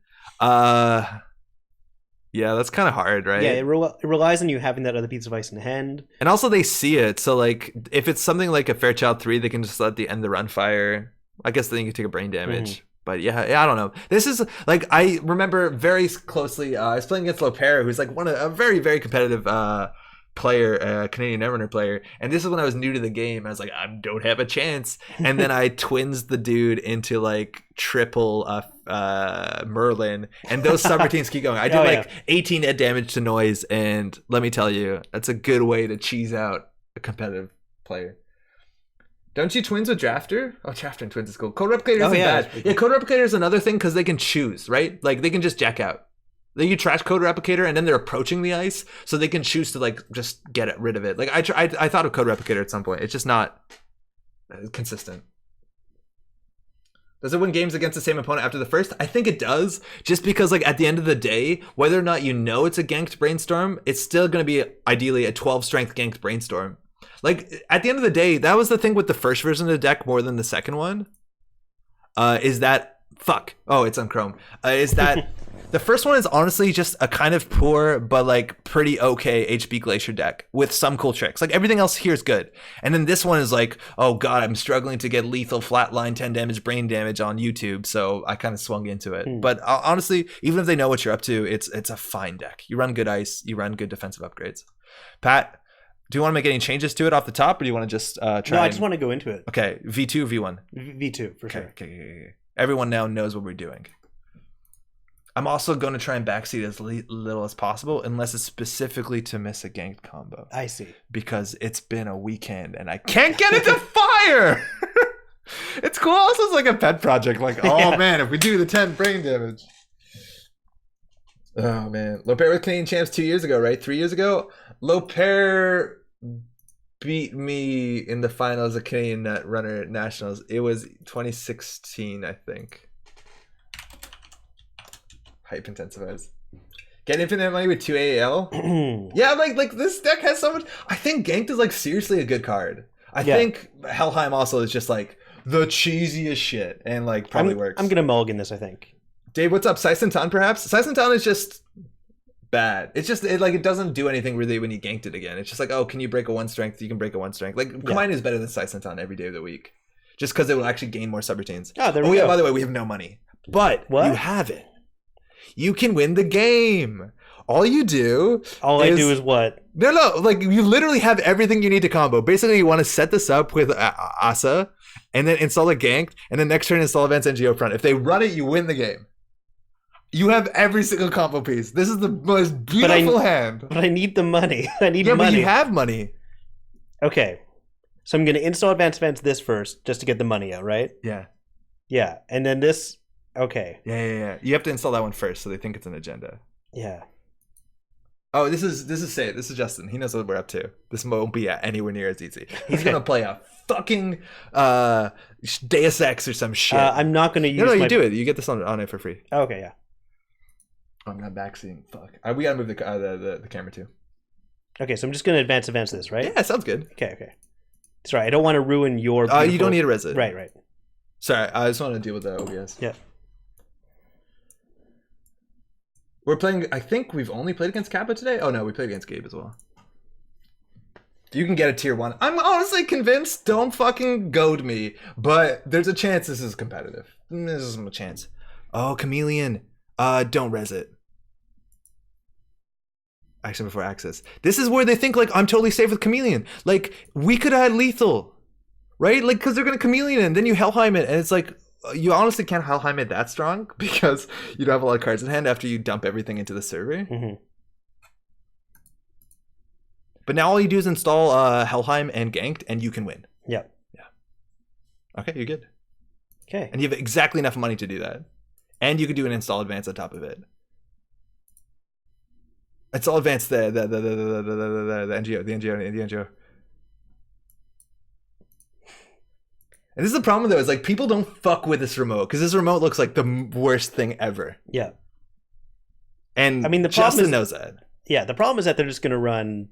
Yeah, that's kind of hard, right? Yeah, it relies on you having that other piece of ice in hand. And also they see it, so like if it's something like a Fairchild 3, they can just let the end the run fire. I guess then you can take a brain damage. But yeah, I don't know. This is like, I remember very closely, I was playing against Lopera, who's like a very, very competitive player, Canadian Netrunner player, and this is when I was new to the game. I was like, I don't have a chance, and then I twins the dude into like triple Merlin, and those subroutines keep going. I did 18 net damage to noise, and let me tell you, that's a good way to cheese out a competitive player. Don't you twins with Drafter? Oh, Drafter and twins is cool. Code Replicator isn't bad. Yeah, Code Replicator is another thing because they can choose, right? Like they can just jack out. You trash Code Replicator and then they're approaching the ice, so they can choose to like just get rid of it. Like I thought of Code Replicator at some point. It's just not consistent. Does it win games against the same opponent after the first? I think it does, just because like at the end of the day, whether or not you know it's a ganked Brainstorm, it's still going to be ideally a 12 strength ganked Brainstorm. Like at the end of the day, that was the thing with the first version of the deck more than the second one. Is that it's on Chrome. Is that the first one is honestly just a kind of poor but like pretty okay HB Glacier deck with some cool tricks. Like everything else here is good, and then this one is like, oh god, I'm struggling to get lethal flatline 10 damage brain damage on YouTube, so I kind of swung into it. But honestly, even if they know what you're up to, it's a fine deck. You run good ice, you run good defensive upgrades. Pat, do you want to make any changes to it off the top, or do you want to just try? No, I just want to go into it. Okay, V2, V1? V2, for sure. Okay. Everyone now knows what we're doing. I'm also going to try and backseat as little as possible, unless it's specifically to miss a ganked combo. I see. Because it's been a weekend, and I can't get it to fire! It's cool. Also, it's like a pet project. Like, oh man, if we do the 10 brain damage. Oh man. Lopera was Canadian champs 2 years ago, right? 3 years ago? Lopera beat me in the finals of Canadian Netrunner Nationals. It was 2016, I think. Hype intensifies. Get infinite money with 2 AAL? Yeah, like this deck has so much. I think Ganked is like seriously a good card. I think Helheim also is just like the cheesiest shit and like probably works. I'm gonna mulligan this, I think. Dave, what's up? Saisentan perhaps? Saisentan is just bad. It's just it doesn't do anything really when you ganked it again. It's just like, oh, can you break a 1 strength? You can break a 1 strength. Like Kamine is better than Saisentan every day of the week. Just because it will actually gain more subroutines. Oh, there we go. By the way, we have no money. But you have it. You can win the game. All I do is what? No, like you literally have everything you need to combo. Basically, you want to set this up with Asa, and then install a gank, and then next turn install Advanced NGO front. If they run it, you win the game. You have every single combo piece. This is the most beautiful hand. But I need the money. I need money. But you have money. Okay. So I'm going to install advanced events this first, just to get the money out, right? Yeah. Yeah, and then this. Okay. Yeah. You have to install that one first, so they think it's an agenda. Yeah. Oh, this is Justin. He knows what we're up to. This won't be anywhere near as easy. He's gonna play a fucking Deus Ex or some shit. I'm not gonna use. No, you do it. You get this on it for free. Okay, yeah. I'm not backseating. Fuck. We gotta move the camera too. Okay, so I'm just gonna advance events this, right? Yeah, sounds good. Okay. Sorry, I don't want to ruin your. You don't need a resident. Right. Sorry, I just want to deal with the OBS. Yeah. We're playing. I think we've only played against Kappa today. Oh no, we played against Gabe as well. You can get a tier 1. I'm honestly convinced. Don't fucking goad me, but there's a chance this is competitive. There's a chance. Oh, Chameleon. Don't res it. Action before access. This is where they think like I'm totally safe with Chameleon. Like we could have had lethal, right? Like because they're gonna Chameleon and then you Helheim it, and it's like. You honestly can't Helheim it that strong because you don't have a lot of cards in hand after you dump everything into the server. Mm-hmm. But now all you do is install Helheim and Ganked, and you can win. Yeah. Okay, you're good. Okay. And you have exactly enough money to do that. And you can do an install advance on top of it. Install advance the NGO. And this is the problem though, is like people don't fuck with this remote because this remote looks like the worst thing ever. Yeah. And I mean, the problem Justin knows that. Yeah, the problem is that they're just going to run.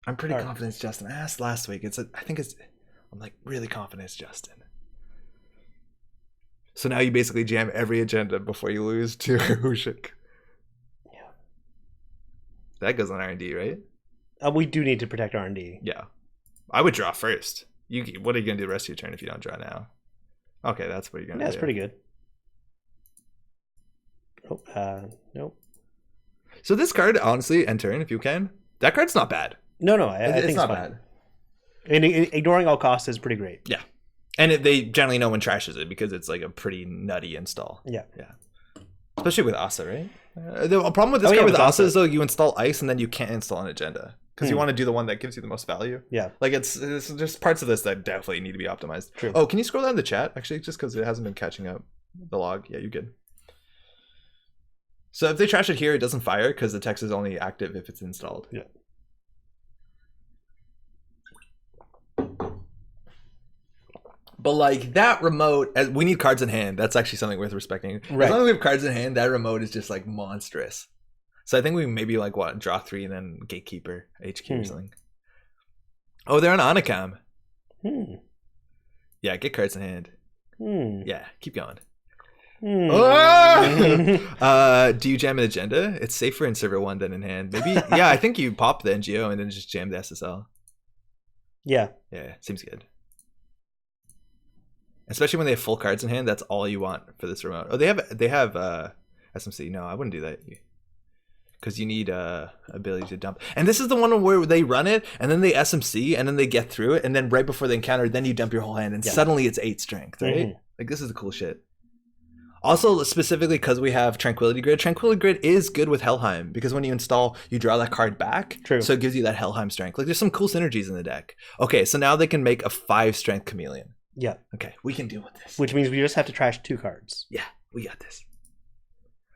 I'm pretty confident it's Justin. I asked last week. I'm like really confident it's Justin. So now you basically jam every agenda before you lose to Hushik. Yeah. That goes on R&D, right? We do need to protect R&D. Yeah. I would draw first. What are you going to do the rest of your turn if you don't draw now? Okay, that's what you're going to do. That's pretty good. Nope. So this card, honestly, end turn, if you can. That card's not bad. No, I think it's not bad. And ignoring all costs is pretty great. Yeah. And they generally no one trashes it because it's like a pretty nutty install. Yeah. Especially with Asa, right? The problem with this card with Asa is though you install Ice and then you can't install an agenda. Because you want to do the one that gives you the most value. Yeah. Like it's just parts of this that definitely need to be optimized. True. Oh, can you scroll down the chat? Actually, just because it hasn't been catching up. The log. Yeah, you're good. So if they trash it here, it doesn't fire because the text is only active if it's installed. Yeah. But like that remote, we need cards in hand. That's actually something worth respecting. Right. As long as we have cards in hand, that remote is just like monstrous. So I think we maybe like draw 3 and then Gatekeeper, HQ or something. Oh, they're on Anacam. Yeah, get cards in hand. Yeah, keep going. Oh! Do you jam an agenda? It's safer in server 1 than in hand. Maybe. Yeah, I think you pop the NGO and then just jam the SSL. Yeah, seems good. Especially when they have full cards in hand, that's all you want for this remote. Oh, they have SMC. No, I wouldn't do that. Because you need ability to dump. And this is the one where they run it, and then they SMC, and then they get through it, and then right before they encounter, then you dump your whole hand, and suddenly it's 8 strength, right? Like, this is the cool shit. Also, specifically because we have Tranquility Grid. Tranquility Grid is good with Helheim, because when you install, you draw that card back. True. So it gives you that Helheim strength. Like, there's some cool synergies in the deck. Okay, so now they can make a 5 strength Chameleon. Yeah. Okay, we can deal with this. Which means we just have to trash 2 cards. Yeah, we got this.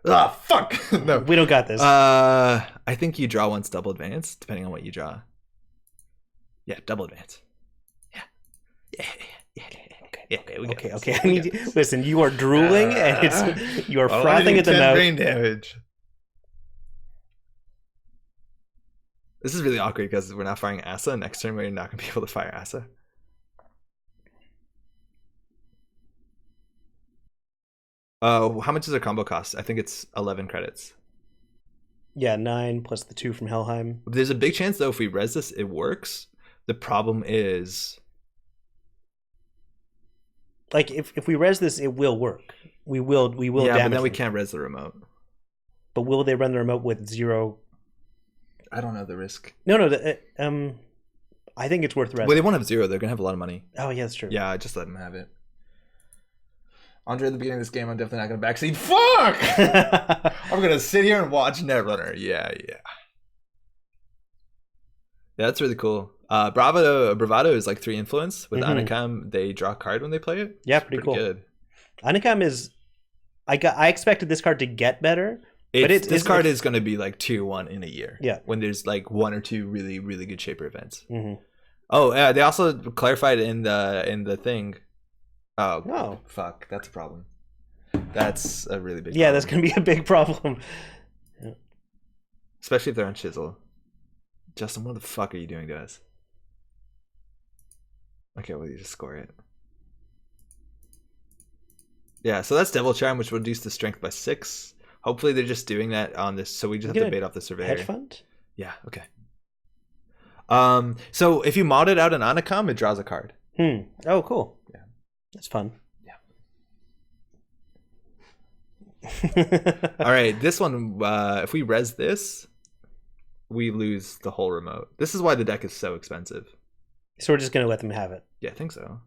Ah, fuck. No, we don't got this. I think you draw once double advance, depending on what you draw. Yeah, double advance. Yeah. Okay. I need you. Listen, you are drooling and you are frothing at the mouth. Brain damage. This is really awkward because we're not firing Asa. Next turn, we're not going to be able to fire Asa. How much does a combo cost? I think it's 11 credits. Yeah, 9 plus the 2 from Helheim. There's a big chance though if we res this, it works. The problem is, like, if we res this, it will work. We will. Yeah, damage but then we them. can't res the remote. But will they run the remote with 0? I don't know the risk. No. I think it's worth res. Well, they won't have 0. They're gonna have a lot of money. Oh yeah, that's true. Yeah, just let them have it. Andre, at the beginning of this game, I'm definitely not going to backseat. Fuck! I'm going to sit here and watch Netrunner. Yeah. Yeah, that's really cool. Bravado is like 3 influence. With Anakam, they draw a card when they play it. Yeah, pretty cool. Good. Anakam is... I expected this card to get better, but this card is going to be like tier 1 in a year. Yeah. When there's like 1 or 2 really, really good Shaper events. Oh, yeah, they also clarified in the thing. Oh, fuck. That's a problem. That's a really big problem. Yeah, that's going to be a big problem. Yeah. Especially if they're on Chisel. Justin, what the fuck are you doing to us? Okay, well, you just score it. Yeah, so that's Devil Charm, which will reduce the strength by 6. Hopefully they're just doing that on this, so we just have to bait off the Surveyor. Hedge fund? Yeah, okay. So if you mod it out in Anakam, it draws a card. Oh, cool. Yeah. That's fun. Yeah. All right, this one, if we res this, we lose the whole remote. This is why the deck is so expensive. So we're just going to let them have it. Yeah, I think so.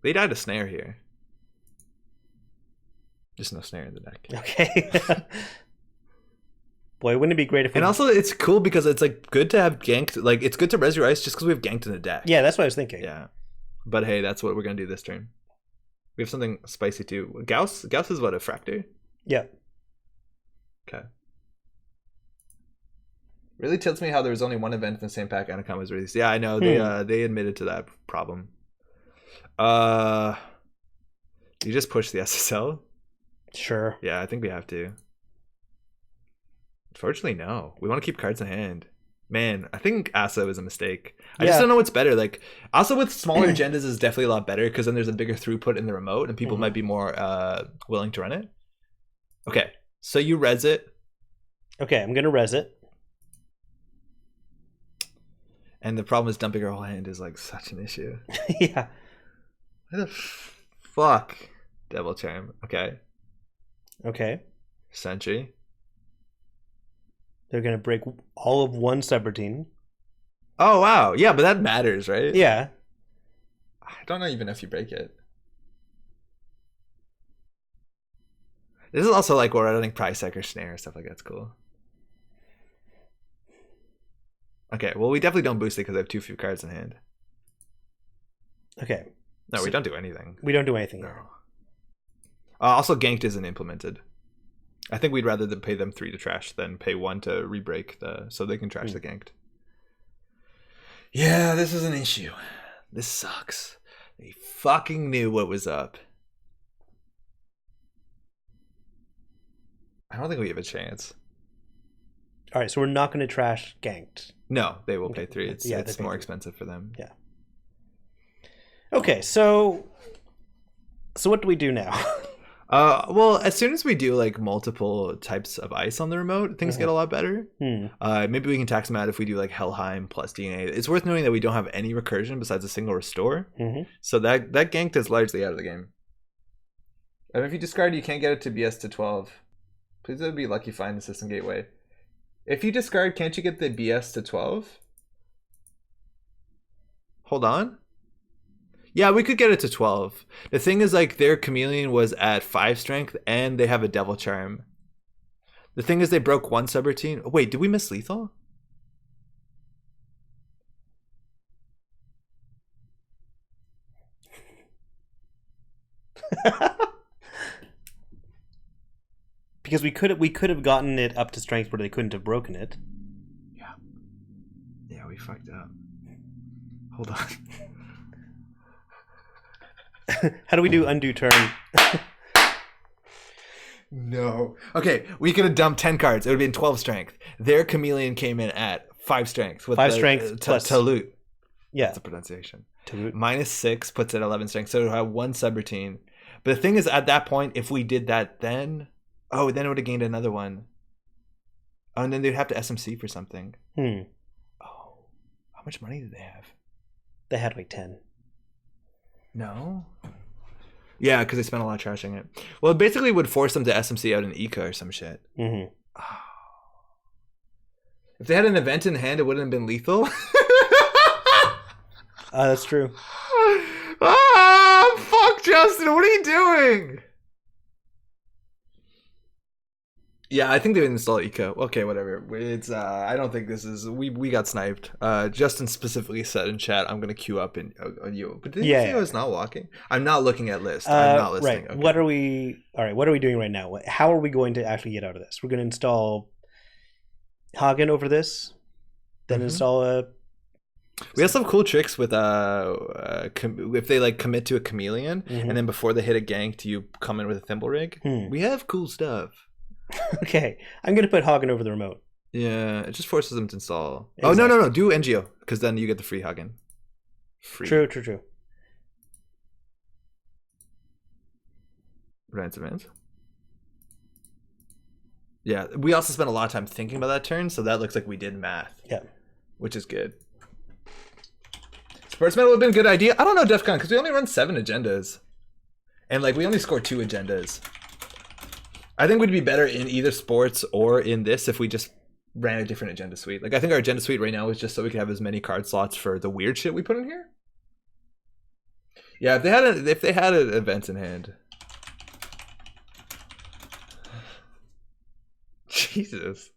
They died a snare here. Just no snare in the deck. Okay. Boy, wouldn't it be great if we... And also, it's cool because it's like good to have ganked. Like, it's good to res your ice just because we have ganked in the deck. Yeah, that's what I was thinking. Yeah. But hey, that's what we're going to do this turn. We have something spicy too. Gauss is what, a Fractor? Yeah. Okay. Really tilts me how there was only 1 event in the same pack Anacom was released. Yeah, I know. They admitted to that problem. You just push the SSL? Sure. Yeah, I think we have to. Unfortunately, no. We want to keep cards in hand. Man, I think ASO is a mistake. I just don't know what's better. Like, ASO with smaller agendas is definitely a lot better because then there's a bigger throughput in the remote and people might be more willing to run it. Okay, so you res it. Okay, I'm going to res it. And the problem is dumping our whole hand is like such an issue. Yeah. What the fuck? Devil Charm. Okay. Okay. Sentry. They're going to break all of 1 subroutine. Oh, wow. Yeah, but that matters, right? Yeah. I don't know even if you break it. This is also like where I think Price Secker, Snare, stuff like that's cool. Okay, well, we definitely don't boost it because I have too few cards in hand. Okay. No, we don't do anything. We don't do anything. No. Also, ganked isn't implemented. I think we'd rather than pay them 3 to trash than pay 1 to re-break so they can trash the ganked. Yeah, this is an issue. This sucks. They fucking knew what was up. I don't think we have a chance. All right, so we're not going to trash ganked. No, they will pay 3. It's more expensive for them. Yeah. Okay, so what do we do now? Well, as soon as we do like multiple types of ice on the remote, things get a lot better. Maybe we can tax them out if we do like Helheim plus DNA. It's worth noting that we don't have any recursion besides a single restore. So that ganked is largely out of the game. And if you discard, you can't get it to BS to 12. Please be lucky find the system gateway. If you discard, can't you get the BS to 12? Hold on. Yeah, we could get it to 12. The thing is, like, their Chameleon was at 5 strength, and they have a Devil Charm. The thing is, they broke 1 subroutine. Oh, wait, did we miss lethal? Because we could have gotten it up to strength where they couldn't have broken it. Yeah, we fucked up. Hold on. How do we do undo turn? No. Okay, we could have dumped 10 cards. It would have been 12 strength. Their Chameleon came in at 5 strength. With 5 strength plus Talut. Yeah. That's the pronunciation. Talut. -6 puts it at 11 strength. So it would have 1 subroutine. But the thing is, at that point, if we did that then... Oh, then it would have gained another one. Oh, and then they'd have to SMC for something. Oh. How much money did they have? They had like 10. No? Yeah, because they spent a lot trashing it. Well, it basically would force them to SMC out an Eco or some shit. Oh. If they had an event in hand, it wouldn't have been lethal. That's true. Fuck, Justin. What are you doing? Yeah, I think they would install Eco. Okay, whatever. It's I don't think this is we got sniped. Justin specifically said in chat, I'm gonna queue up in on you. But did you see I was not walking? I'm not looking at list. I'm not listening. Right. Okay. What are we doing right now? How are we going to actually get out of this? We're gonna install Hagen over this, then install a. We have some cool tricks with if they like commit to a chameleon and then before they hit a gank, you come in with a thimble rig. We have cool stuff. Okay, I'm gonna put Hagen over the remote. Yeah, it just forces them to install. Exactly. Oh no, do NGO because then you get the free Hagen. True. Ransom. Yeah, we also spent a lot of time thinking about that turn, so that looks like we did math. Yeah, which is good. Sportsman would have been a good idea. I don't know DEF CON because we only run 7 agendas, and like we only score 2 agendas. I think we'd be better in either sports or in this if we just ran a different agenda suite. Like I think our agenda suite right now is just so we could have as many card slots for the weird shit we put in here. Yeah, if they had an event in hand. Jesus.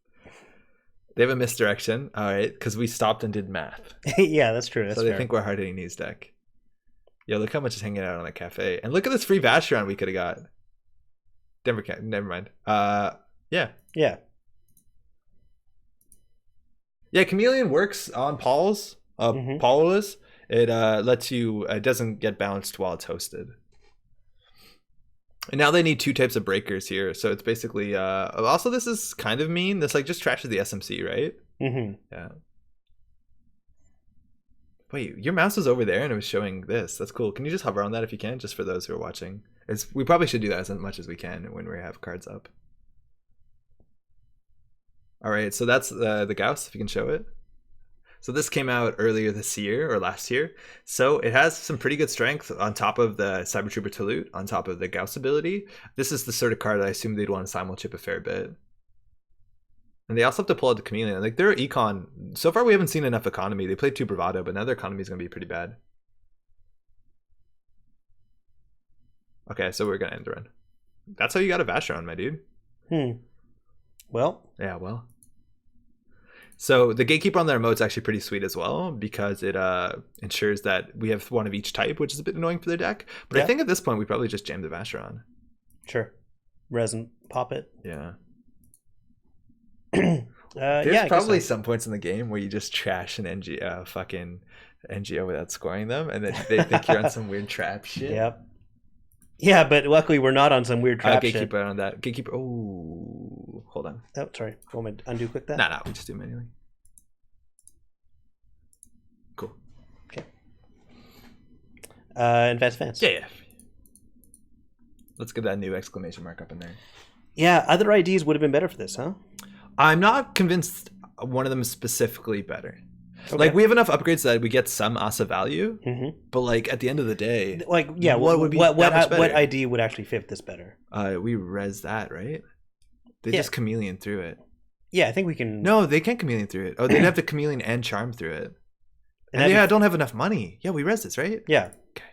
They have a misdirection. All right, because we stopped and did math. Yeah, that's true. That's so they think we're hard-hitting these deck. Yeah, look how much is hanging out on a cafe. And look at this free Vacheron we could have got. Never mind. Yeah. Yeah, Chameleon works on Paul's. Paul's. It lets you. It doesn't get bounced while it's hosted. And now they need 2 types of breakers here, so it's basically. Also, this is kind of mean. This like just trashes the SMC, right? Yeah. Wait, your mouse was over there and it was showing this. That's cool. Can you just hover on that if you can, just for those who are watching? We probably should do that as much as we can when we have cards up. All right, so that's the Gauss, if you can show it. So this came out earlier this year or last year. So it has some pretty good strength on top of the Cyber Trooper Talute, on top of the Gauss ability. This is the sort of card I assume they'd want to simul-chip a fair bit. And they also have to pull out the Chameleon. Like their econ, so far we haven't seen enough economy. They played 2 Bravado, but now their economy is going to be pretty bad. Okay, so we're going to end the run. That's how you got a Vacheron, my dude. Well. Yeah, well. So the Gatekeeper on the remote is actually pretty sweet as well because it ensures that we have 1 of each type, which is a bit annoying for their deck. But I think at this point we probably just jam the Vacheron. Sure. Resin, pop it. Yeah. There's probably some points in the game where you just trash an fucking NGO without scoring them, and then they think you're on some weird trap shit. Yep. Yeah, but luckily we're not on some weird trap shit. Gatekeeper on that. Gatekeeper. Oh, hold on. Oh, sorry. Want me to undo quick that? No, we just do manually. Cool. Okay. Advance. Yeah. Let's get that new exclamation mark up in there. Yeah, other IDs would have been better for this, huh? I'm not convinced one of them is specifically better. Okay. Like we have enough upgrades that we get some ASA value, but like at the end of the day, like yeah, what ID would actually fit this better? We res that, right? They just chameleon through it. Yeah, I think we can. No, they can't chameleon through it. Oh, they'd have to chameleon and charm through it. And yeah, I don't have enough money. Yeah, we res this, right? Yeah. Okay.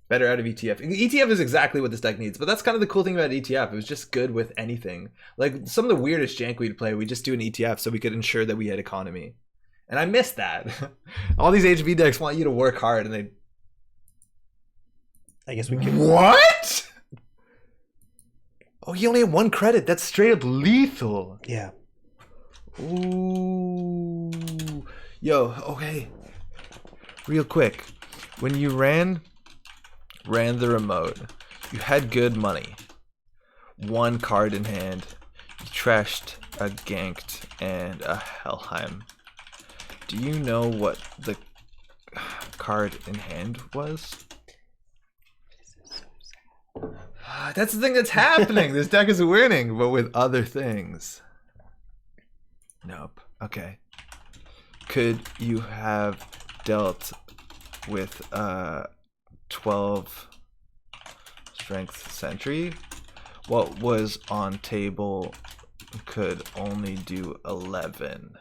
Better out of ETF. ETF is exactly what this deck needs, but that's kind of the cool thing about ETF. It was just good with anything. Like some of the weirdest jank we'd play, we just do an ETF so we could ensure that we had economy. And I miss that. All these HB decks want you to work hard, and they. I guess we can. What? Oh, you only have 1 credit. That's straight up lethal. Yeah. Ooh. Yo. Okay. Real quick, when you ran the remote, you had good money, 1 card in hand, you trashed a ganked and a Helheim. Do you know what the card in hand was? That's the thing that's happening. This deck is winning, but with other things. Nope. Okay. Could you have dealt with 12 strength sentry? What was on table could only do 11.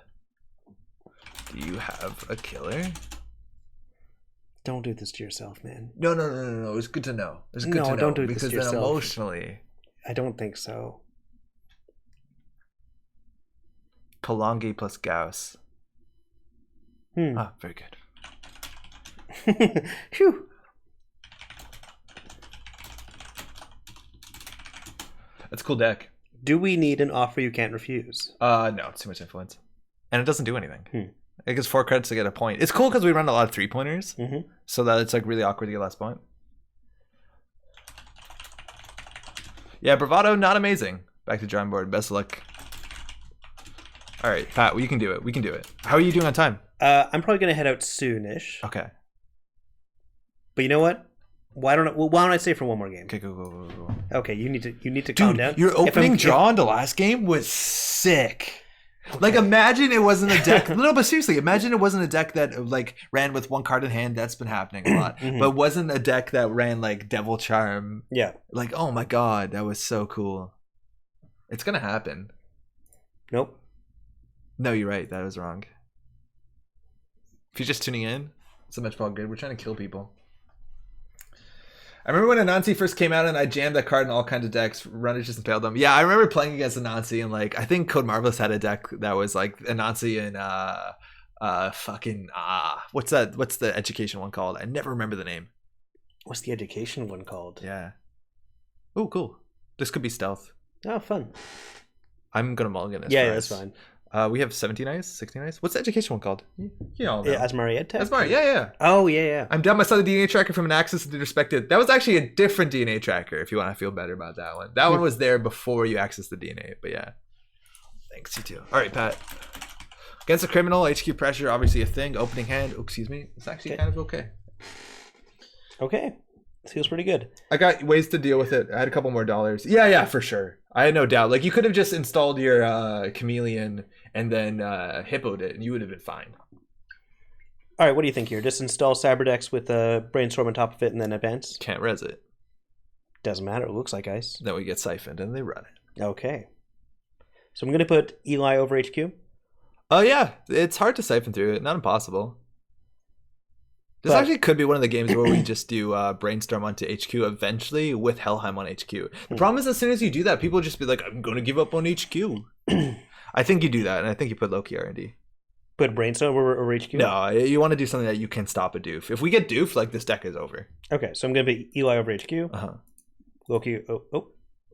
Do you have a killer? Don't do this to yourself, man. No. It's good to know. It's good to know. Don't do because this to yourself. Then emotionally, I don't think so. Kalongi plus Gauss. Ah, very good. Phew. That's a cool deck. Do we need an offer you can't refuse? No, it's too much influence. And it doesn't do anything. It gives 4 credits to get a point. It's cool because we run a lot of 3-pointers. So that it's like really awkward to get last point. Yeah, Bravado, not amazing. Back to drawing board. Best of luck. All right, Pat, well, you can do it. We can do it. How are you doing on time? I'm probably going to head out soonish. Okay. But you know what? Why don't I stay for one more game? Okay, go. Okay, you need to calm down. Your opening draw in the last game was sick. Okay. Like, imagine it wasn't a deck. No, but seriously, imagine it wasn't a deck that like ran with 1 card in hand. That's been happening a lot. But wasn't a deck that ran like Devil Charm. Yeah. Like, oh my god, that was so cool. It's gonna happen. Nope. No, you're right. That was wrong. If you're just tuning in, it's a match ball grid. We're trying to kill people. I remember when Anansi first came out and I jammed that card in all kinds of decks. Runners just impaled them. Yeah, I remember playing against Anansi and like I think Code Marvelous had a deck that was like Anansi and what's that? What's the education one called? I never remember the name. What's the education one called? Yeah. Oh, cool. This could be stealth. Oh, fun. I'm gonna mulligan this. Yeah, that's fine. We have 17 ice, 16 ice. What's the education one called? You all know. Yeah, Asmari Ed Tech? Asmari, yeah. Oh, yeah. I'm dumb. I saw the DNA tracker from an Axis and respected. That was actually a different DNA tracker if you want to feel better about that one. That one was there before you accessed the DNA, but yeah. Thanks, you too. All right, Pat. Against a criminal, HQ pressure, obviously a thing. Opening hand, excuse me. It's actually kind of okay. Okay. It feels pretty good. I got ways to deal with it. I had a couple more dollars. Yeah, for sure. I had no doubt. Like, you could have just installed your Chameleon and then hippoed it, and you would have been fine. All right, what do you think here? Just install Cyberdex with a Brainstorm on top of it and then advance? Can't res it. Doesn't matter. It looks like ice. Then we get siphoned, and they run it. Okay. So I'm going to put Eli over HQ. Oh, yeah. It's hard to siphon through it. Not impossible. This actually could be one of the games where we just do Brainstorm onto HQ eventually with Helheim on HQ. The problem is as soon as you do that, people just be like, I'm going to give up on HQ. I think you do that, and I think you put low-key R&D. Put Brainstorm over HQ? No, you want to do something that you can stop a doof. If we get doof, like, this deck is over. Okay, so I'm going to put Eli over HQ. Uh-huh. Low-key,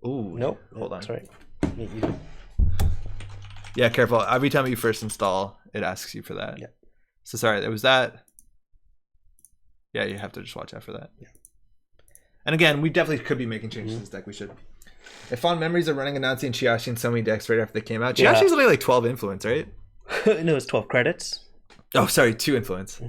Ooh. Nope. Hold on. Sorry. Yeah, careful. Every time you first install, it asks you for that. Yeah. So sorry, it was that. Yeah, you have to just watch out for that. Yeah. And again, we definitely could be making changes to this deck. We should. If fond memories are running Anansi and Chiashi in so many decks right after they came out. Chiashi's only like 12 influence, right? No, it's 12 credits. Oh, sorry, 2 influence.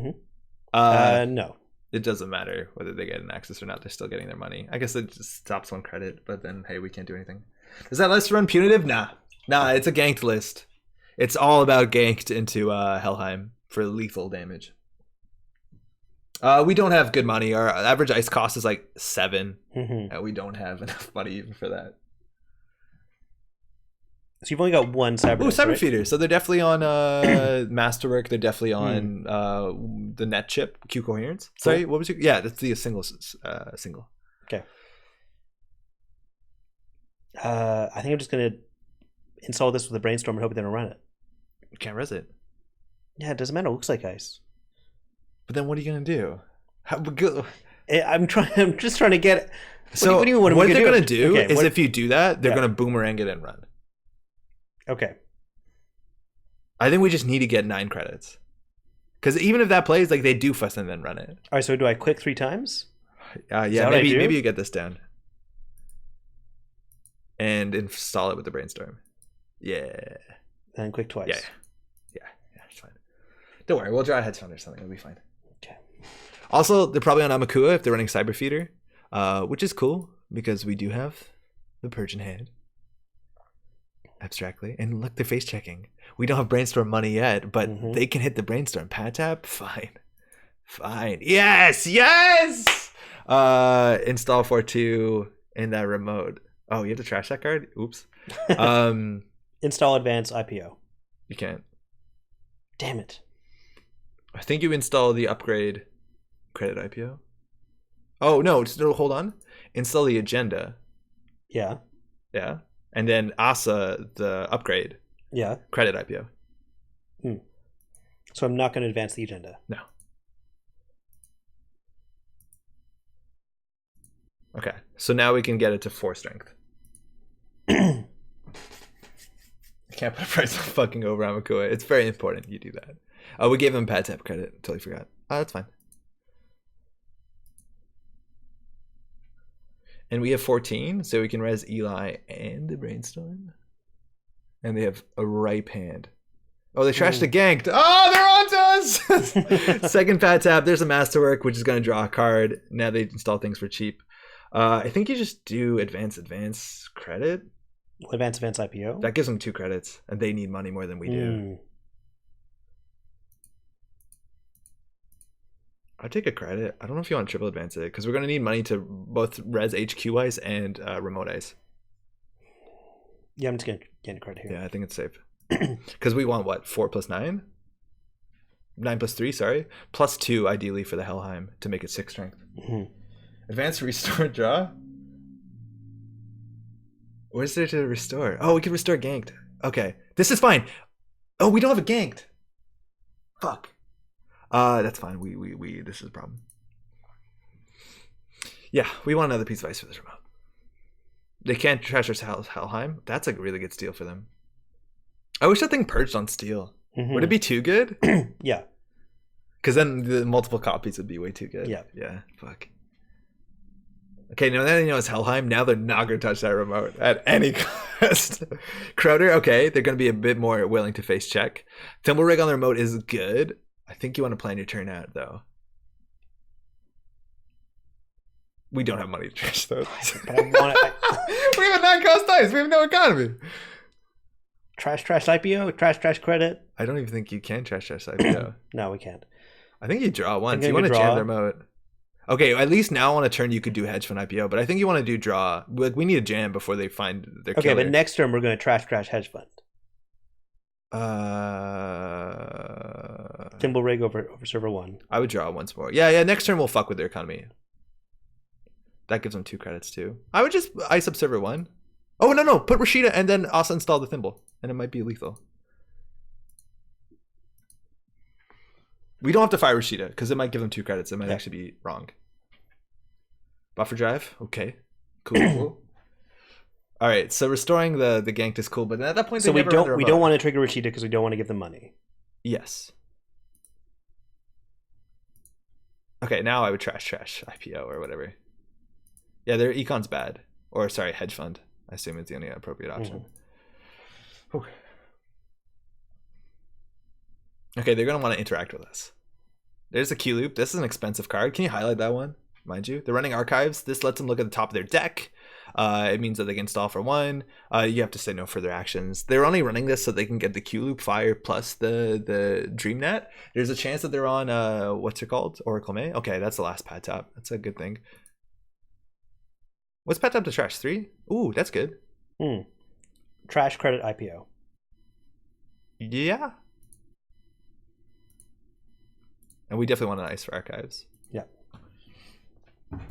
No. It doesn't matter whether they get an access or not. They're still getting their money. I guess it just stops 1 credit, but then, hey, we can't do anything. Does that list run punitive? Nah, it's a ganked list. It's all about ganked into Helheim for lethal damage. We don't have good money. Our average ice cost is like 7. And we don't have enough money even for that. So you've only got 1 Cyber. Oh, Cyber Feeder. So they're definitely on Masterwork. They're definitely on the net chip, Q Coherence. Sorry, what was your... Yeah, that's the single. Okay. I think I'm just going to install this with a Brainstorm and hope they don't run it. You can't res it. Yeah, it doesn't matter. It looks like ice. But then what are you gonna do? I'm just trying to get. So what they're gonna do is if you do that, they're gonna boomerang it and run. Okay. I think we just need to get 9 credits. Because even if that plays, like they do fuss and then run it. All right. So do I click 3 times? Yeah. Maybe you get this down. And install it with the Brainstorm. Yeah. And click twice. Yeah. It's fine. Don't worry. We'll draw a headstone or something. It'll be fine. Okay. Also, they're probably on Amakua if they're running Cyber Feeder, which is cool because we do have the Purge in hand. Abstractly. And look, they're face checking. We don't have Brainstorm money yet, but they can hit the Brainstorm. Pad tap? Fine. Yes! Install 4-2 in that remote. Oh, you have to trash that card? Oops. Install advance IPO. You can't. Damn it. I think you install the upgrade credit IPO. Oh, no, hold on. Install the agenda. Yeah. Yeah. And then Asa, the upgrade. Yeah. Credit IPO. So I'm not going to advance the agenda. No. Okay. So now we can get it to 4 strength. I can't put a price on fucking over Amakua. It's very important you do that. Oh, we gave him pad tap credit. Totally forgot. Oh, that's fine. And we have 14, so we can res Eli and the Brainstorm. And they have a ripe hand. Oh, they trashed the ganked. Oh, they're on to us! Second pad tap. There's a Masterwork, which is going to draw a card. Now they install things for cheap. I think you just do advance credit. Advance IPO? That gives them 2 credits, and they need money more than we do. I'll take a credit. I don't know if you want to triple advance it, because we're going to need money to both res HQ ice and remote ice. Yeah, I'm just going to get a credit here. Yeah, I think it's safe. Because we want what? 4 plus 9? 9 plus 3, sorry. Plus 2, ideally, for the Helheim to make it 6 strength. Advance, restore, draw? What is there to restore? Oh, we can restore ganked. Okay, this is fine. Oh, we don't have a ganked. Fuck. That's fine. We this is a problem. Yeah, we want another piece of ice for this remote. They can't trash our Helheim. That's a really good steal for them. I wish that thing purged on steel. Would it be too good? Yeah. Because then the multiple copies would be way too good. Yeah. Yeah. Fuck. Okay, now that they know it's Helheim, now they're not going to touch that remote at any cost. Crowder, okay, they're going to be a bit more willing to face check. Thimblerig on the remote is good. I think you want to plan your turn out, though. We don't have money to trash those. But I want it. We have a 9-cost dice. We have no economy. Trash IPO? Trash credit? I don't even think you can trash IPO. No, we can't. I think you draw once. You want to jam the remote. Okay, at least now on a turn you could do hedge fund IPO, but I think you want to do draw. Like, we need a jam before they find their killer. Okay, but next turn we're going to trash hedge fund. Thimblerig over server 1. I would draw once more. Yeah. Next turn we'll fuck with their economy. That gives them 2 credits too. I would just ice up server 1. Oh no! Put Rashida and then also install the thimble, and it might be lethal. We don't have to fire Rashida because it might give them 2 credits. It might actually be wrong. Buffer drive. Okay. Cool. All right. So restoring the ganked is cool, but at that point, we don't want to trigger Rashida because we don't want to give them money. Yes. Okay. Now I would trash IPO or whatever. Yeah, their econ's bad. Or sorry, hedge fund. I assume it's the only appropriate option. Okay, they're going to want to interact with us. There's a key loop. This is an expensive card. Can you highlight that one? Mind you, they're running archives. This lets them look at the top of their deck. It means that they can install for 1. You have to say no further actions. They're only running this so they can get the Q loop fire plus the DreamNet. There's a chance that they're on what's it called? Oracle May. Okay, that's the last pad tap. That's a good thing. What's pad tap to trash? 3? Ooh, that's good. Trash credit IPO. Yeah. And we definitely want an ice for archives. Yeah.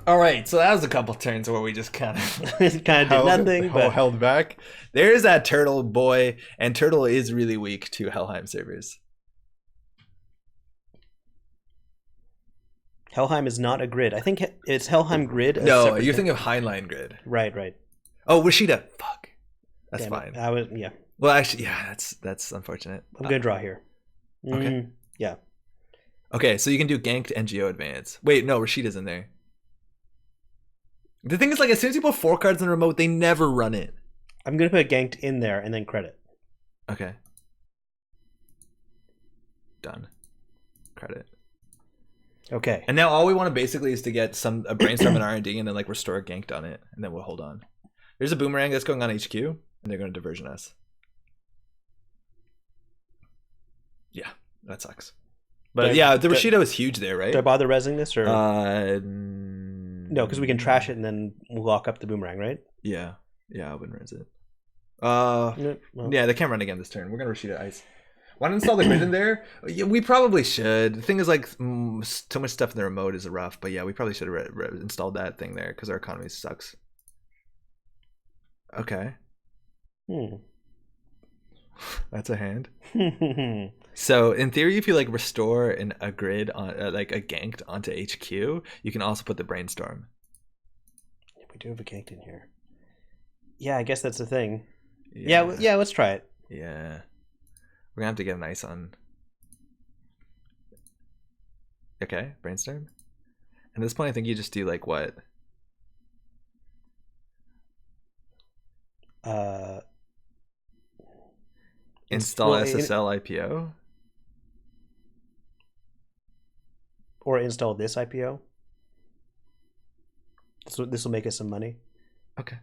All right, so that was a couple turns where we just kind of did nothing, but held back. There's that Turtle boy, and Turtle is really weak to Helheim servers. Helheim is not a grid. I think it's Helheim grid. No, you're thinking of Heinlein grid. Right. Oh, Rashida. Fuck. That's Damn fine. Yeah. Well, actually, yeah, that's unfortunate. I'm gonna draw here. Okay. Yeah. Okay, so you can do ganked NGO advance. Wait, no, Rashida's in there. The thing is, like, as soon as you put 4 cards in the remote, they never run it. I'm gonna put ganked in there and then credit. Okay. Done. Credit. Okay. And now all we want basically is to get a brainstorm and R&D and then like restore a ganked on it, and then we'll hold on. There's a boomerang that's going on HQ, and they're going to diversion us. Yeah, that sucks. But yeah, the Rashida was huge there, right? Do I bother resing this or? No, because we can trash it and then we'll lock up the boomerang, right? Yeah, I wouldn't res it. No. Yeah, they can't run again this turn. We're gonna Rashida ice. Want to install the grid in there? Yeah, we probably should. The thing is, like, too much stuff in the remote is rough. But yeah, we probably should have installed that thing there because our economy sucks. Okay. That's a hand. So in theory, if you like restore a grid on like a ganked onto HQ, you can also put the brainstorm. We do have a ganked in here. Yeah, I guess that's the thing. Yeah, let's try it. Yeah. We're gonna have to get an ice on. Okay, brainstorm. And at this point, I think you just do like what? Install SSL IPO? Or install this IPO? This will make us some money. Okay.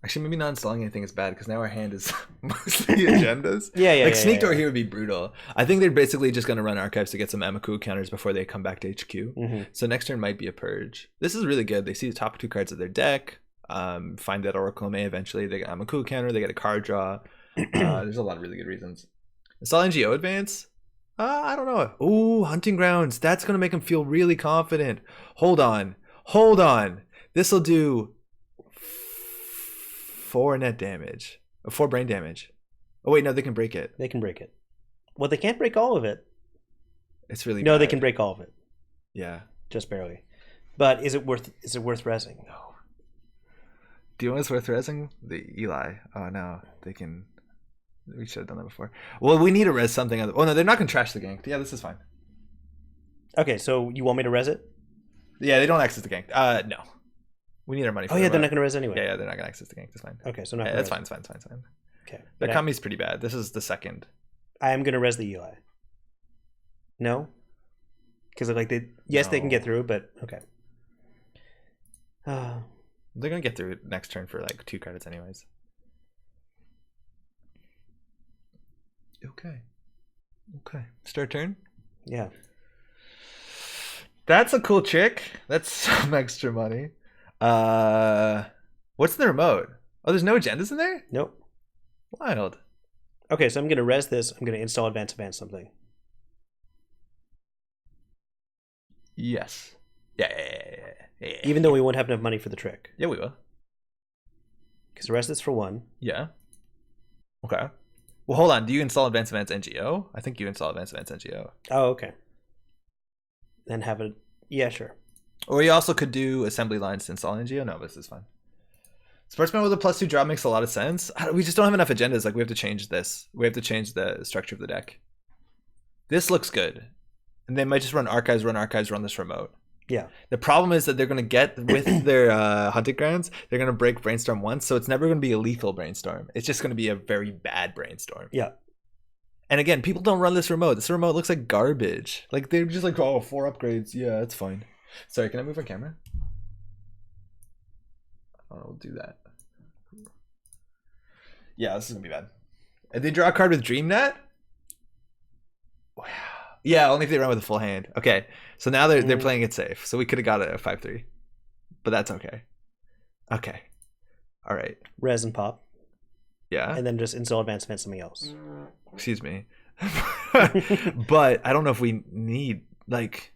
Actually, maybe not installing anything is bad because now our hand is mostly agendas. Like Sneak Door here would be brutal. I think they're basically just going to run archives to get some Amaku counters before they come back to HQ. So next turn might be a purge. This is really good. They see the top 2 cards of their deck. Find that Oracle May eventually. They get Amaku counter. They get a card draw. There's a lot of really good reasons. Install NGO advance. I don't know. Ooh, Hunting Grounds. That's going to make them feel really confident. Hold on. This will do 4 net damage. 4 brain damage. Oh, wait, no, they can break it. They can break it. Well, they can't break all of it. It's really No, bad. they can break all of it. Yeah. Just barely. But is it worth rezzing? No. Do you want us worth rezzing? The Eli. Oh, no. They can... We should have done that before. Well, we need to res something. Oh, no, they're not going to trash the gank. Yeah, this is fine. Okay, so you want me to res it? Yeah, they don't access the gank. No. We need our money for they're not going to res anyway. Yeah, they're not going to access the gank. That's fine. Okay, so not that's fine. It's fine. Okay. Their Kami's pretty bad. This is the second. I am going to res the Eli. No? Because like they can get through, but okay. They're going to get through next turn for like 2 credits anyways. Okay. Start turn? Yeah. That's a cool trick. That's some extra money. What's in the remote? Oh, there's no agendas in there? Nope. Wild. Okay, so I'm going to res this. I'm going to install advance something. Yes. Yeah. Even though we won't have enough money for the trick. Yeah, we will. Because res this for 1. Yeah. Okay. Well, hold on. Do you install Advanced Events NGO? I think you install Advanced Events NGO. Oh, okay. Then have a... Yeah, sure. Or you also could do Assembly Lines to install NGO. No, this is fine. Sportsman with a +2 drop makes a lot of sense. We just don't have enough agendas. Like, we have to change this. We have to change the structure of the deck. This looks good. And they might just run archives, run this remote. Yeah. The problem is that they're going to get with their Hunting Grounds, they're going to break Brainstorm once, so it's never going to be a lethal Brainstorm. It's just going to be a very bad Brainstorm. Yeah. And again, people don't run this remote. This remote looks like garbage. Like, they're just like, oh, 4 upgrades. Yeah, that's fine. Sorry, can I move our camera? I'll do that. Yeah, this is going to be bad. And they draw a card with DreamNet? Wow. Yeah, only if they run with a full hand. Okay, so now they're playing it safe. So we could have got a 5-3, but that's okay. Okay, all right. Res and pop. Yeah, and then just install advanced event something else. Excuse me, but I don't know if we need like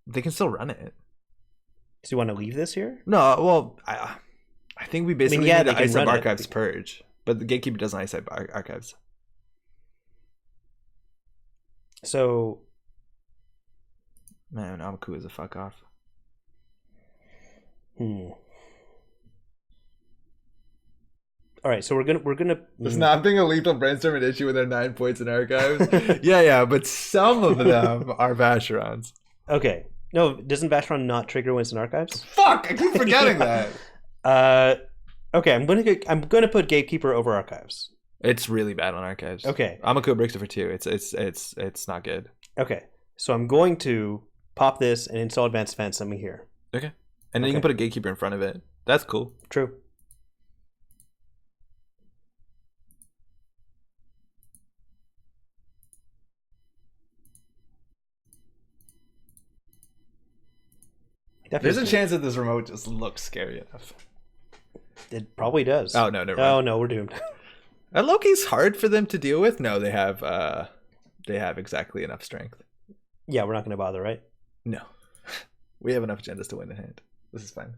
they can still run it. So you want to leave this here? No, well, I think we basically need to ice up archives purge, but the gatekeeper doesn't ice up archives. So, man, Amaku is a fuck off. All right, so we're gonna. It's not being a lethal brainstorm an issue with their 9 points in archives. yeah, but some of them are Vacherons. Okay, no, doesn't Vacheron not trigger when it's in archives? Fuck, I keep forgetting that. Okay, I'm gonna put Gatekeeper over archives. It's really bad on archives. Okay. Amaku breaks it for 2. It's not good. Okay. So I'm going to pop this and install advanced events something here. Okay. And then you can put a gatekeeper in front of it. That's cool. True. There's a chance that this remote just looks scary enough. It probably does. Oh no, never mind. Oh no, we're doomed. Loki's hard for them to deal with. No, they have exactly enough strength. Yeah, we're not going to bother, right? No, we have enough agendas to win in hand. This is fine.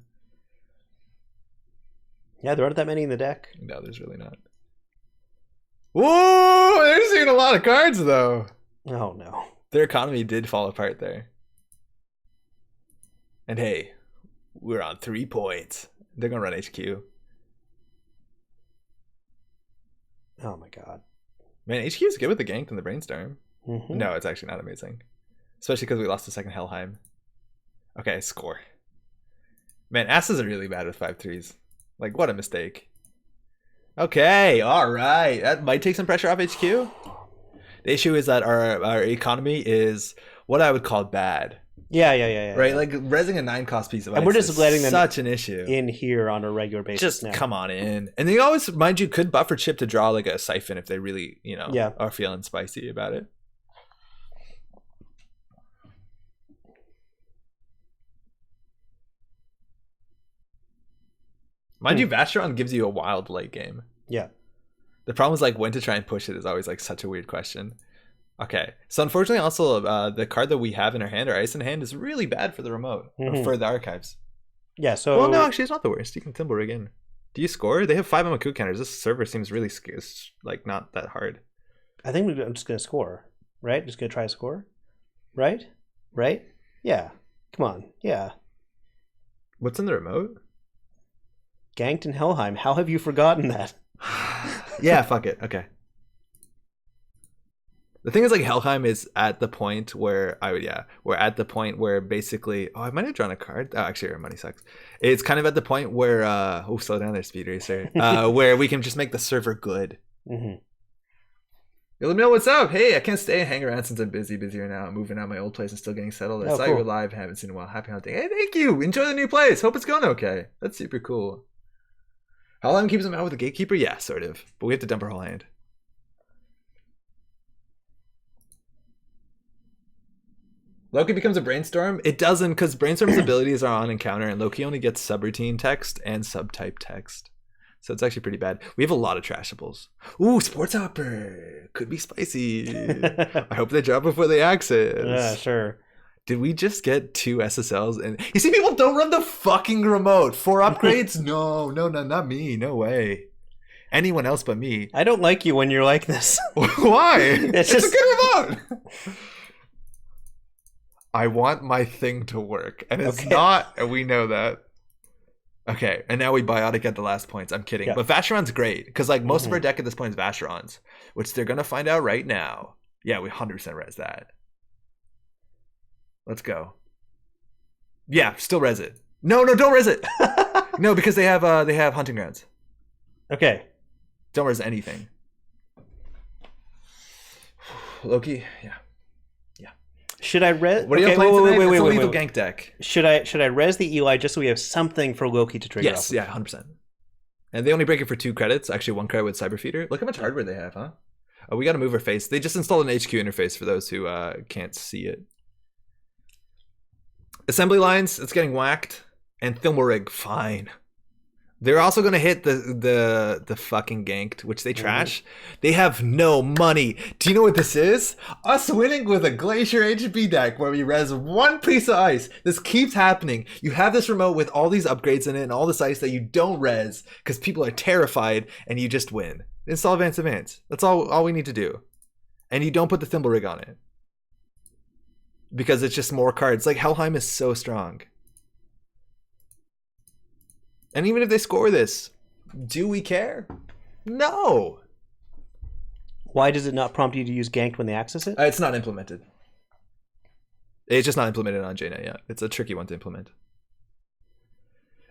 Yeah, there aren't that many in the deck. No, there's really not. Whoa! They're seeing a lot of cards, though. Oh, no. Their economy did fall apart there. And hey, we're on 3 points. They're going to run HQ. Oh, my God. Man, HQ is good with the gank and the brainstorm. Mm-hmm. No, it's actually not amazing. Especially because we lost the second Helheim. Okay, score. Man, asses are really bad with 5-3s. Like, what a mistake. Okay, all right. That might take some pressure off HQ. The issue is that our economy is what I would call bad. Yeah. Right, like rezzing a 9-cost piece of ice. And we're just letting them such an issue in here on a regular basis. Just now. Come on in, and they always, mind you, could buffer chip to draw like a siphon if they really, are feeling spicy about it. Mind you, Vacheron gives you a wild late game. Yeah. The problem is like when to try and push it is always like such a weird question. Okay, so unfortunately, also the card that we have in our hand, our ice in hand, is really bad for the remote or for the archives. Yeah. So well, no, actually, it's not the worst. You can Thimble Rig in. Do you score? They have 5 Maku counters. This server seems really like not that hard. I think I'm just gonna score. Right? Just gonna try to score. Right? Yeah. Come on. Yeah. What's in the remote? Ganked and Helheim. How have you forgotten that? Yeah, fuck it. Okay. The thing is, like, Helheim is at the point where we're at the point where basically, I might have drawn a card. Oh, actually, our money sucks. It's kind of at the point where, slow down there, Speed Racer, where we can just make the server good. Mm-hmm. Yo, let me know what's up. Hey, I can't stay and hang around since I'm busier now. I'm moving out of my old place and still getting settled. I saw you were live, haven't seen in a while. Happy hunting. Hey, thank you. Enjoy the new place. Hope it's going okay. That's super cool. Helheim keeps him out with the gatekeeper? Yeah, sort of. But we have to dump our whole hand. Loki becomes a brainstorm? It doesn't, because brainstorm's abilities are on encounter, and Loki only gets subroutine text and subtype text. So it's actually pretty bad. We have a lot of trashables. Ooh, Sports Hopper. Could be spicy. I hope they drop before they access. Yeah, sure. Did we just get 2 SSLs? And you see, people don't run the fucking remote. 4 upgrades? No, not me. No way. Anyone else but me. I don't like you when you're like this. Why? It's just a good remote. I want my thing to work, and it's not, and we know that. Okay, and now we biotic at the last points. I'm kidding. Yeah. But Vacheron's great, because like most of our deck at this point is Vacherons, which they're going to find out right now. Yeah, we 100% res that. Let's go. Yeah, still res it. No, don't res it. No, because they have hunting grounds. Okay. Don't res anything. Loki, yeah. Should I res? What are you playing tonight? It's a lethal gank deck. Should I res the Eli just so we have something for Loki to trigger? Yes, yeah, 100%. And they only break it for 2 credits. Actually, 1 credit with Cyber Feeder. Look how much hardware they have, huh? Oh, we got to move our face. They just installed an HQ interface for those who can't see it. Assembly lines, it's getting whacked. And Thimble Rig, fine. They're also going to hit the fucking ganked, which they trash. They have no money. Do you know what this is? Us winning with a Glacier HB deck where we res 1 piece of ice. This keeps happening. You have this remote with all these upgrades in it and all this ice that you don't res because people are terrified, and you just win. Install Advance. That's all we need to do. And you don't put the Thimble Rig on it. Because it's just more cards. Like, Helheim is so strong. And even if they score this, do we care? No. Why does it not prompt you to use ganked when they access it? It's not implemented. It's just not implemented on JNet yet. It's a tricky one to implement.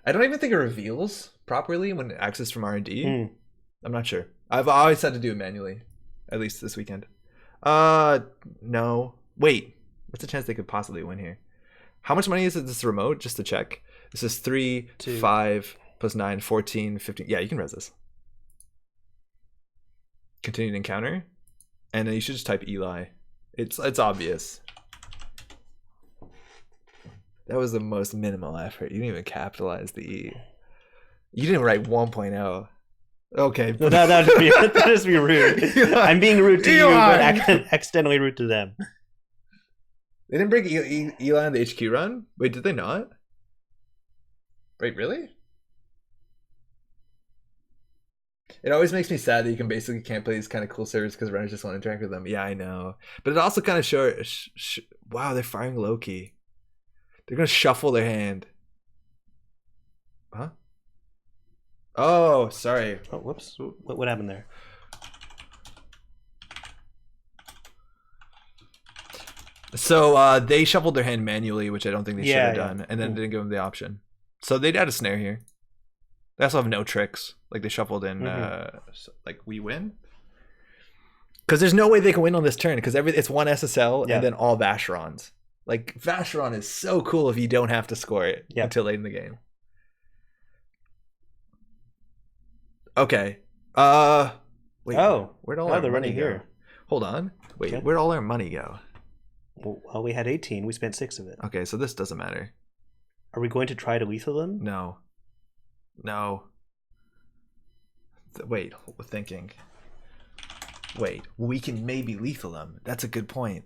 I don't even think it reveals properly when accessed from R&D. I'm not sure. I've always had to do it manually, at least this weekend. No. Wait. What's the chance they could possibly win here? How much money is it this remote? Just to check. This is 3, 5, plus 9, 14, 15. Yeah, you can res this. Continued encounter. And then you should just type Eli. It's obvious. That was the most minimal effort. You didn't even capitalize the E. You didn't write 1.0. Okay. No, that'd just be rude. Eli. I'm being rude to you, but accidentally rude to them. They didn't break Eli on the HQ run? Wait, did they not? Wait, really? It always makes me sad that you can basically can't play these kind of cool servers because runners just want to interact with them. Yeah, I know. But it also kind of wow, they're firing Loki. They're going to shuffle their hand. Huh? Oh, sorry. Oh, whoops. What happened there? So they shuffled their hand manually, which I don't think they should have done, and then didn't give them the option. So they'd add a snare here. They also have no tricks. Like they shuffled in, like we win. Because there's no way they can win on this turn because it's one SSL and then all Vacherons. Like Vacheron is so cool if you don't have to score it until late in the game. Okay. Wait. Oh, where'd all our they're money running go? Here. Hold on. Wait, where'd all our money go? Well, we had 18. We spent 6 of it. Okay, so this doesn't matter. Are we going to try to lethal them? No. Wait, we're thinking. Wait, we can maybe lethal them. That's a good point.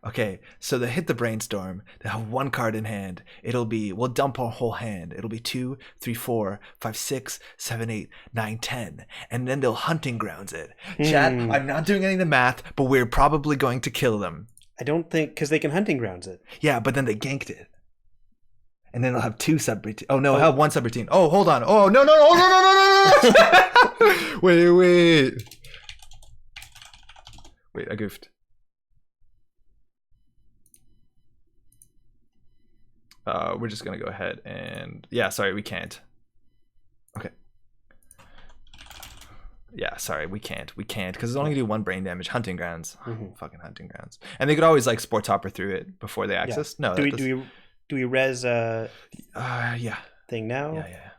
Okay, so they hit the brainstorm. They have 1 card in hand. We'll dump our whole hand. It'll be 2, 3, 4, 5, 6, 7, 8, 9, 10. And then they'll hunting grounds it. Chat, I'm not doing any of the math, but we're probably going to kill them. I don't think, because they can hunting grounds it. Yeah, but then they ganked it. And then they'll have 2 subroutines. Oh, no, have 1 subroutine. Oh, hold on. Oh, no. Wait. Wait, I goofed. We're just going to go ahead and... Yeah, sorry, we can't. Okay. Yeah, sorry, we can't. Because it's only going to do 1 brain damage. Hunting grounds. Fucking hunting grounds. And they could always, like, Sports Hopper through it before they access. Yeah. No, Do we res yeah. thing now? Yeah.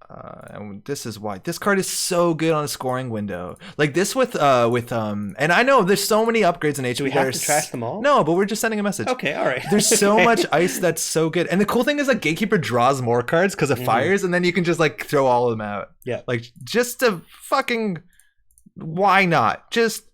And this is why this card is so good on a scoring window. Like this with and I know there's so many upgrades in HB. Do we have to trash them all? No, but we're just sending a message. Okay, all right. There's so much ice that's so good. And the cool thing is that Gatekeeper draws more cards because of fires, and then you can just like throw all of them out. Yeah. Like just to fucking why not? Just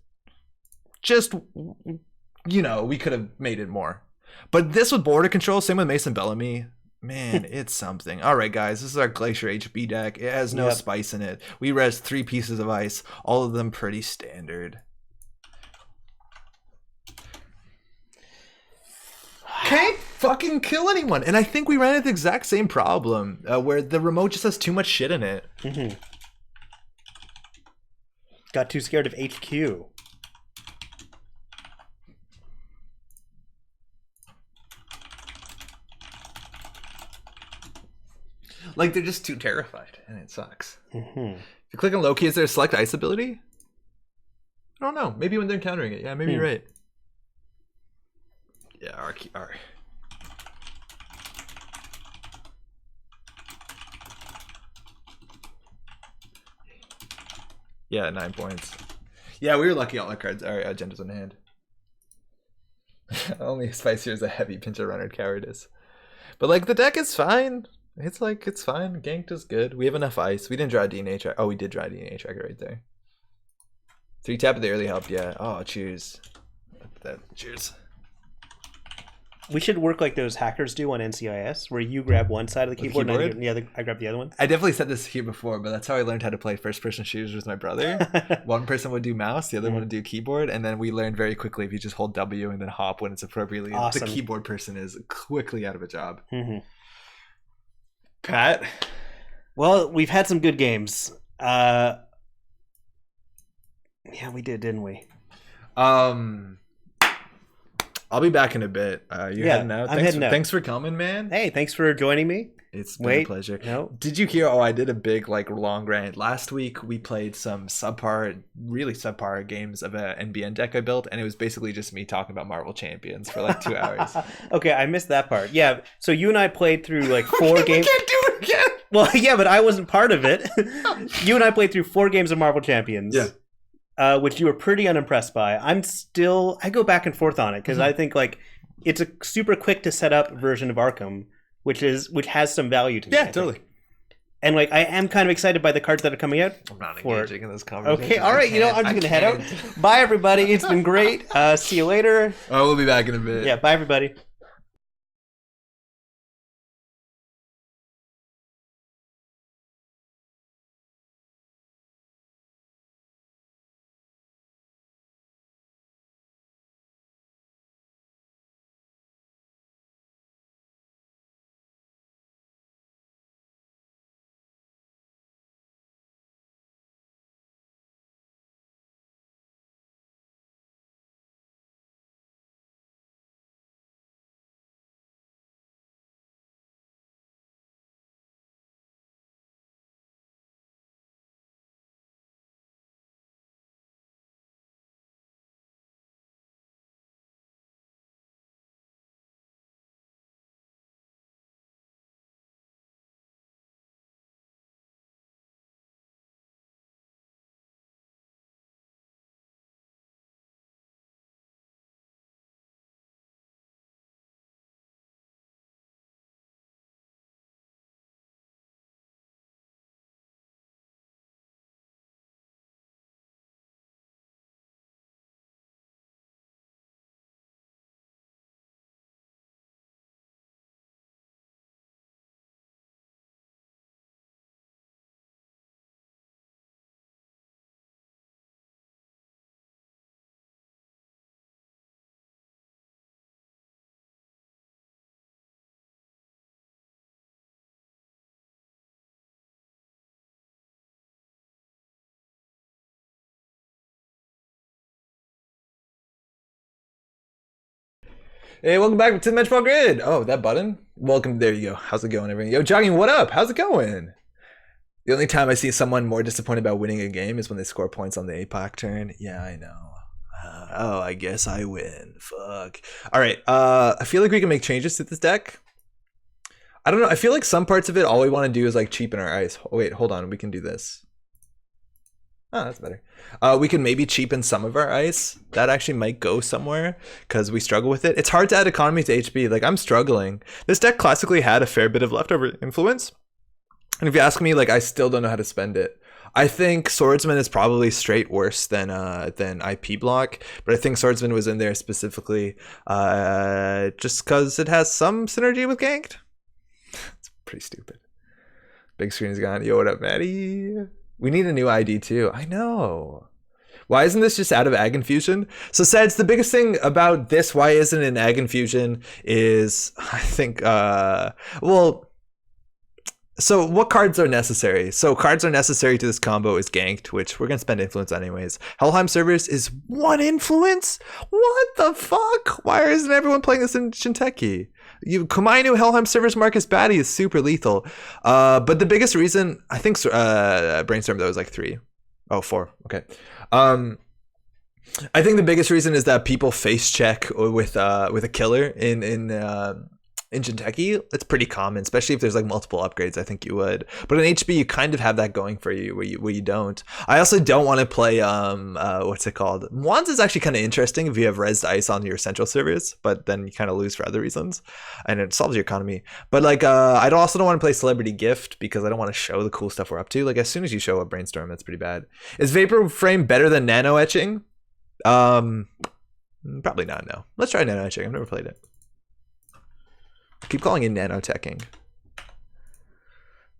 we could have made it more. But this with border control, same with Mason Bellamy. Man, it's something. All right, guys, this is our Glacier HB deck. It has no spice in it. We res 3 pieces of ice, all of them pretty standard. Can't fucking kill anyone. And I think we ran into the exact same problem where the remote just has too much shit in it. Got too scared of HQ. Like, they're just too terrified, and it sucks. If you click on Loki, is there a select ice ability? I don't know. Maybe when they're encountering it. Yeah, maybe you're right. Yeah, R. Yeah, 9 points. Yeah, we were lucky all our cards, our agendas in hand. Only spicier is a heavy pinch of runner cowardice. But, like, the deck is fine. It's fine. Ganked is good. We have enough ice. We didn't draw a DNA tracker. Oh, we did draw a DNA tracker right there. 3 tap at the early help. Yeah. Oh, cheers. Cheers. We should work like those hackers do on NCIS, where you grab one side of the keyboard, and I grab the other one. I definitely said this here before, but that's how I learned how to play first-person shooters with my brother. One person would do mouse, the other one would do keyboard, and then we learned very quickly if you just hold W and then hop when it's appropriately. Awesome. The keyboard person is quickly out of a job. Pat? Well, we've had some good games. Yeah, we did, didn't we? I'll be back in a bit. You're heading out? I'm heading out. Thanks for coming, man. Hey, thanks for joining me. It's been a pleasure. No. Did you hear? Oh, I did a big long rant. Last week, we played some really subpar games of an NBN deck I built, and it was basically just me talking about Marvel Champions for like 2 hours. Okay, I missed that part. Yeah, so you and I played through like 4 games. We can't do it again! Well, yeah, but I wasn't part of it. You and I played through 4 games of Marvel Champions. Yeah. Which you were pretty unimpressed by. I go back and forth on it because I think like it's a super quick to set up version of Arkham, which has some value to me. Yeah, totally. And like I am kind of excited by the cards that are coming out. I'm not engaging in this conversation. Okay, all right. I'm just gonna head out. Bye, everybody. It's been great. See you later. Oh, we'll be back in a bit. Yeah, bye, everybody. Hey, welcome back to the Benchmark Grid. Oh, that button? Welcome. There you go. How's it going, everyone? Yo, Jogging, what up? How's it going? The only time I see someone more disappointed about winning a game is when they score points on the APOC turn. Yeah, I know. Oh, I guess I win. Fuck. All right. I feel like we can make changes to this deck. I don't know. I feel like some parts of it, all we want to do is like cheapen our ice. Oh, wait, hold on. We can do this. Oh, that's better. We can maybe cheapen some of our ice. That actually might go somewhere because we struggle with it. It's hard to add economy to HB. Like, I'm struggling. This deck classically had a fair bit of leftover influence. And if you ask me, like, I still don't know how to spend it. I think Swordsman is probably straight worse than IP block, but I think Swordsman was in there specifically just because it has some synergy with Ganked. It's pretty stupid. Big screen is gone. Yo, what up, Maddie? We need a new ID too. I know. Why isn't this just out of Ag Infusion? So Seds, the biggest thing about this, why isn't it in Ag Infusion, is I think well, so what cards are necessary? So cards are necessary to this combo is Ganked, which we're going to spend influence on anyways. Helheim Servers is 1 influence? What the fuck? Why isn't everyone playing this in Shinteki? Kumainu Helheim Servers Marcus Batty is super lethal. But the biggest reason, I think Brainstorm though is like 3. Oh, 4. Okay. I think the biggest reason is that people face check with a killer in Shinteki. It's pretty common, especially if there's like multiple upgrades. I think you would, but in HB you kind of have that going for you where you don't. I also don't want to play what's it called? Wands is actually kind of interesting if you have rezzed ice on your central servers, but then you kind of lose for other reasons, and it solves your economy. But like I also don't want to play Celebrity Gift because I don't want to show the cool stuff we're up to. Like as soon as you show up Brainstorm, that's pretty bad. Is Vapor Frame better than Nano Etching? Probably not. No. Let's try Nano Etching. I've never played it. Keep calling it nanoteching.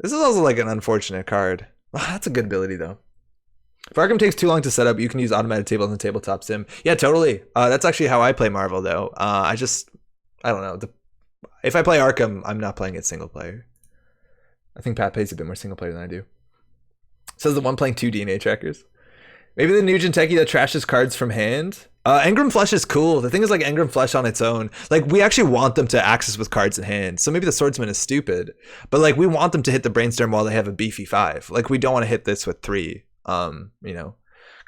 This is also like an unfortunate card. Oh, that's a good ability though. If Arkham takes too long to set up, you can use automated table in the tabletop sim. Yeah, totally. That's actually how I play Marvel though. I don't know. If I play Arkham, I'm not playing it single player. I think Pat plays a bit more single player than I do. Says the one playing 2 DNA trackers. Maybe the new Jinteki that trashes cards from hand. Engram Flesh is cool. The thing is like Engram Flesh on its own. Like we actually want them to access with cards in hand. So maybe the Swordsman is stupid. But like we want them to hit the Brainstorm while they have a beefy 5. Like we don't want to hit this with 3. You know.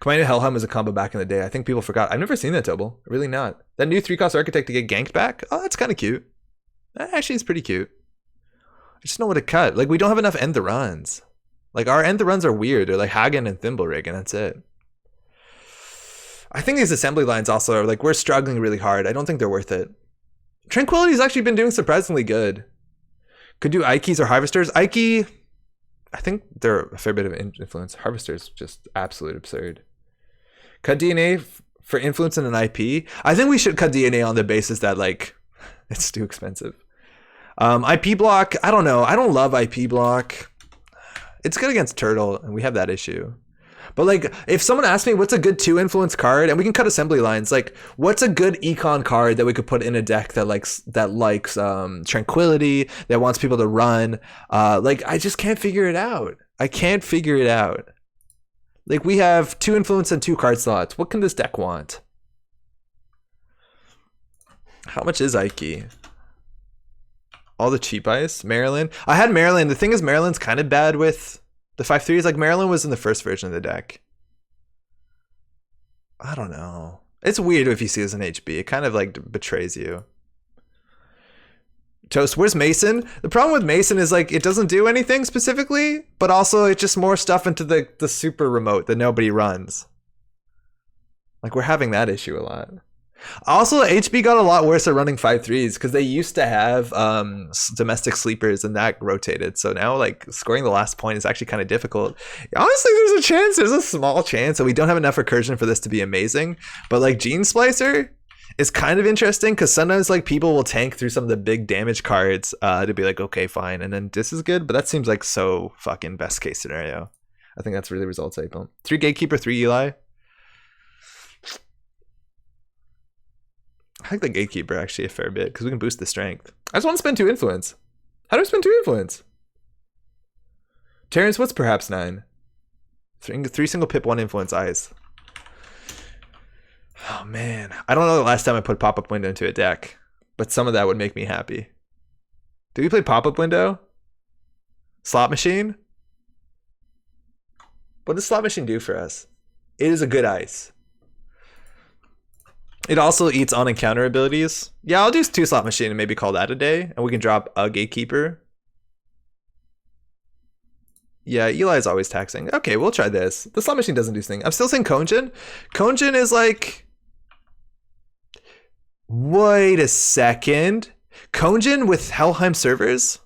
Commando Helheim was a combo back in the day. I think people forgot. I've never seen that Tobal. Really not. That new 3-cost Architect to get ganked back? Oh, that's kind of cute. That actually is pretty cute. I just know what to cut. Like we don't have enough end the runs. Like our end the runs are weird. They're like Hagen and Thimblerig and that's it. I think these assembly lines also are like, we're struggling really hard. I don't think they're worth it. Tranquility's actually been doing surprisingly good. Could do Ikes or Harvesters. Ike, I think they're a fair bit of influence. Harvesters, just absolute absurd. Cut DNA for influence in an IP. I think we should cut DNA on the basis that like, it's too expensive. IP block, I don't know. I don't love IP block. It's good against Turtle, and we have that issue. But like, if someone asks me what's a good 2 influence card, and we can cut assembly lines, like what's a good econ card that we could put in a deck that likes tranquility, that wants people to run, like I just can't figure it out. I can't figure it out. Like we have 2 influence and 2 card slots. What can this deck want? How much is Ike? All the cheap ice? Maryland? I had Maryland. The thing is Maryland's kind of bad with the 5/3s. Like Maryland was in the first version of the deck. I don't know. It's weird if you see this in HB. It kind of like betrays you. Toast, where's Mason? The problem with Mason is like it doesn't do anything specifically, but also it's just more stuff into the super remote that nobody runs. Like we're having that issue a lot. Also, HB got a lot worse at running 5/3s because they used to have domestic sleepers and that rotated. So now like scoring the last point is actually kind of difficult. Honestly, there's a small chance that we don't have enough recursion for this to be amazing. But like Gene Splicer is kind of interesting because sometimes like people will tank through some of the big damage cards to be like, okay, fine. And then this is good, but that seems like so fucking best case scenario. I think that's really results April. 3 Gatekeeper, 3 Eli. I like the Gatekeeper actually a fair bit because we can boost the strength. I just want to spend 2 influence. How do I spend 2 influence? Terrence, what's perhaps 9? 3 single pip, 1 influence eyes. Oh man, I don't know the last time I put pop-up window into a deck. but some of that would make me happy. Do we play pop-up window? Slot machine? What does slot machine do for us? It is a good ice. It also eats on encounter abilities. Yeah, I'll do 2 slot machine and maybe call that a day, and we can drop a gatekeeper. Yeah, Eli is always taxing. Okay, we'll try this. The slot machine doesn't do thing. I'm still saying Konjin. Konjin is like... Wait a second. Konjin with Helheim servers?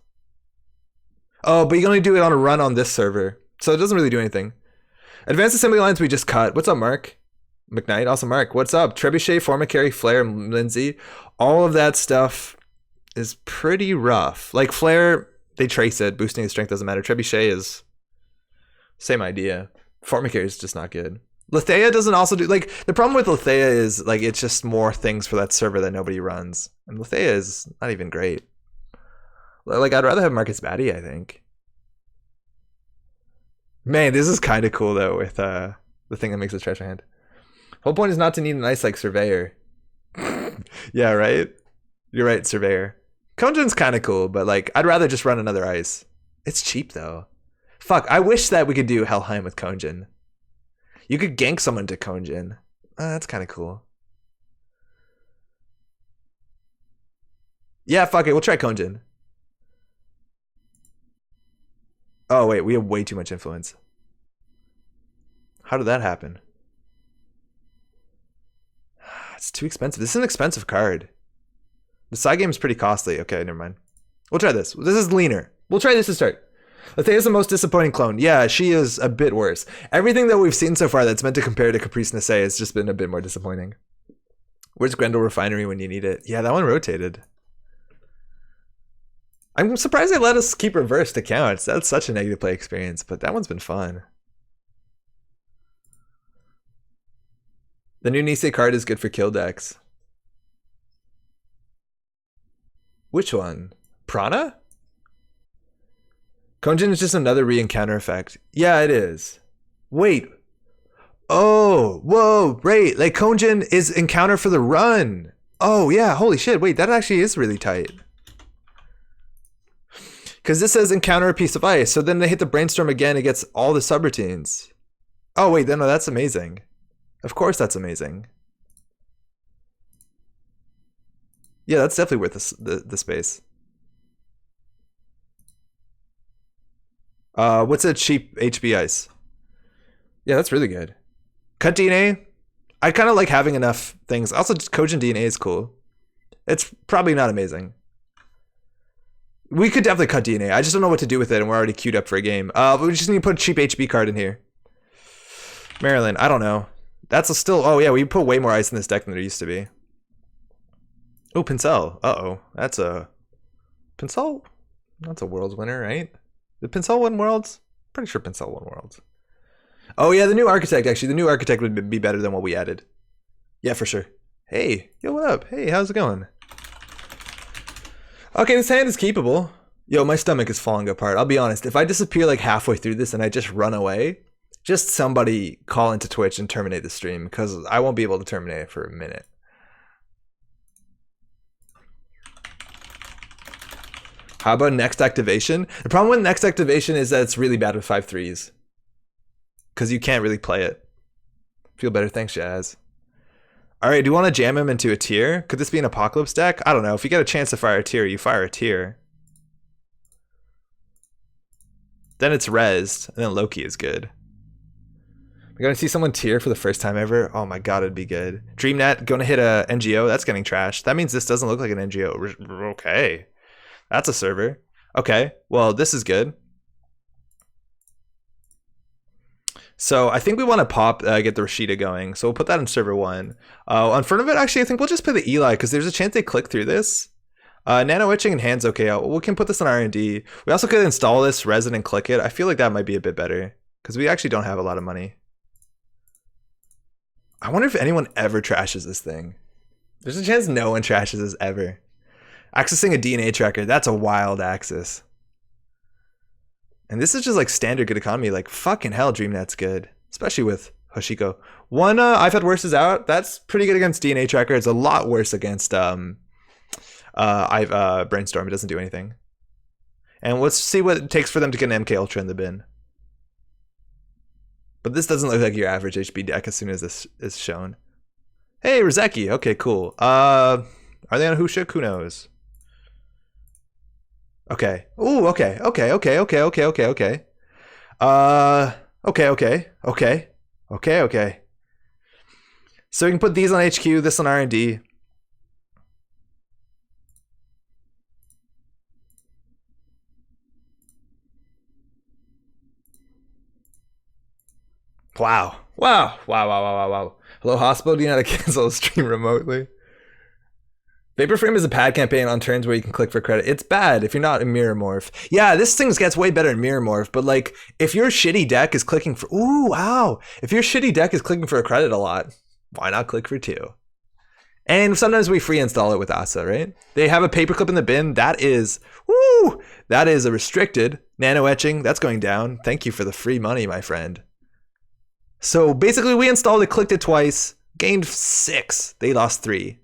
Oh, but you can only do it on a run on this server. So it doesn't really do anything. Advanced assembly lines we just cut. What's up, Mark? McKnight, also Mark. What's up? Trebuchet, Formicary, Flare, Lindsay. All of that stuff is pretty rough. Like Flare, they trace it. Boosting his strength doesn't matter. Trebuchet is... Same idea. Formicary is just not good. Lethea doesn't also do... Like, the problem with Lethea is, like, it's just more things for that server that nobody runs. And Lethea is not even great. Like, I'd rather have Marcus Batty, I think. Man, this is kind of cool, though, with the thing that makes a treasure hand. Whole point is not to need an ice like Surveyor. Yeah, right? You're right, Surveyor. Konjin's kind of cool, but, like, I'd rather just run another ice. It's cheap, though. Fuck, I wish that we could do Helheim with Konjin. You could gank someone to Konjin. That's kind of cool. Yeah, fuck it. We'll try Konjin. Oh, wait. We have way too much influence. How did that happen? It's too expensive. This is an expensive card. The side game is pretty costly. Okay, never mind. We'll try this. This is leaner. We'll try this to start. Lethea is the most disappointing clone. Yeah, she is a bit worse. Everything that we've seen so far that's meant to compare to Caprice Nassé has just been a bit more disappointing. Where's Grendel Refinery when you need it? Yeah, that one rotated. I'm surprised they let us keep reversed accounts. That's such a negative play experience, but that one's been fun. The new Nisei card is good for kill decks. Which one? Prana? Konjin is just another re-encounter effect. Yeah, it is. Wait. Oh, whoa, right. Like Konjin is encounter for the run. Oh, yeah, holy shit. Wait, that actually is really tight. Because this says encounter a piece of ice. So then they hit the brainstorm again. It gets all the subroutines. Oh, wait, no, that's amazing. Of course that's amazing. Yeah, that's definitely worth the space. What's a cheap HB ice? Yeah, that's really good. Cut DNA. I kind of like having enough things. Also, just Kojin DNA is cool. It's probably not amazing. We could definitely cut DNA. I just don't know what to do with it, and we're already queued up for a game. But we just need to put a cheap HB card in here. Maryland, I don't know. That's still... Oh, yeah, we put way more ice in this deck than there used to be. Oh, Pincel. Uh-oh. That's a... Pincel? That's a Worlds winner, right? Did Pincel win Worlds? Pretty sure Pincel won Worlds. Oh, yeah, the new Architect, actually. The new Architect would be better than what we added. Yeah, for sure. Hey, yo, what up? Hey, how's it going? Okay, this hand is keepable. Yo, my stomach is falling apart. I'll be honest. If I disappear like halfway through this and I just run away, just somebody call into Twitch and terminate the stream, because I won't be able to terminate it for a minute. How about next activation? The problem with next activation is that it's really bad with 5/3s. Because you can't really play it. Feel better, thanks, Jazz. Alright, do you want to jam him into a tier? Could this be an Apocalypse deck? I don't know. If you get a chance to fire a tier, you fire a tier. Then it's rezzed, and then Loki is good. We're going to see someone tier for the first time ever. Oh my god, it'd be good. DreamNet, going to hit a NGO. That's getting trashed. That means this doesn't look like an NGO. Okay. That's a server. Okay, well, this is good. So I think we want to pop, get the Rashida going. So we'll put that in server 1. On front of it, actually, I think we'll just play the Eli, because there's a chance they click through this. Nano Etching and Hand's okay. We can put this in R&D. We also could install this, res it, and click it. I feel like that might be a bit better, because we actually don't have a lot of money. I wonder if anyone ever trashes this thing. There's a chance no one trashes this ever. Accessing a DNA tracker, that's a wild access. And this is just like standard good economy. Like fucking hell, DreamNet's good. Especially with Hoshiko. One, I've had worse is out. That's pretty good against DNA tracker. It's a lot worse against I've Brainstorm. It doesn't do anything. And let's see what it takes for them to get an MK Ultra in the bin. But this doesn't look like your average HB deck as soon as this is shown. Hey, Rozeki. Okay, cool. Are they on Hushuk? Who knows? Okay. Ooh, okay. Okay. So we can put these on HQ, this on R&D. Wow. Hello, Hospital. Do you know how to cancel a stream remotely? Vaporframe is a pad campaign on turns where you can click for credit. It's bad if you're not in Meer-morph. Yeah, this thing gets way better in Meer-morph, but like if your shitty deck is clicking for if your shitty deck is clicking for a credit a lot, why not click for 2? And sometimes we free install it with ASA, right? They have a paperclip in the bin. That is a restricted nano etching. That's going down. Thank you for the free money, my friend. So basically we installed it, clicked it twice, gained 6. They lost 3.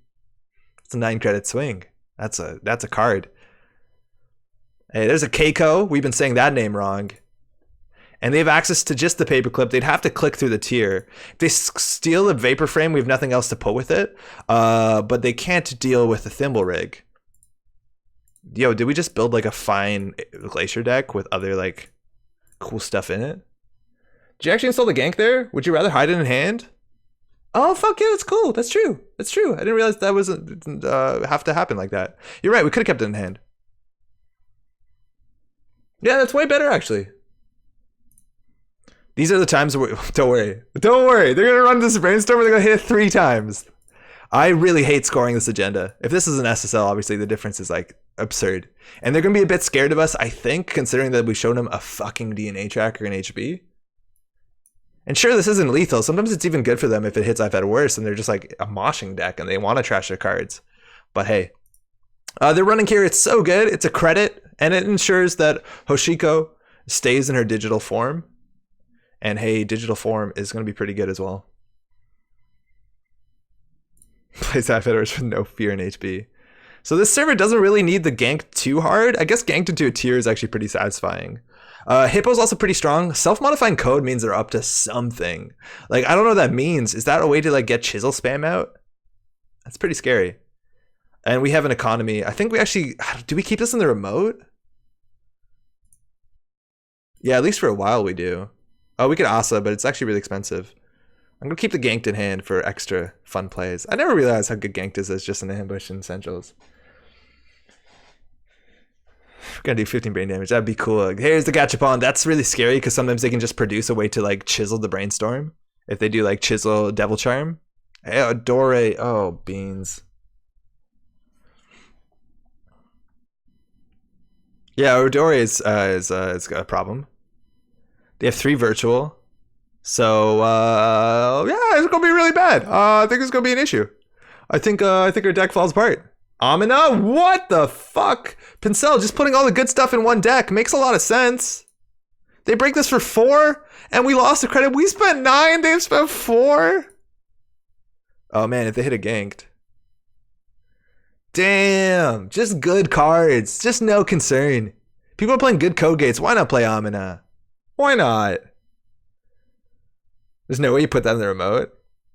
It's a 9 credit swing. That's a card. Hey, there's a Keiko. We've been saying that name wrong. And they have access to just the paperclip. They'd have to click through the tier. If they steal the vapor frame, we have nothing else to put with it. But they can't deal with the thimble rig. Yo, did we just build like a fine glacier deck with other like cool stuff in it? Did you actually install the gank there? Would you rather hide it in hand? Oh, fuck yeah, that's cool. That's true. I didn't realize that wasn't have to happen like that. You're right, we could have kept it in hand. Yeah, that's way better, actually. These are the times where... Don't worry. They're going to run this brainstorm and they're going to hit it 3 times. I really hate scoring this agenda. If this is an SSL, obviously the difference is like absurd. And they're going to be a bit scared of us, I think, considering that we showed them a fucking DNA tracker in HB. And sure, this isn't lethal. Sometimes it's even good for them if it hits I've had worse and they're just like a moshing deck and they want to trash their cards. But hey, they're running here. It's so good. It's a credit and it ensures that Hoshiko stays in her digital form. And hey, digital form is going to be pretty good as well. Plays I've had worse with no fear in HB. So this server doesn't really need the gank too hard. I guess ganked into a tier is actually pretty satisfying. Hippo's also pretty strong. Self-modifying code means they're up to something. Like, I don't know what that means. Is that a way to like get chisel spam out? That's pretty scary. And we have an economy. I think we actually, do we keep this in the remote? Yeah, at least for a while we do. Oh, we could ASA, but it's actually really expensive. I'm gonna keep the ganked in hand for extra fun plays. I never realized how good ganked is as just an ambush in essentials. We're gonna do 15 brain damage. That'd be cool. Here's the gachapon. That's really scary because sometimes they can just produce a way to like chisel the brainstorm. If they do like chisel devil charm. Hey, Adore. Oh, beans. Yeah, Adore is got a problem. They have 3 virtual. So yeah, it's gonna be really bad. I think it's gonna be an issue. I think our deck falls apart. Amina, what the fuck? Pincel, just putting all the good stuff in one deck makes a lot of sense. They break this for 4, and we lost the credit. We spent 9, they've spent 4. Oh man, if they hit a ganked. Damn, just good cards. Just no concern. People are playing good code gates. Why not play Amina? Why not? There's no way you put that in the remote.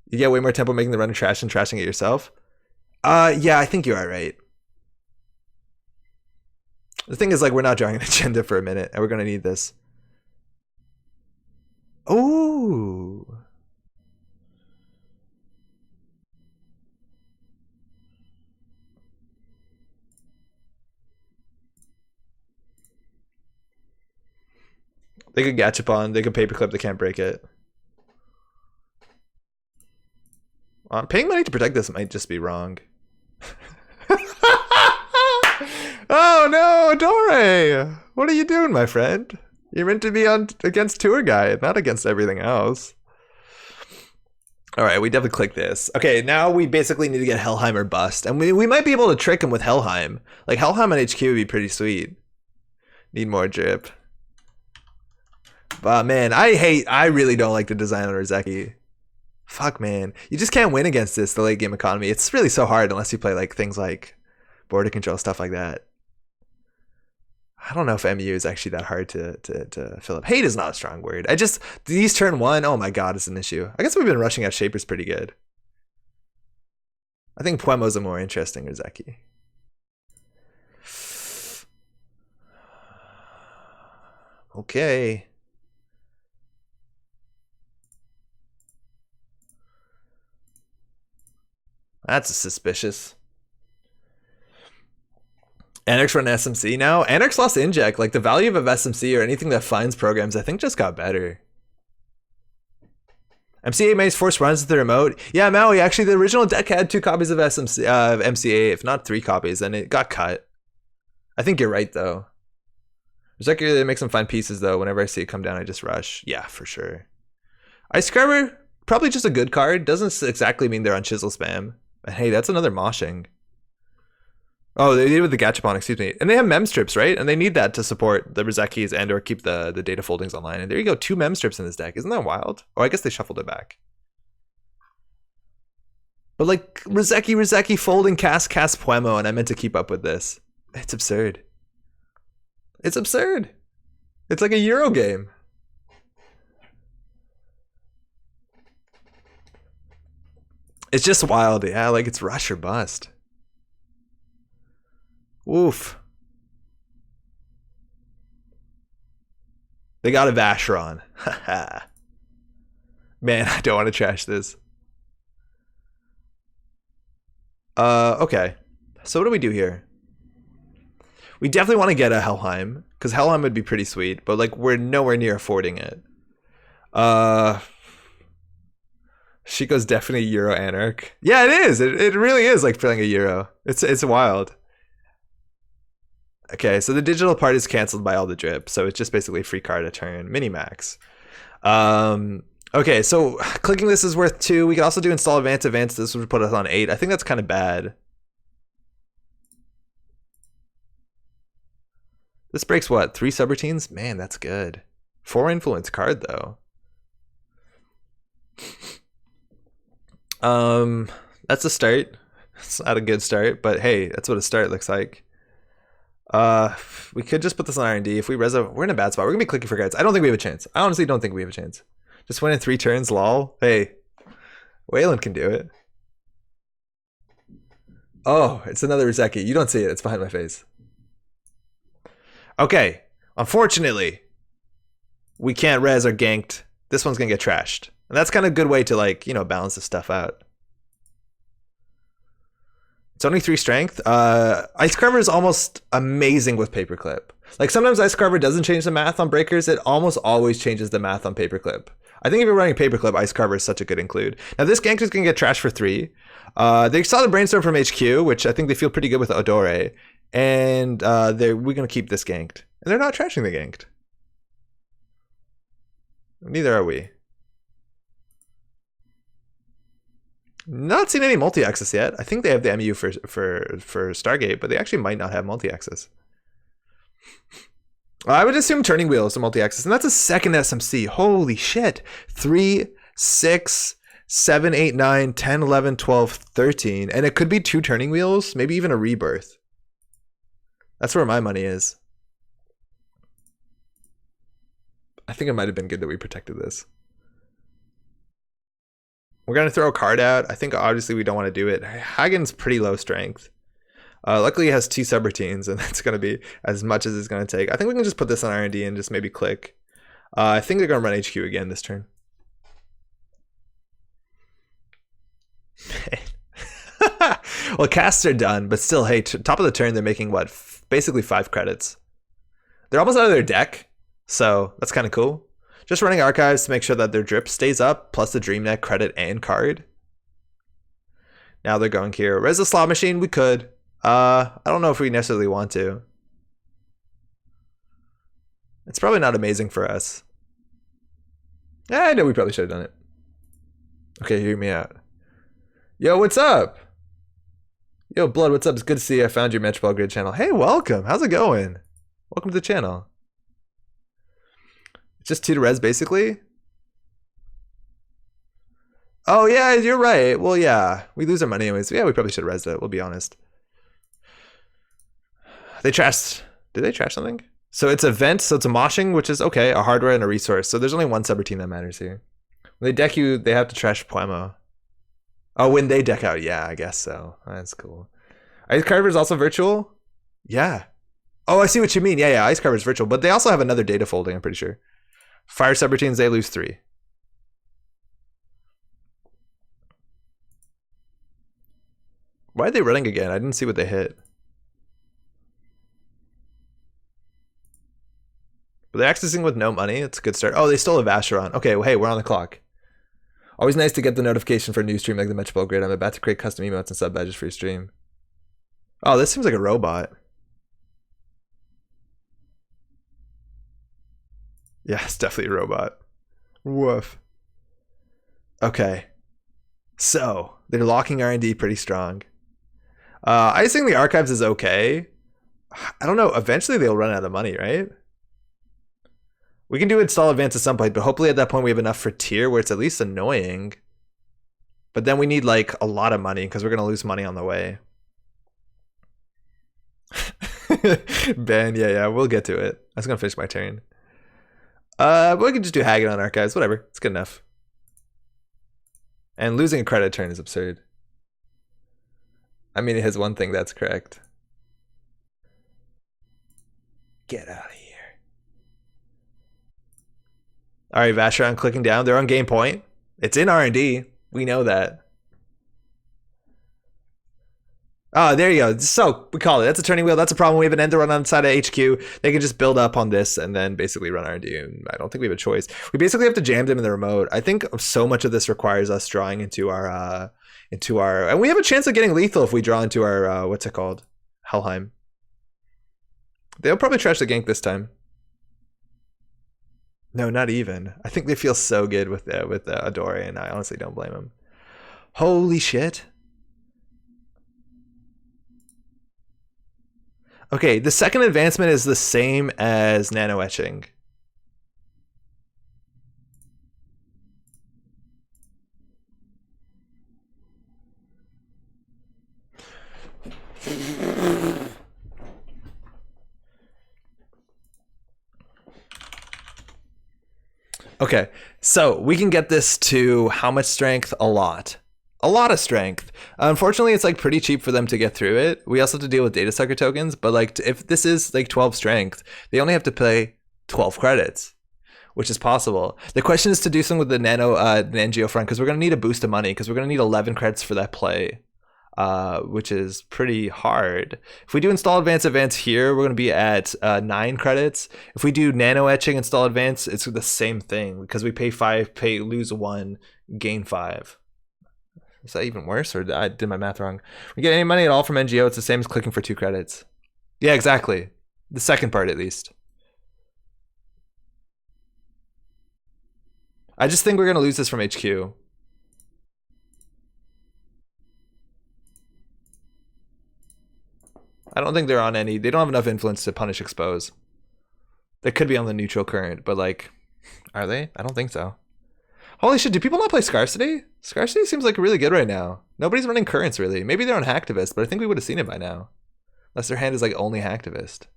You get way more tempo making the run trash than trashing it yourself. Yeah, I think you are right. The thing is, like, we're not drawing an agenda for a minute, and we're gonna need this. Oh. They could gachapon, they could paperclip, they can't break it. Paying money to protect this might just be wrong. Oh no, Adore! What are you doing, my friend? You're meant to be on against Tour Guide, not against everything else. Alright, we definitely click this. Okay, now we basically need to get Helheim or bust. And we might be able to trick him with Helheim. Like, Helheim on HQ would be pretty sweet. Need more drip. But man, I really don't like the design on Rozeki. Fuck, man. You just can't win against this, the late game economy. It's really so hard unless you play like things like border control, stuff like that. I don't know if MU is actually that hard to fill up. Hate is not a strong word. These turn 1, oh my god, it's an issue. I guess we've been rushing out Shapers pretty good. I think Puemo's a more interesting Rizeki. Okay. That's suspicious. Anarch's run SMC now. Anarch's lost inject. Like the value of SMC or anything that finds programs, I think just got better. MCA makes forced runs with the remote. Yeah, Maui, actually the original deck had 2 copies of MCA, if not 3 copies, and it got cut. I think you're right though. Rizeki makes some fine pieces though. Whenever I see it come down, I just rush. Yeah, for sure. Ice Scrubber, probably just a good card. Doesn't exactly mean they're on chisel spam. But hey, that's another moshing. Oh, they did with the Gachapon, excuse me. And they have mem strips, right? And they need that to support the Rizekis and or keep the data foldings online. And there you go, 2 mem strips in this deck. Isn't that wild? Oh, I guess they shuffled it back. But like Rizeki folding cast Puemo, and I meant to keep up with this. It's absurd. It's absurd. It's like a Euro game. It's just wild. Yeah, like it's rush or bust. Woof. They got a Vacheron. Man, I don't want to trash this. Okay. So what do we do here? We definitely want to get a Helheim, because Helheim would be pretty sweet, but like we're nowhere near affording it. Shiko's definitely Euro Anarch. Yeah, it is. It really is like feeling a Euro. It's wild. Okay, so the digital part is canceled by all the drip, so it's just basically free card a turn, minimax. Okay, so clicking this is worth 2. We could also do install advance. This would put us on 8. I think that's kind of bad. This breaks what? 3 subroutines? Man, that's good. 4 influence card though. That's a start. It's not a good start, but hey, that's what a start looks like. We could just put this on R&D. If we reso, we're in a bad spot. We're gonna be clicking for cards. I don't think we have a chance. I honestly don't think we have a chance. Just win in 3 turns, lol. Hey, Wayland can do it. Oh, it's another Rizeki. You don't see it. It's behind my face. Okay. Unfortunately, we can't res or ganked. This one's gonna get trashed. And that's kind of a good way to like, you know, balance this stuff out. It's only 3 strength. Ice Carver is almost amazing with Paperclip. Like sometimes Ice Carver doesn't change the math on breakers. It almost always changes the math on Paperclip. I think if you're running Paperclip, Ice Carver is such a good include. Now this gank is going to get trashed for 3. They saw the Brainstorm from HQ, which I think they feel pretty good with Odore. And we're going to keep this ganked. And they're not trashing the ganked. Neither are we. Not seen any multi-access yet. I think they have the MU for Stargate, but they actually might not have multi-access. I would assume Turning Wheel is a multi-access, and that's a second SMC. Holy shit. 3, 6, 7, 8, 9, 10, 11, 12, 13. And it could be 2 Turning Wheels, maybe even a Rebirth. That's where my money is. I think it might have been good that we protected this. We're going to throw a card out. I think obviously we don't want to do it. Hagen's pretty low strength. Luckily he has 2 subroutines, and that's going to be as much as it's going to take. I think we can just put this on R&D and just maybe click. I think they're going to run HQ again this turn. Well, casts are done, but still, hey, top of the turn, they're making what? Basically 5 credits. They're almost out of their deck, so that's kind of cool. Just running archives to make sure that their drip stays up, plus the DreamNet credit and card. Now they're going here. Res the slot machine, we could. I don't know if we necessarily want to. It's probably not amazing for us. Yeah, I know we probably should have done it. Okay, hear me out. Yo, what's up? Yo, Blood, what's up? It's good to see you. I found your Metro Ball Grid channel. Hey, welcome. How's it going? Welcome to the channel. Just 2 to res, basically. Oh, yeah, you're right. Well, yeah, we lose our money anyways. Yeah, we probably should have resed it, we'll be honest. They trashed. Did they trash something? So it's events, so it's a moshing, which is okay, a hardware and a resource. So there's only one subroutine that matters here. When they deck you, they have to trash Poemo. Oh, when they deck out, yeah, I guess so. That's cool. Ice Carver is also virtual? Yeah. Oh, I see what you mean. Yeah, Ice Carver is virtual, but they also have another data folding, I'm pretty sure. Fire subroutines, they lose 3. Why are they running again? I didn't see what they hit. But they're accessing with no money. It's a good start. Oh, they stole a Vacheron. Okay, well, hey, we're on the clock. Always nice to get the notification for a new stream like the Metropole Grid. I'm about to create custom emotes and sub badges for your stream. Oh, this seems like a robot. Yeah, it's definitely a robot. Woof. Okay. So, they're locking R&D pretty strong. I think the archives is okay. I don't know. Eventually they'll run out of money, right? We can do install advance at some point, but hopefully at that point we have enough for tier where it's at least annoying. But then we need like a lot of money because we're going to lose money on the way. Ben, yeah, we'll get to it. I was going to finish my turn. But we can just do Haggard on archives. Whatever. It's good enough. And losing a credit turn is absurd. I mean, it has one thing that's correct. Get out of here. All right, Vacheron clicking down. They're on game point. It's in R&D. We know that. Oh, there you go. So we call it. That's a turning wheel. That's a problem. We have an end to run on the side of HQ. They can just build up on this and then basically run R&D. I don't think we have a choice. We basically have to jam them in the remote. I think so much of this requires us drawing into our and we have a chance of getting lethal if we draw into our what's it called? Helheim. They'll probably trash the gank this time. No, not even. I think they feel so good with Adore, and I honestly don't blame them. Holy shit. Okay, the second advancement is the same as nano etching. Okay, so we can get this to how much strength? A lot of strength. Unfortunately, it's like pretty cheap for them to get through it. We also have to deal with data sucker tokens, but like if this is like 12 strength, they only have to pay 12 credits, which is possible. The question is to do something with the nano NGO front because we're going to need a boost of money because we're going to need 11 credits for that play, which is pretty hard. If we do install advance here, we're going to be at 9 credits. If we do nano etching install advance, it's the same thing because we pay 5, lose 1, gain 5. Is that even worse, or I did my math wrong? We get any money at all from NGO, it's the same as clicking for 2 credits. Yeah, exactly. The second part, at least. I just think we're going to lose this from HQ. I don't think they're on any... They don't have enough influence to punish expose. They could be on the neutral current, but like... Are they? I don't think so. Holy shit, do people not play Scarcity? Scarcity seems like really good right now. Nobody's running currents, really. Maybe they're on Hacktivist, but I think we would have seen it by now. Unless their hand is like only Hacktivist.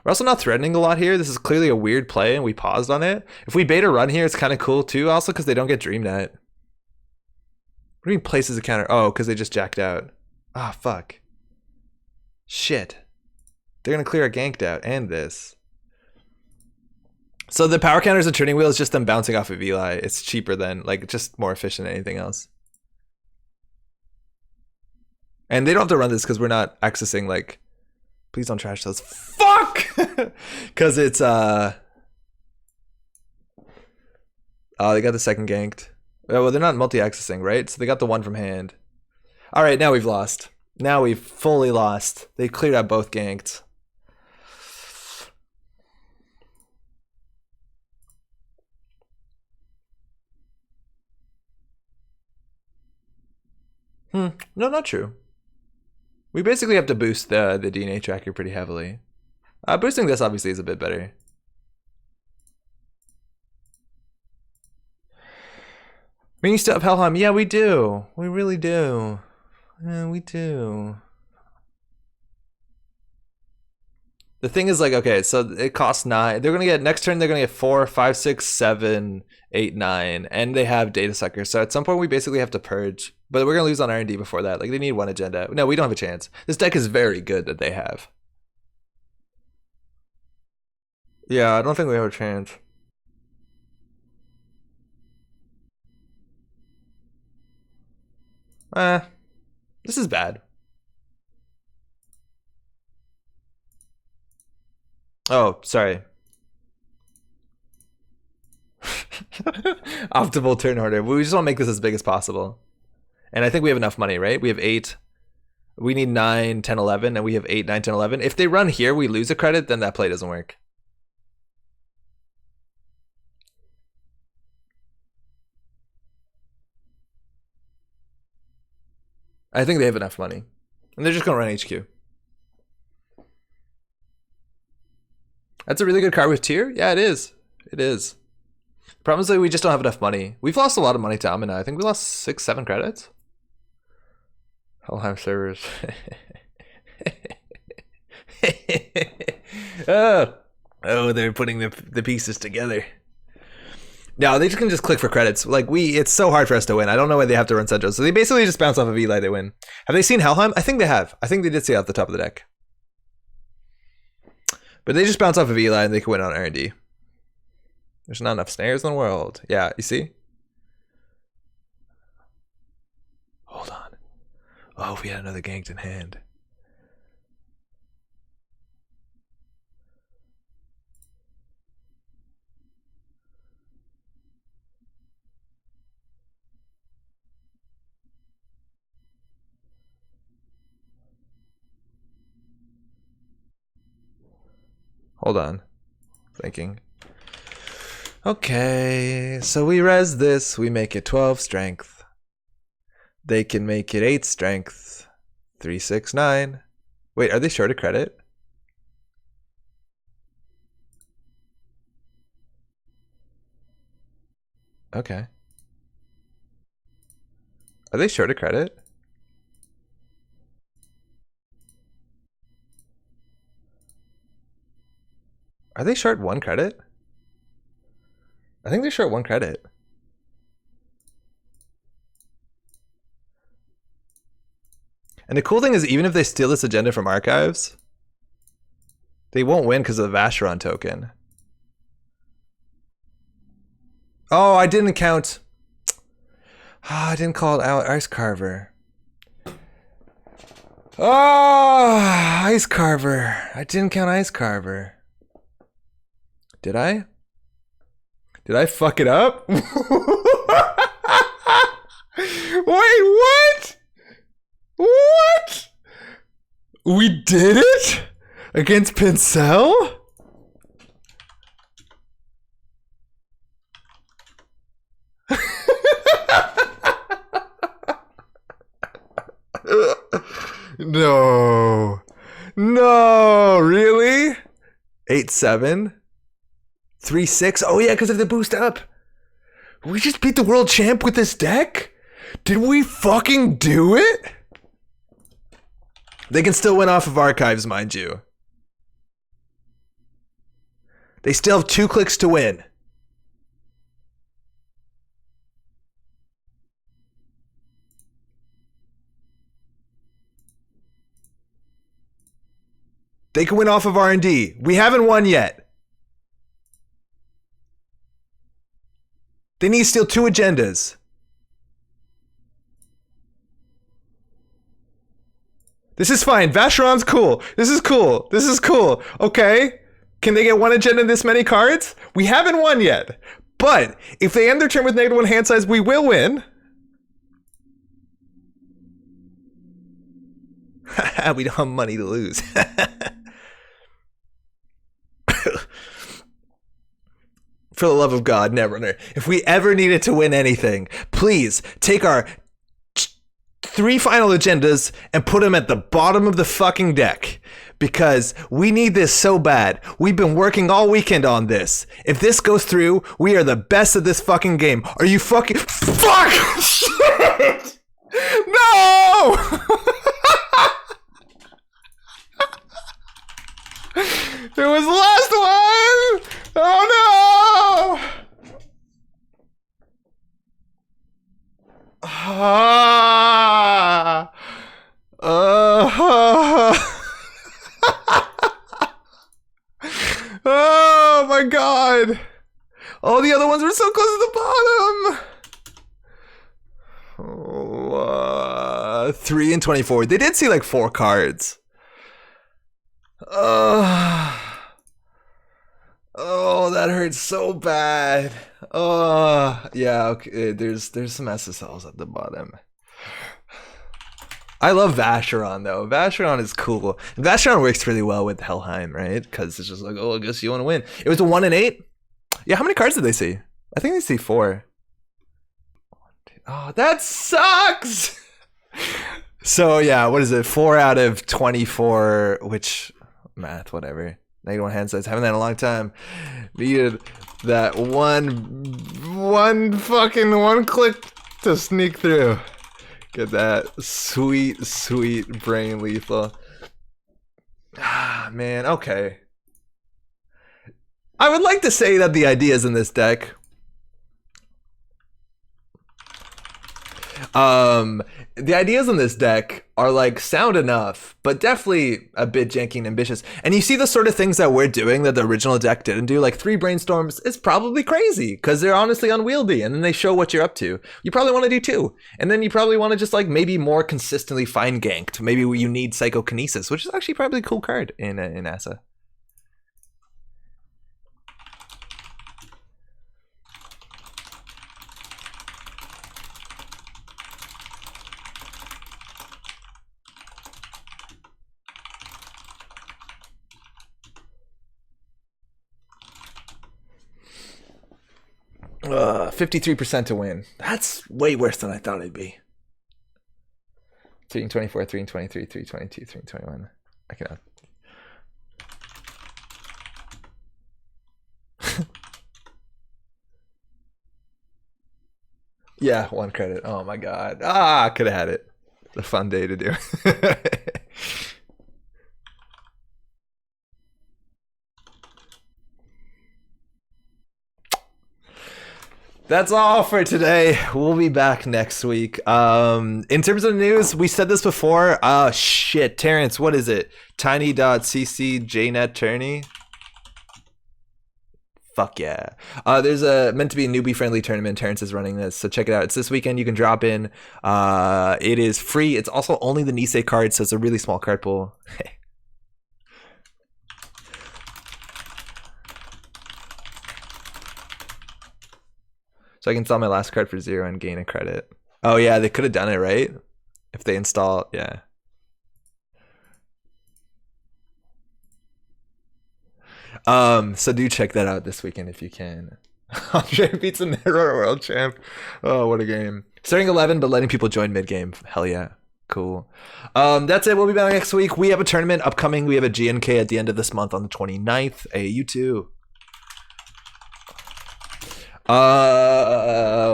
We're also not threatening a lot here. This is clearly a weird play, and we paused on it. If we bait a run here, it's kind of cool, too. Also, because they don't get DreamNet. What do you mean places a counter? Oh, because they just jacked out. Ah, fuck. Shit. They're going to clear a ganked out, and this. So the power counters and turning wheel is just them bouncing off of Eli. It's cheaper than, like, just more efficient than anything else. And they don't have to run this because we're not accessing, like, please don't trash those. Fuck! Because it's, oh, they got the second ganked. Oh, well, they're not multi-accessing, right? So they got the one from hand. All right, now we've lost. Now we've fully lost. They cleared out both ganked. No, not true. We basically have to boost the DNA tracker pretty heavily. Boosting this obviously is a bit better. I mean, you still have Helheim. Yeah, we do. We really do. Yeah, we do. The thing is, like, okay, so it costs 9. They're gonna get next turn. They're gonna get 4, 5, 6, 7, 8, 9, and they have data suckers. So at some point, we basically have to purge. But we're gonna lose on R&D before that. Like, they need one agenda. No, we don't have a chance. This deck is very good that they have. Yeah, I don't think we have a chance. This is bad. Oh, sorry. Optimal turn order. We just want to make this as big as possible. And I think we have enough money, right? We have 8. We need 9, 10, 11, and we have 8, 9, 10, 11. If they run here, we lose a credit, then that play doesn't work. I think they have enough money. And they're just going to run HQ. That's a really good card with tier? Yeah, it is. It is. The problem is that we just don't have enough money. We've lost a lot of money to Amina. I think we lost 6, 7 credits. Helheim servers. Oh, they're putting the pieces together. No, they can just click for credits. Like, it's so hard for us to win. I don't know why they have to run Central. So they basically just bounce off of Eli, they win. Have they seen Helheim? I think they have. I think they did see it at the top of the deck. But they just bounce off of Eli and they can win on R&D. There's not enough snares in the world. Yeah, you see? Hold on. Oh, we had another ganked in hand. Hold on. Thinking. Okay, so we res this. We make it 12 strength. They can make it 8 strength. 3, 6, 9. Wait, are they short of credit? Okay. Are they short of credit? Are they short 1 credit? I think they're short 1 credit. And the cool thing is, even if they steal this agenda from archives, they won't win because of the Vacheron token. Oh, I didn't count. I didn't call it out Ice Carver. Oh, Ice Carver. I didn't count Ice Carver. Did I? Did I fuck it up? Wait, what? What? We did it? Against Pincel? No. No, really? 8-7? 3-6? Oh yeah, because of the boost up. We just beat the world champ with this deck? Did we fucking do it? They can still win off of archives, mind you. They still have 2 clicks to win. They can win off of R&D. We haven't won yet. They need still 2 agendas. This is fine. Vacheron's cool. This is cool. This is cool. Okay. Can they get 1 agenda in this many cards? We haven't won yet. But if they end their turn with -1 hand size, we will win. We don't have money to lose. For the love of God, Netrunner, if we ever needed to win anything, please take our 3 final agendas and put them at the bottom of the fucking deck. Because we need this so bad. We've been working all weekend on this. If this goes through, we are the best at this fucking game. Are you fucking... Fuck! Shit! No! It was the last one! Oh no! Ah! Oh my god! All the other ones were so close to the bottom! 3 and 24. They did see like 4 cards. Oh, that hurts so bad. Oh, yeah, okay. There's some SSLs at the bottom. I love Vacheron though. Vacheron is cool. And Vacheron works really well with Helheim, right? Because it's just like, oh, I guess you want to win. It was a 1 and 8. Yeah, how many cards did they see? I think they see 4. Oh, that sucks. So yeah, what is it? 4 out of 24, which math, whatever. -1 hand size. Haven't had in a long time. Needed that one click to sneak through. Get that sweet brain lethal. Ah, man, okay. I would like to say that the ideas in this deck the ideas in this deck are like sound enough, but definitely a bit janky and ambitious. And you see the sort of things that we're doing that the original deck didn't do, like 3 brainstorms is probably crazy because they're honestly unwieldy, and then they show what you're up to. You probably want to do 2, and then you probably want to just like maybe more consistently find ganked. Maybe you need Psychokinesis, which is actually probably a cool card in Asa. Uh, 53% to win. That's way worse than I thought it'd be. 3 and 24, 3 and 23, 3 and 22, 3 and 21. I cannot. Yeah, 1 credit. Oh my god. Ah, I could have had it. It's a fun day to do. That's all for today. We'll be back next week. In terms of news, we said this before. Shit, Terrence, what is it? Tiny.cc JNet Tourney. Fuck yeah. There's meant to be a newbie friendly tournament. Terrence is running this, so check it out. It's this weekend. You can drop in. It is free. It's also only the Nisei cards, so it's a really small card pool. So I can sell my last card for 0 and gain a credit. Oh yeah, they could have done it, right? If they install, yeah. So do check that out this weekend if you can. Andre beats a Netrunner world champ. Oh, what a game. Starting 11, but letting people join mid-game. Hell yeah. Cool. That's it. We'll be back next week. We have a tournament upcoming. We have a GNK at the end of this month on the 29th. Hey, you too.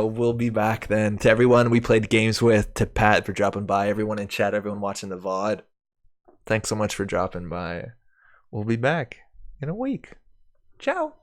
We'll be back then. To everyone we played games with, to Pat for dropping by, everyone in chat, everyone watching the VOD, thanks so much for dropping by. We'll be back in a week. Ciao.